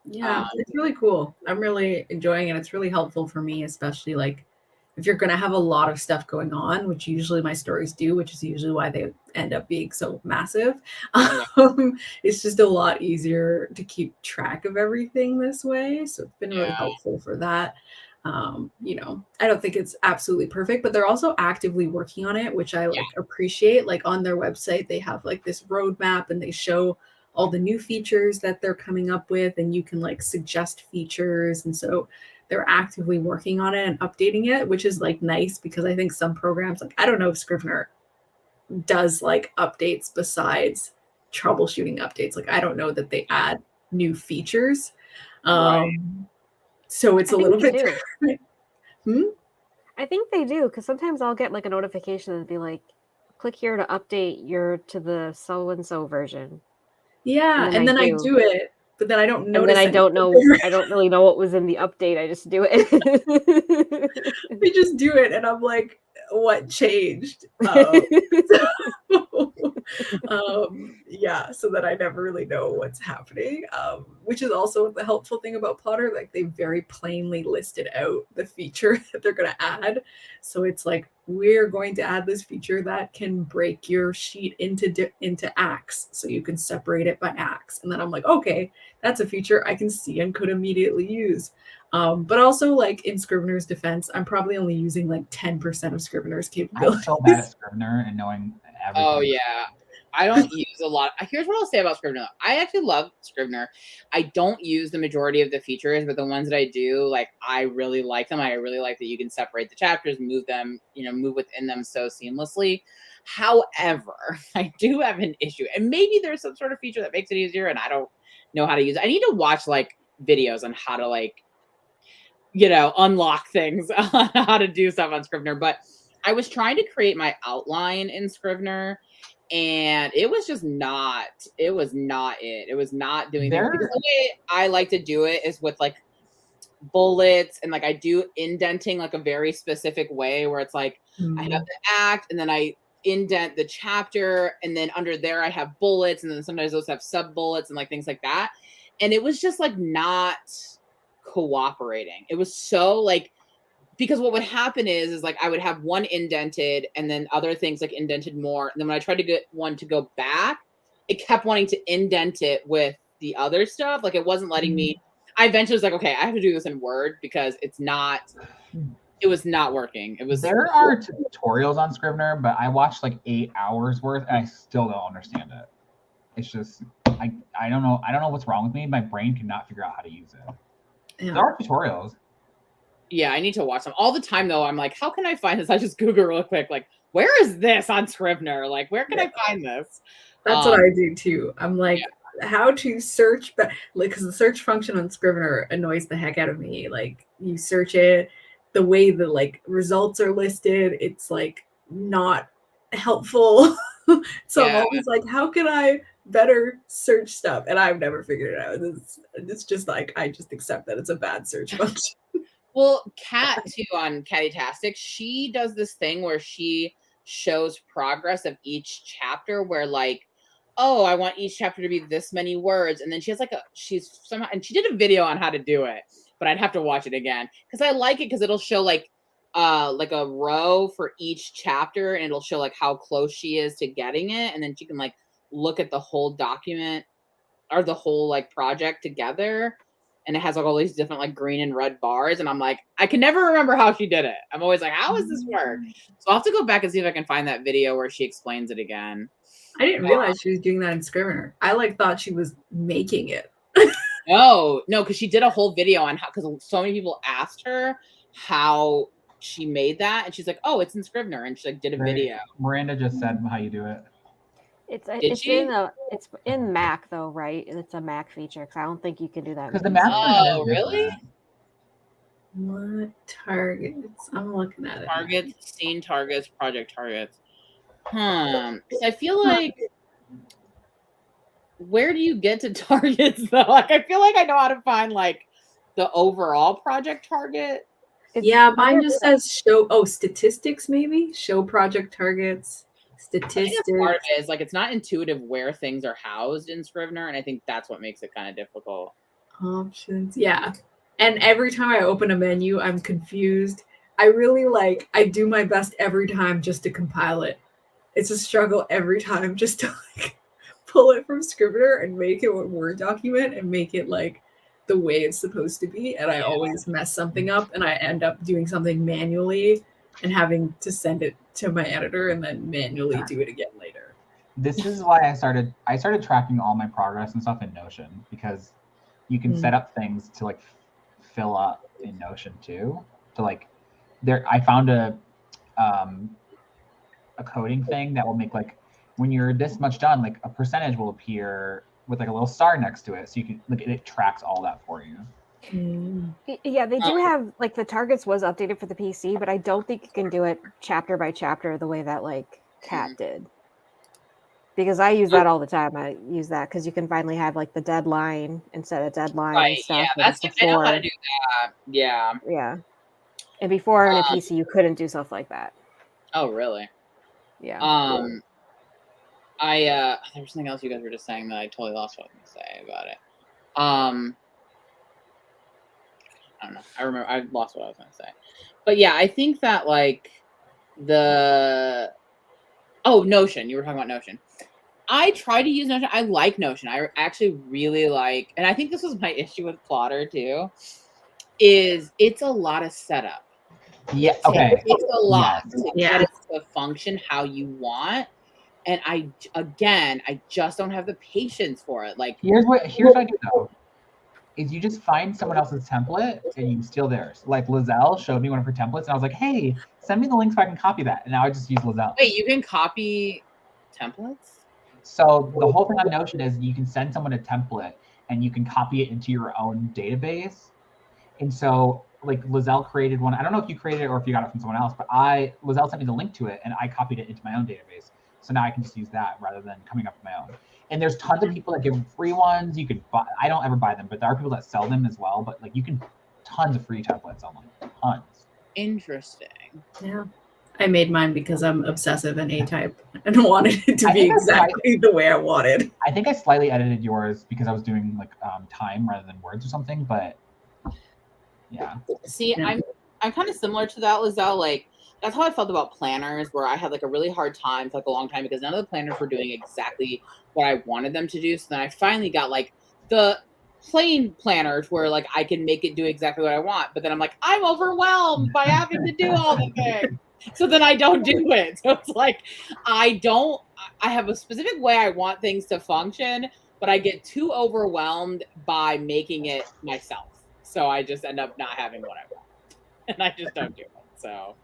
Yeah, it's really cool. I'm really enjoying it. It's really helpful for me, especially like if you're going to have a lot of stuff going on, which usually my stories do, which is usually why they end up being so massive. It's just a lot easier to keep track of everything this way. So it's been really helpful for that. You know, I don't think it's absolutely perfect, but they're also actively working on it, which I like appreciate. Like on their website, they have like this roadmap and they show all the new features that they're coming up with, and you can like suggest features. And so they're actively working on it and updating it, which is like nice because I think some programs, like I don't know if Scrivener does like updates besides troubleshooting updates. Like I don't know that they add new features. So it's a little bit different. I think they do, because sometimes I'll get like a notification and be like, click here to update to the so-and-so version. Yeah, and then I do it. but then I don't And notice. then I don't know. anything. I don't really know what was in the update. I just do it. We just do it, and I'm like, what changed? Yeah, so that I never really know what's happening, which is also the helpful thing about Plotter. Like, they very plainly listed out the feature that they're going to add. So it's like, we're going to add this feature that can break your sheet into acts, so you can separate it by acts. And then I'm like, okay, that's a feature I can see and could immediately use. But also, like, in Scrivener's defense, I'm probably only using like 10% of Scrivener's I'm capabilities. so bad at Scrivener and knowing everything. Oh yeah. I don't use a lot. Here's what I'll say about Scrivener. I actually love Scrivener. I don't use the majority of the features, but the ones that I do, like, I really like them. I really like that you can separate the chapters, move them, move within them so seamlessly. However, I do have an issue, and maybe there's some sort of feature that makes it easier, and I don't know how to use it. I need to watch like videos on how to like, unlock things, on how to do stuff on Scrivener. But I was trying to create my outline in Scrivener, and it was just not, it was not doing things. Because the way I like to do it is with like bullets, and like I do indenting like a very specific way where it's like I have the act, and then I indent the chapter, and then under there I have bullets, and then sometimes those have sub bullets and like things like that. And it was just like not cooperating. It was so like, because what would happen is like I would have one indented and then other things like indented more. And then when I tried to get one to go back, it kept wanting to indent it with the other stuff. Like, it wasn't letting me. I eventually was like, okay, I have to do this in Word because it was not working. There are tutorials on Scrivener, but I watched like 8 hours worth and I still don't understand it. It's just, I don't know. I don't know what's wrong with me. My brain cannot figure out how to use it. Yeah. There are tutorials. Yeah, I need to watch them all the time though. I'm like, how can I find this? I just Google real quick, like, where is this on Scrivener? Like, where can I find this? That's what I do too. I'm like, how to search, but like, because the search function on Scrivener annoys the heck out of me. Like, you search it, the way the like results are listed, it's like not helpful. So I'm always like, how can I better search stuff? And I've never figured it out. It's just like, I just accept that it's a bad search function. Well, Kat too, on Cattastic, she does this thing where she shows progress of each chapter, where like, oh, I want each chapter to be this many words, and then she has like and she did a video on how to do it, but I'd have to watch it again because I like it because it'll show like a row for each chapter, and it'll show like how close she is to getting it, and then she can like look at the whole document or the whole like project together. And it has like all these different like green and red bars. And I'm like, I can never remember how she did it. I'm always like, how does this work? So I'll have to go back and see if I can find that video where she explains it again. I didn't realize she was doing that in Scrivener. I like thought she was making it. No, because she did a whole video on how, because so many people asked her how she made that. And she's like, oh, it's in Scrivener. And she like did a video. Miranda just said how you do it. It's in Mac though, right? It's a Mac feature because I don't think you can do that. Because the Mac. Oh, really? What targets? I'm looking at it. Targets, scene targets, project targets. Because I feel like, where do you get to targets though? Like, I feel like I know how to find like the overall project target. Yeah, mine just says show. Oh, statistics maybe. Show project targets. Statistics. Part of it is like it's not intuitive where things are housed in Scrivener, and I think that's what makes it kind of difficult. Options, yeah. And every time I open a menu, I'm confused. I do my best every time just to compile it. It's a struggle every time just to like pull it from Scrivener and make it a Word document and make it like the way it's supposed to be. And I always mess something up, and I end up doing something manually and having to send it to my editor and then manually do it again later. This is why I started tracking all my progress and stuff in Notion, because you can set up things to like fill up in Notion too. To like I found a coding thing that will make like when you're this much done, like a percentage will appear with like a little star next to it, so you can look at it, tracks all that for you. Yeah, they do have like the targets was updated for the PC, but I don't think you can do it chapter by chapter the way that like Kat did. because I use that all the time. I use that because you can finally have like the deadline instead of deadline and Right. stuff. Yeah. And I know how to do that. Yeah. Yeah. And before in a PC, you couldn't do stuff like that. Oh, really? Yeah. There was something else you guys were just saying that I totally lost what I was going to say about it. I don't know. I remember I lost what I was going to say. But yeah, I think that like Notion. You were talking about Notion. I try to use Notion. I like Notion. I actually really like, and I think this was my issue with Plotter too, is it's a lot of setup. Yeah. Okay. It's a lot to Yeah. get it to function how you want. And I just don't have the patience for it. Like, Here's what I do though, is you just find someone else's template and you steal theirs. Like Liselle showed me one of her templates, and I was like, "Hey, send me the link so I can copy that." And now I just use Liselle. wait, you can copy templates? So the whole thing on Notion is you can send someone a template and you can copy it into your own database. And so like Liselle created one. I don't know if you created it or if you got it from someone else, but Liselle sent me the link to it and I copied it into my own database. So now I can just use that rather than coming up with my own. And there's tons of people that give free ones. You could buy, I don't ever buy them, but there are people that sell them as well. But like you can, tons of free templates online, tons. Interesting. Yeah. I made mine because I'm obsessive and A-type and wanted it to be exactly the way I wanted. I think I slightly edited yours because I was doing like time rather than words or something, but yeah. See, yeah. I'm kind of similar to that, Liselle. Like, that's how I felt about planners, where I had like a really hard time for like a long time because none of the planners were doing exactly what I wanted them to do. So then I finally got like the plain planners where like I can make it do exactly what I want. But then I'm like, I'm overwhelmed by having to do all the things. So then I don't do it. So it's like, I have a specific way I want things to function, but I get too overwhelmed by making it myself. So I just end up not having what I want. And I just don't do it. So,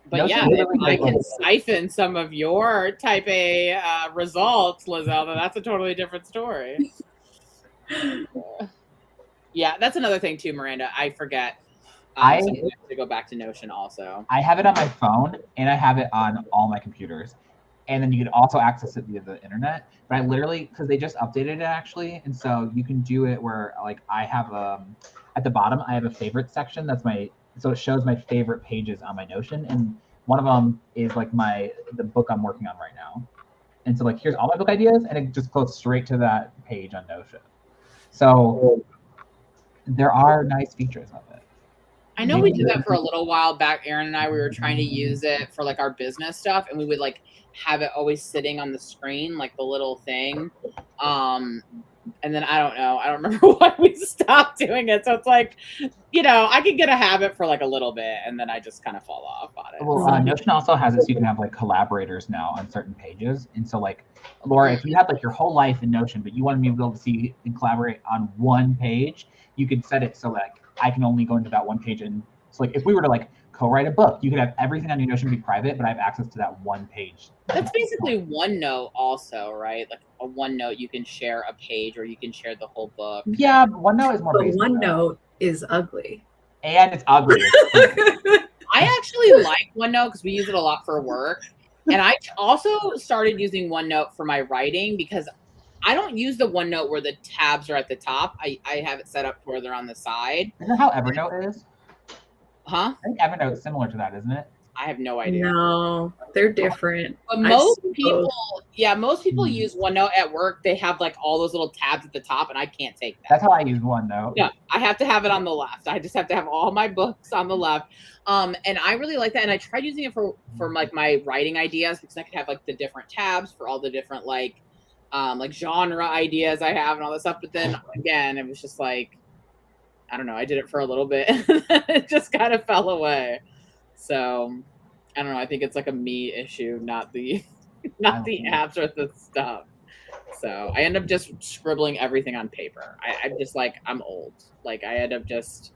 but yeah, if I can siphon some of your type A results, Liselle, then that's a totally different story. Yeah, that's another thing too, Miranda. I forget. I have to go back to Notion also. I have it on my phone and I have it on all my computers. And then you can also access it via the internet. But I literally, because they just updated it actually. And so you can do it where like I have at the bottom, I have a favorite section. So it shows my favorite pages on my Notion. And one of them is like the book I'm working on right now. And so like, here's all my book ideas. And it just goes straight to that page on Notion. So there are nice features of it. I know we did that for a little while back. Aaron and I, we were trying to use it for like our business stuff, and we would like have it always sitting on the screen, like the little thing. And then I don't know. I don't remember why we stopped doing it. So it's like, I could get a habit for like a little bit, and then I just kind of fall off on it. Well, Notion also has it so you can have like collaborators now on certain pages. And so like, Laura, if you had like your whole life in Notion, but you wanted me to be able to see and collaborate on one page, you could set it so like I can only go into that one page. And so like if we were to like co-write a book, you could have everything on your Notion be private, but I have access to that one page. That's basically OneNote also, right? Like a OneNote, you can share a page or you can share the whole book. Yeah, OneNote is more basic. OneNote is ugly. And it's ugly. I actually like OneNote because we use it a lot for work. And I also started using OneNote for my writing because I don't use the OneNote where the tabs are at the top. I have it set up where they're on the side. Isn't that how Evernote is? Huh? I think Evernote's similar to that, isn't it? I have no idea. No, they're different. But most people use OneNote at work. They have like all those little tabs at the top, and I can't take that. That's how I use OneNote. Yeah, I have to have it on the left. I just have to have all my books on the left. And I really like that. And I tried using it for like my writing ideas because I could have like the different tabs for all the different like genre ideas I have and all this stuff. But then again, it was just like, I don't know. I did it for a little bit. It just kind of fell away. So I don't know. I think it's like a me issue, not the apps or the stuff. So I end up just scribbling everything on paper. I'm just like, I'm old. Like I end up just.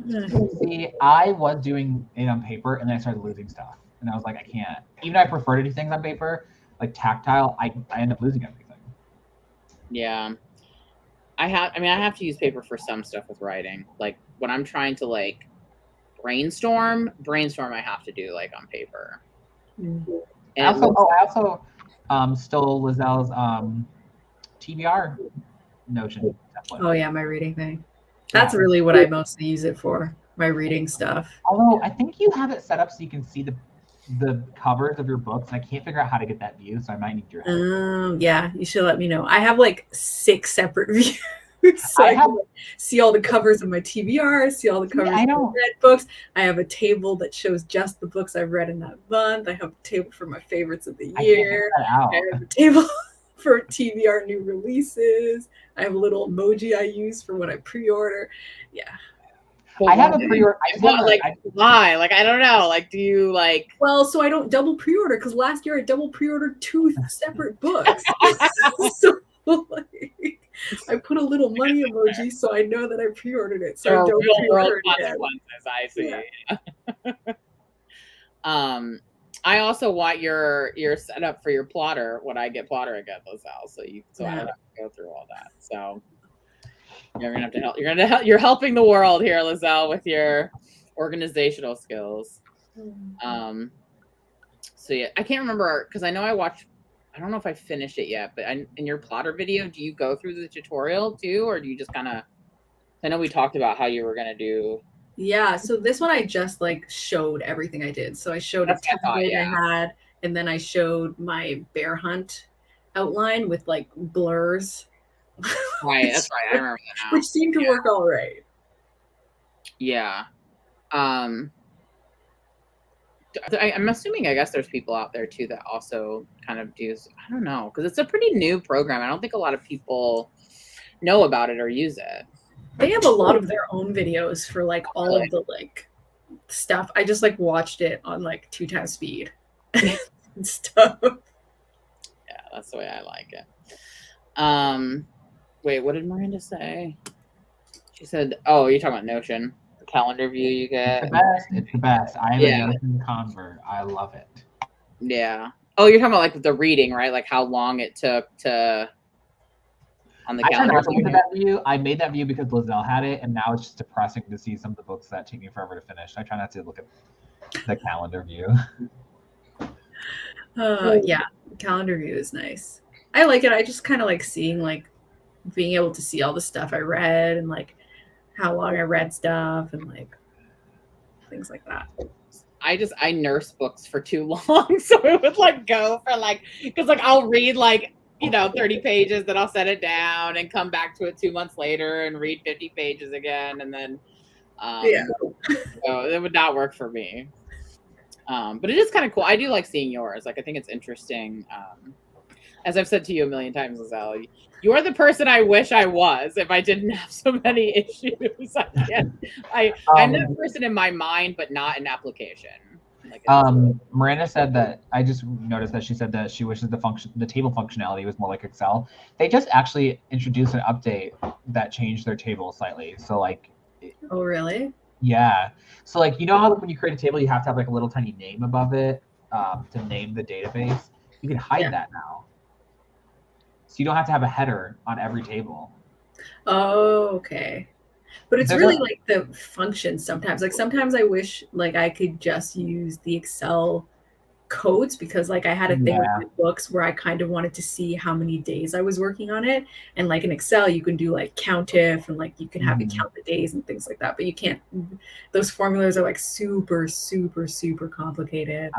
See, I was doing it on paper and then I started losing stuff. And I was like, I can't. Even though I prefer to do things on paper, like tactile, I end up losing everything. Yeah. I have to use paper for some stuff with writing. Like when I'm trying to like brainstorm I have to do like on paper. Mm-hmm. And I also stole Lizelle's TBR Notion template. Oh yeah, my reading thing. That's really what I mostly use it for. My reading stuff. Although I think you have it set up so you can see the covers of your books. I can't figure out how to get that view, so I might need your help. Yeah, you should let me know. I have like 6 separate views. So I can see all the covers of my TBR, see all the covers of my read books. I have a table that shows just the books I've read in that month. I have a table for my favorites of the year. I have a table for TBR new releases. I have a little emoji I use for when I pre-order. Yeah. I have a pre-order. Why? Like, I don't know. Like, do you like? Well, so I don't double pre-order because last year I double pre-ordered 2 separate books. So like, I put a little money emoji so I know that I pre-ordered it. So I don't pre-order it again. I see. Yeah. I also want your setup for your plotter when I get plotter again, Liselle. So I don't have to go through all that. So you're gonna have to help. You're helping the world here, Liselle, with your organizational skills. So yeah, I can't remember because I know I watched. I don't know if I finished it yet, but in your plotter video, do you go through the tutorial too, or do you just kind of? I know we talked about how you were gonna do. Yeah, so this one I just like showed everything I did. So I showed a template I had, and then I showed my bear hunt outline with like blurs. Right, that's right. I remember that now. Which seemed to work all right. Yeah. I'm assuming, I guess there's people out there too that also kind of do. I don't know, because it's a pretty new program. I don't think a lot of people know about it or use it. They have a lot of their own videos for like all of the like stuff. I just like watched it on like 2 times speed and stuff. Yeah, that's the way I like it. Wait, what did Miranda say? She said, "Oh, you're talking about Notion, the calendar view you get." It's the best. I am a Notion convert. I love it. Yeah. Oh, you're talking about like the reading, right? Like how long it took to. On the calendar. I made that view because Liselle had it, and now it's just depressing to see some of the books that take me forever to finish. I try not to look at the calendar view. Yeah, calendar view is nice. I like it. I just kind of like seeing like being able to see all the stuff I read and like how long I read stuff and like things like that. I nurse books for too long, so it would like go for like because like I'll read like 30 pages, then I'll set it down and come back to it 2 months later and read 50 pages again. And then, so it would not work for me. But it is kind of cool. I do like seeing yours. Like, I think it's interesting. As I've said to you a million times, Liselle, you are the person I wish I was if I didn't have so many issues. I'm that person in my mind, but not in application. Miranda said that I just noticed that she said that she wishes the table functionality was more like Excel. They just actually introduced an update that changed their table slightly. So like, oh really? Yeah. So like how when you create a table you have to have like a little tiny name above it to name the database. You can hide that now. So you don't have to have a header on every table. Oh, okay. But it's really like the functions sometimes. Like sometimes I wish like I could just use the Excel codes because like I had a thing with my books where I kind of wanted to see how many days I was working on it. And like in Excel, you can do like countif and like you can have it count the days and things like that. But you can't, those formulas are like super, super, super complicated.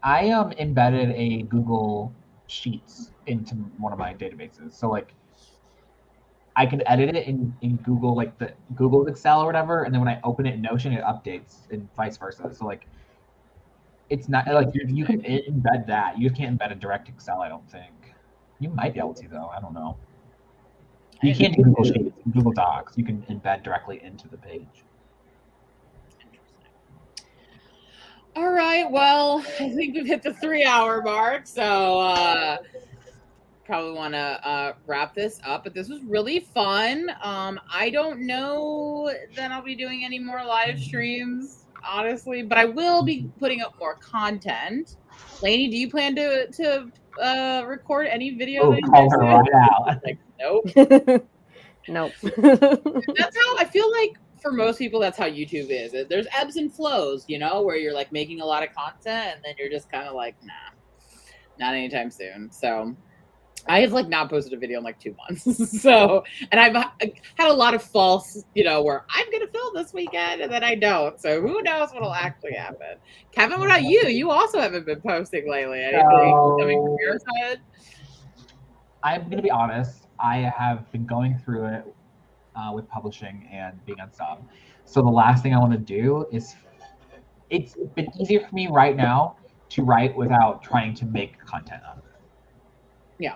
I embedded a Google Sheets into one of my databases. So like I can edit it in Google, like the Google Excel or whatever, and then when I open it in Notion, it updates and vice versa. So like, it's not like you can embed that. You can't embed a direct Excel, I don't think. You might be able to though. I don't know. You can't do Google Sheets, Google Docs. You can embed directly into the page. All right. Well, I think we've hit the 3-hour mark, so. Probably want to wrap this up, but this was really fun. I don't know that I'll be doing any more live streams, honestly, but I will be putting up more content. Lainey, do you plan to record any videos? Call her right out. Like, nope. Nope. That's how I feel like for most people, that's how YouTube is. There's ebbs and flows, where you're like making a lot of content and then you're just kind of like, nah. not anytime soon. So I have like not posted a video in like 2 months. So, and I've had a lot of false, where I'm going to film this weekend and then I don't. So who knows what'll actually happen. Kevin, what about you? You also haven't been posting lately. Anything coming from your side? I'm going to be honest. I have been going through it with publishing and being on sub. So the last thing I want to do is, it's been easier for me right now to write without trying to make content out of it. Yeah.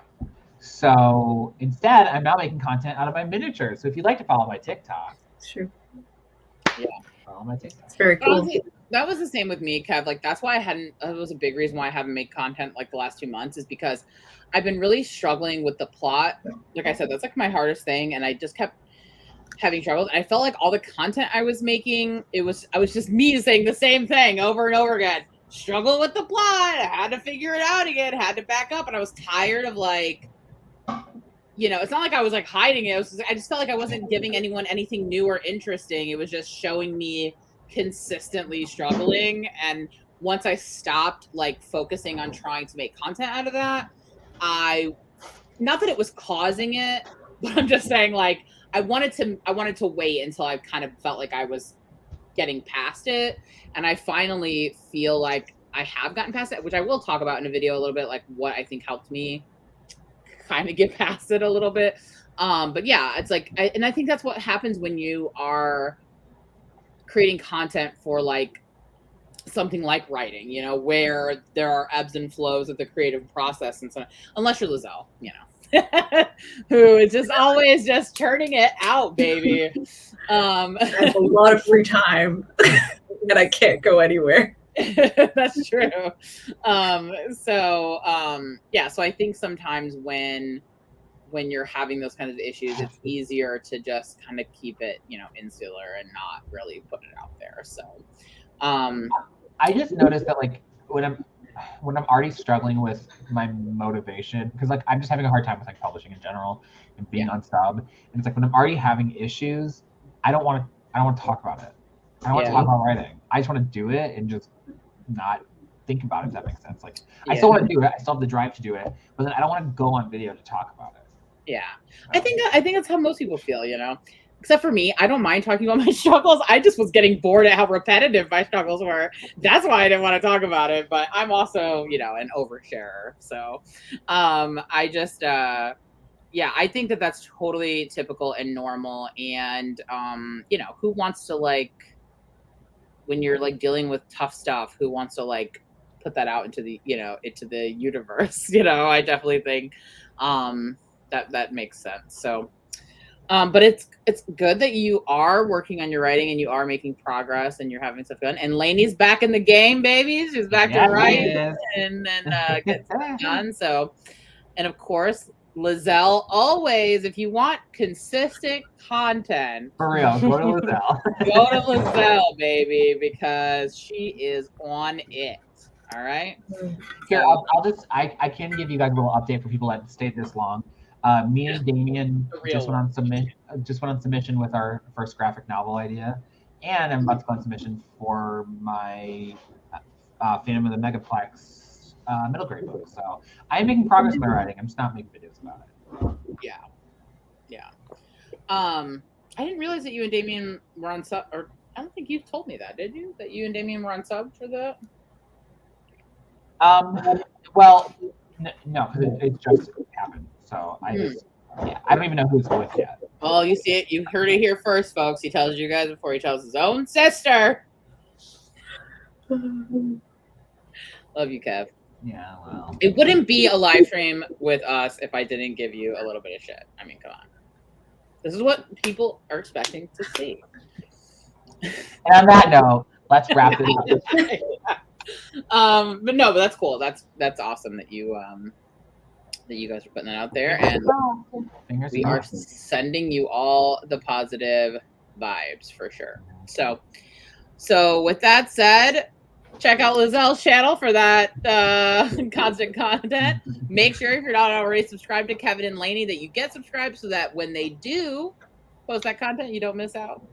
So instead, I'm now making content out of my miniatures. So if you'd like to follow my TikTok, Sure. Yeah. Follow my TikTok. It's very cool. Honestly, that was the same with me, Kev. Like that's why it was a big reason why I haven't made content like the last 2 months, is because I've been really struggling with the plot. Like I said, that's like my hardest thing, and I just kept having troubles. And I felt like all the content I was making, I was just me saying the same thing over and over again. Struggle with the plot. I had to figure it out again. Had to back up, and I was tired of like, it's not like I was like hiding it. I just felt like I wasn't giving anyone anything new or interesting. It was just showing me consistently struggling. And once I stopped like focusing on trying to make content out of that, not that it was causing it, but I'm just saying like I wanted to wait until I kind of felt like I was getting past it. And I finally feel like I have gotten past it, which I will talk about in a video a little bit, like what I think helped me kind of get past it a little bit. But yeah, it's like, and I think that's what happens when you are creating content for like something like writing, where there are ebbs and flows of the creative process and so on, unless you're Liselle, who is just always just turning it out, baby. I have a lot of free time and I can't go anywhere. That's true. So I think sometimes when you're having those kinds of issues, it's easier to just kind of keep it, insular and not really put it out there. So I just noticed that like when I'm already struggling with my motivation, because like I'm just having a hard time with like publishing in general and being on sub, and it's like when I'm already having issues, I don't want to talk about it. I don't want to talk about writing. I just want to do it and just not think about it, if that makes sense. Like I still want to do it. I still have the drive to do it, but then I don't want to go on video to talk about it. Yeah. I think that's how most people feel, except for me. I don't mind talking about my struggles. I just was getting bored at how repetitive my struggles were. That's why I didn't want to talk about it. But I'm also, an oversharer. So I just, I think that that's totally typical and normal. And, who wants to like, when you're like dealing with tough stuff, who wants to like put that out into the, into the universe? I definitely think that makes sense. So, but it's good that you are working on your writing and you are making progress and you're having stuff done. And Lainey's back in the game, baby. She's back to write and get stuff done. So, and of course, Liselle, always, if you want consistent content, for real, go to Liselle. Go to Liselle, baby, because she is on it. All right. Here, I can give you guys a little update for people that stayed this long. Me and Damien just went on submission with our first graphic novel idea, and I'm about to go on submission for my Phantom of the Megaplex middle grade book. So I am making progress in my writing. I'm just not making videos about it. Yeah. I didn't realize that you and Damien were on sub, or I don't think you told me that, did you? That you and Damien were on sub for that? Well, no, because it just happened. So I don't even know who it's with yet. Well, you see it. You heard it here first, folks. He tells you guys before he tells his own sister. Love you, Kev. Yeah, well. It wouldn't be a live stream with us if I didn't give you a little bit of shit. I mean, come on. This is what people are expecting to see. And on that note, let's wrap it up. But that's cool. That's awesome that you guys are putting that out there, and we are sending you all the positive vibes for sure. So with that said, check out Liselle's channel for that constant content. Make sure, if you're not already subscribed to Kevin and Lainey, that you get subscribed so that when they do post that content, you don't miss out.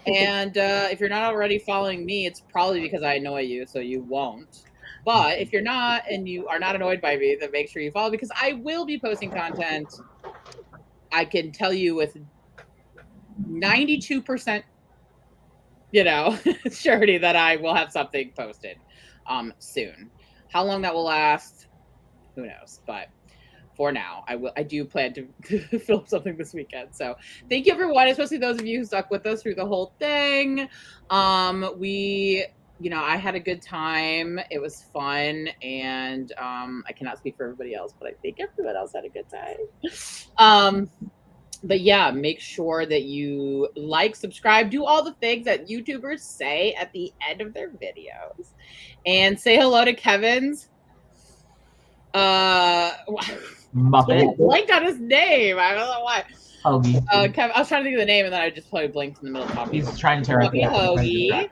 And if you're not already following me, it's probably because I annoy you, so you won't. But if you're not and you are not annoyed by me, then make sure you follow, because I will be posting content. I can tell you with 92%, surety that I will have something posted soon. How long that will last, who knows? But for now, I do plan to film something this weekend. So thank you, everyone, especially those of you who stuck with us through the whole thing. I had a good time. It was fun, and I cannot speak for everybody else, but I think everyone else had a good time. But yeah, make sure that you like, subscribe, do all the things that YouTubers say at the end of their videos, and say hello to Kevin's Muppet. I blanked on his name. I don't know why. Hoagie. Kevin, I was trying to think of the name, and then I just probably blinked in the middle of talking. He's trying to interact with Hoagie.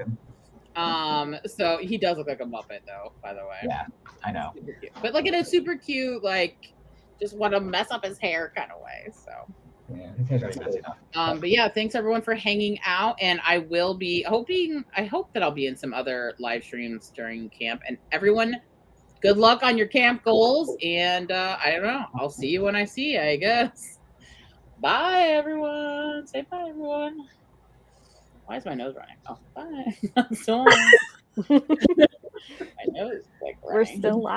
So he does look like a Muppet, though, by the way. Yeah, I know. Super cute. But like in a super cute, like just want to mess up his hair kind of way. So yeah, his hair's already messy enough. but yeah, thanks everyone for hanging out, and I will be I hope that I'll be in some other live streams during camp. And everyone, good luck on your camp goals, and I don't know, I'll see you when I see you, I guess. Bye everyone. Say bye everyone. Why is my nose running? Oh, bye. I'm still on. My nose is like running. We're still live.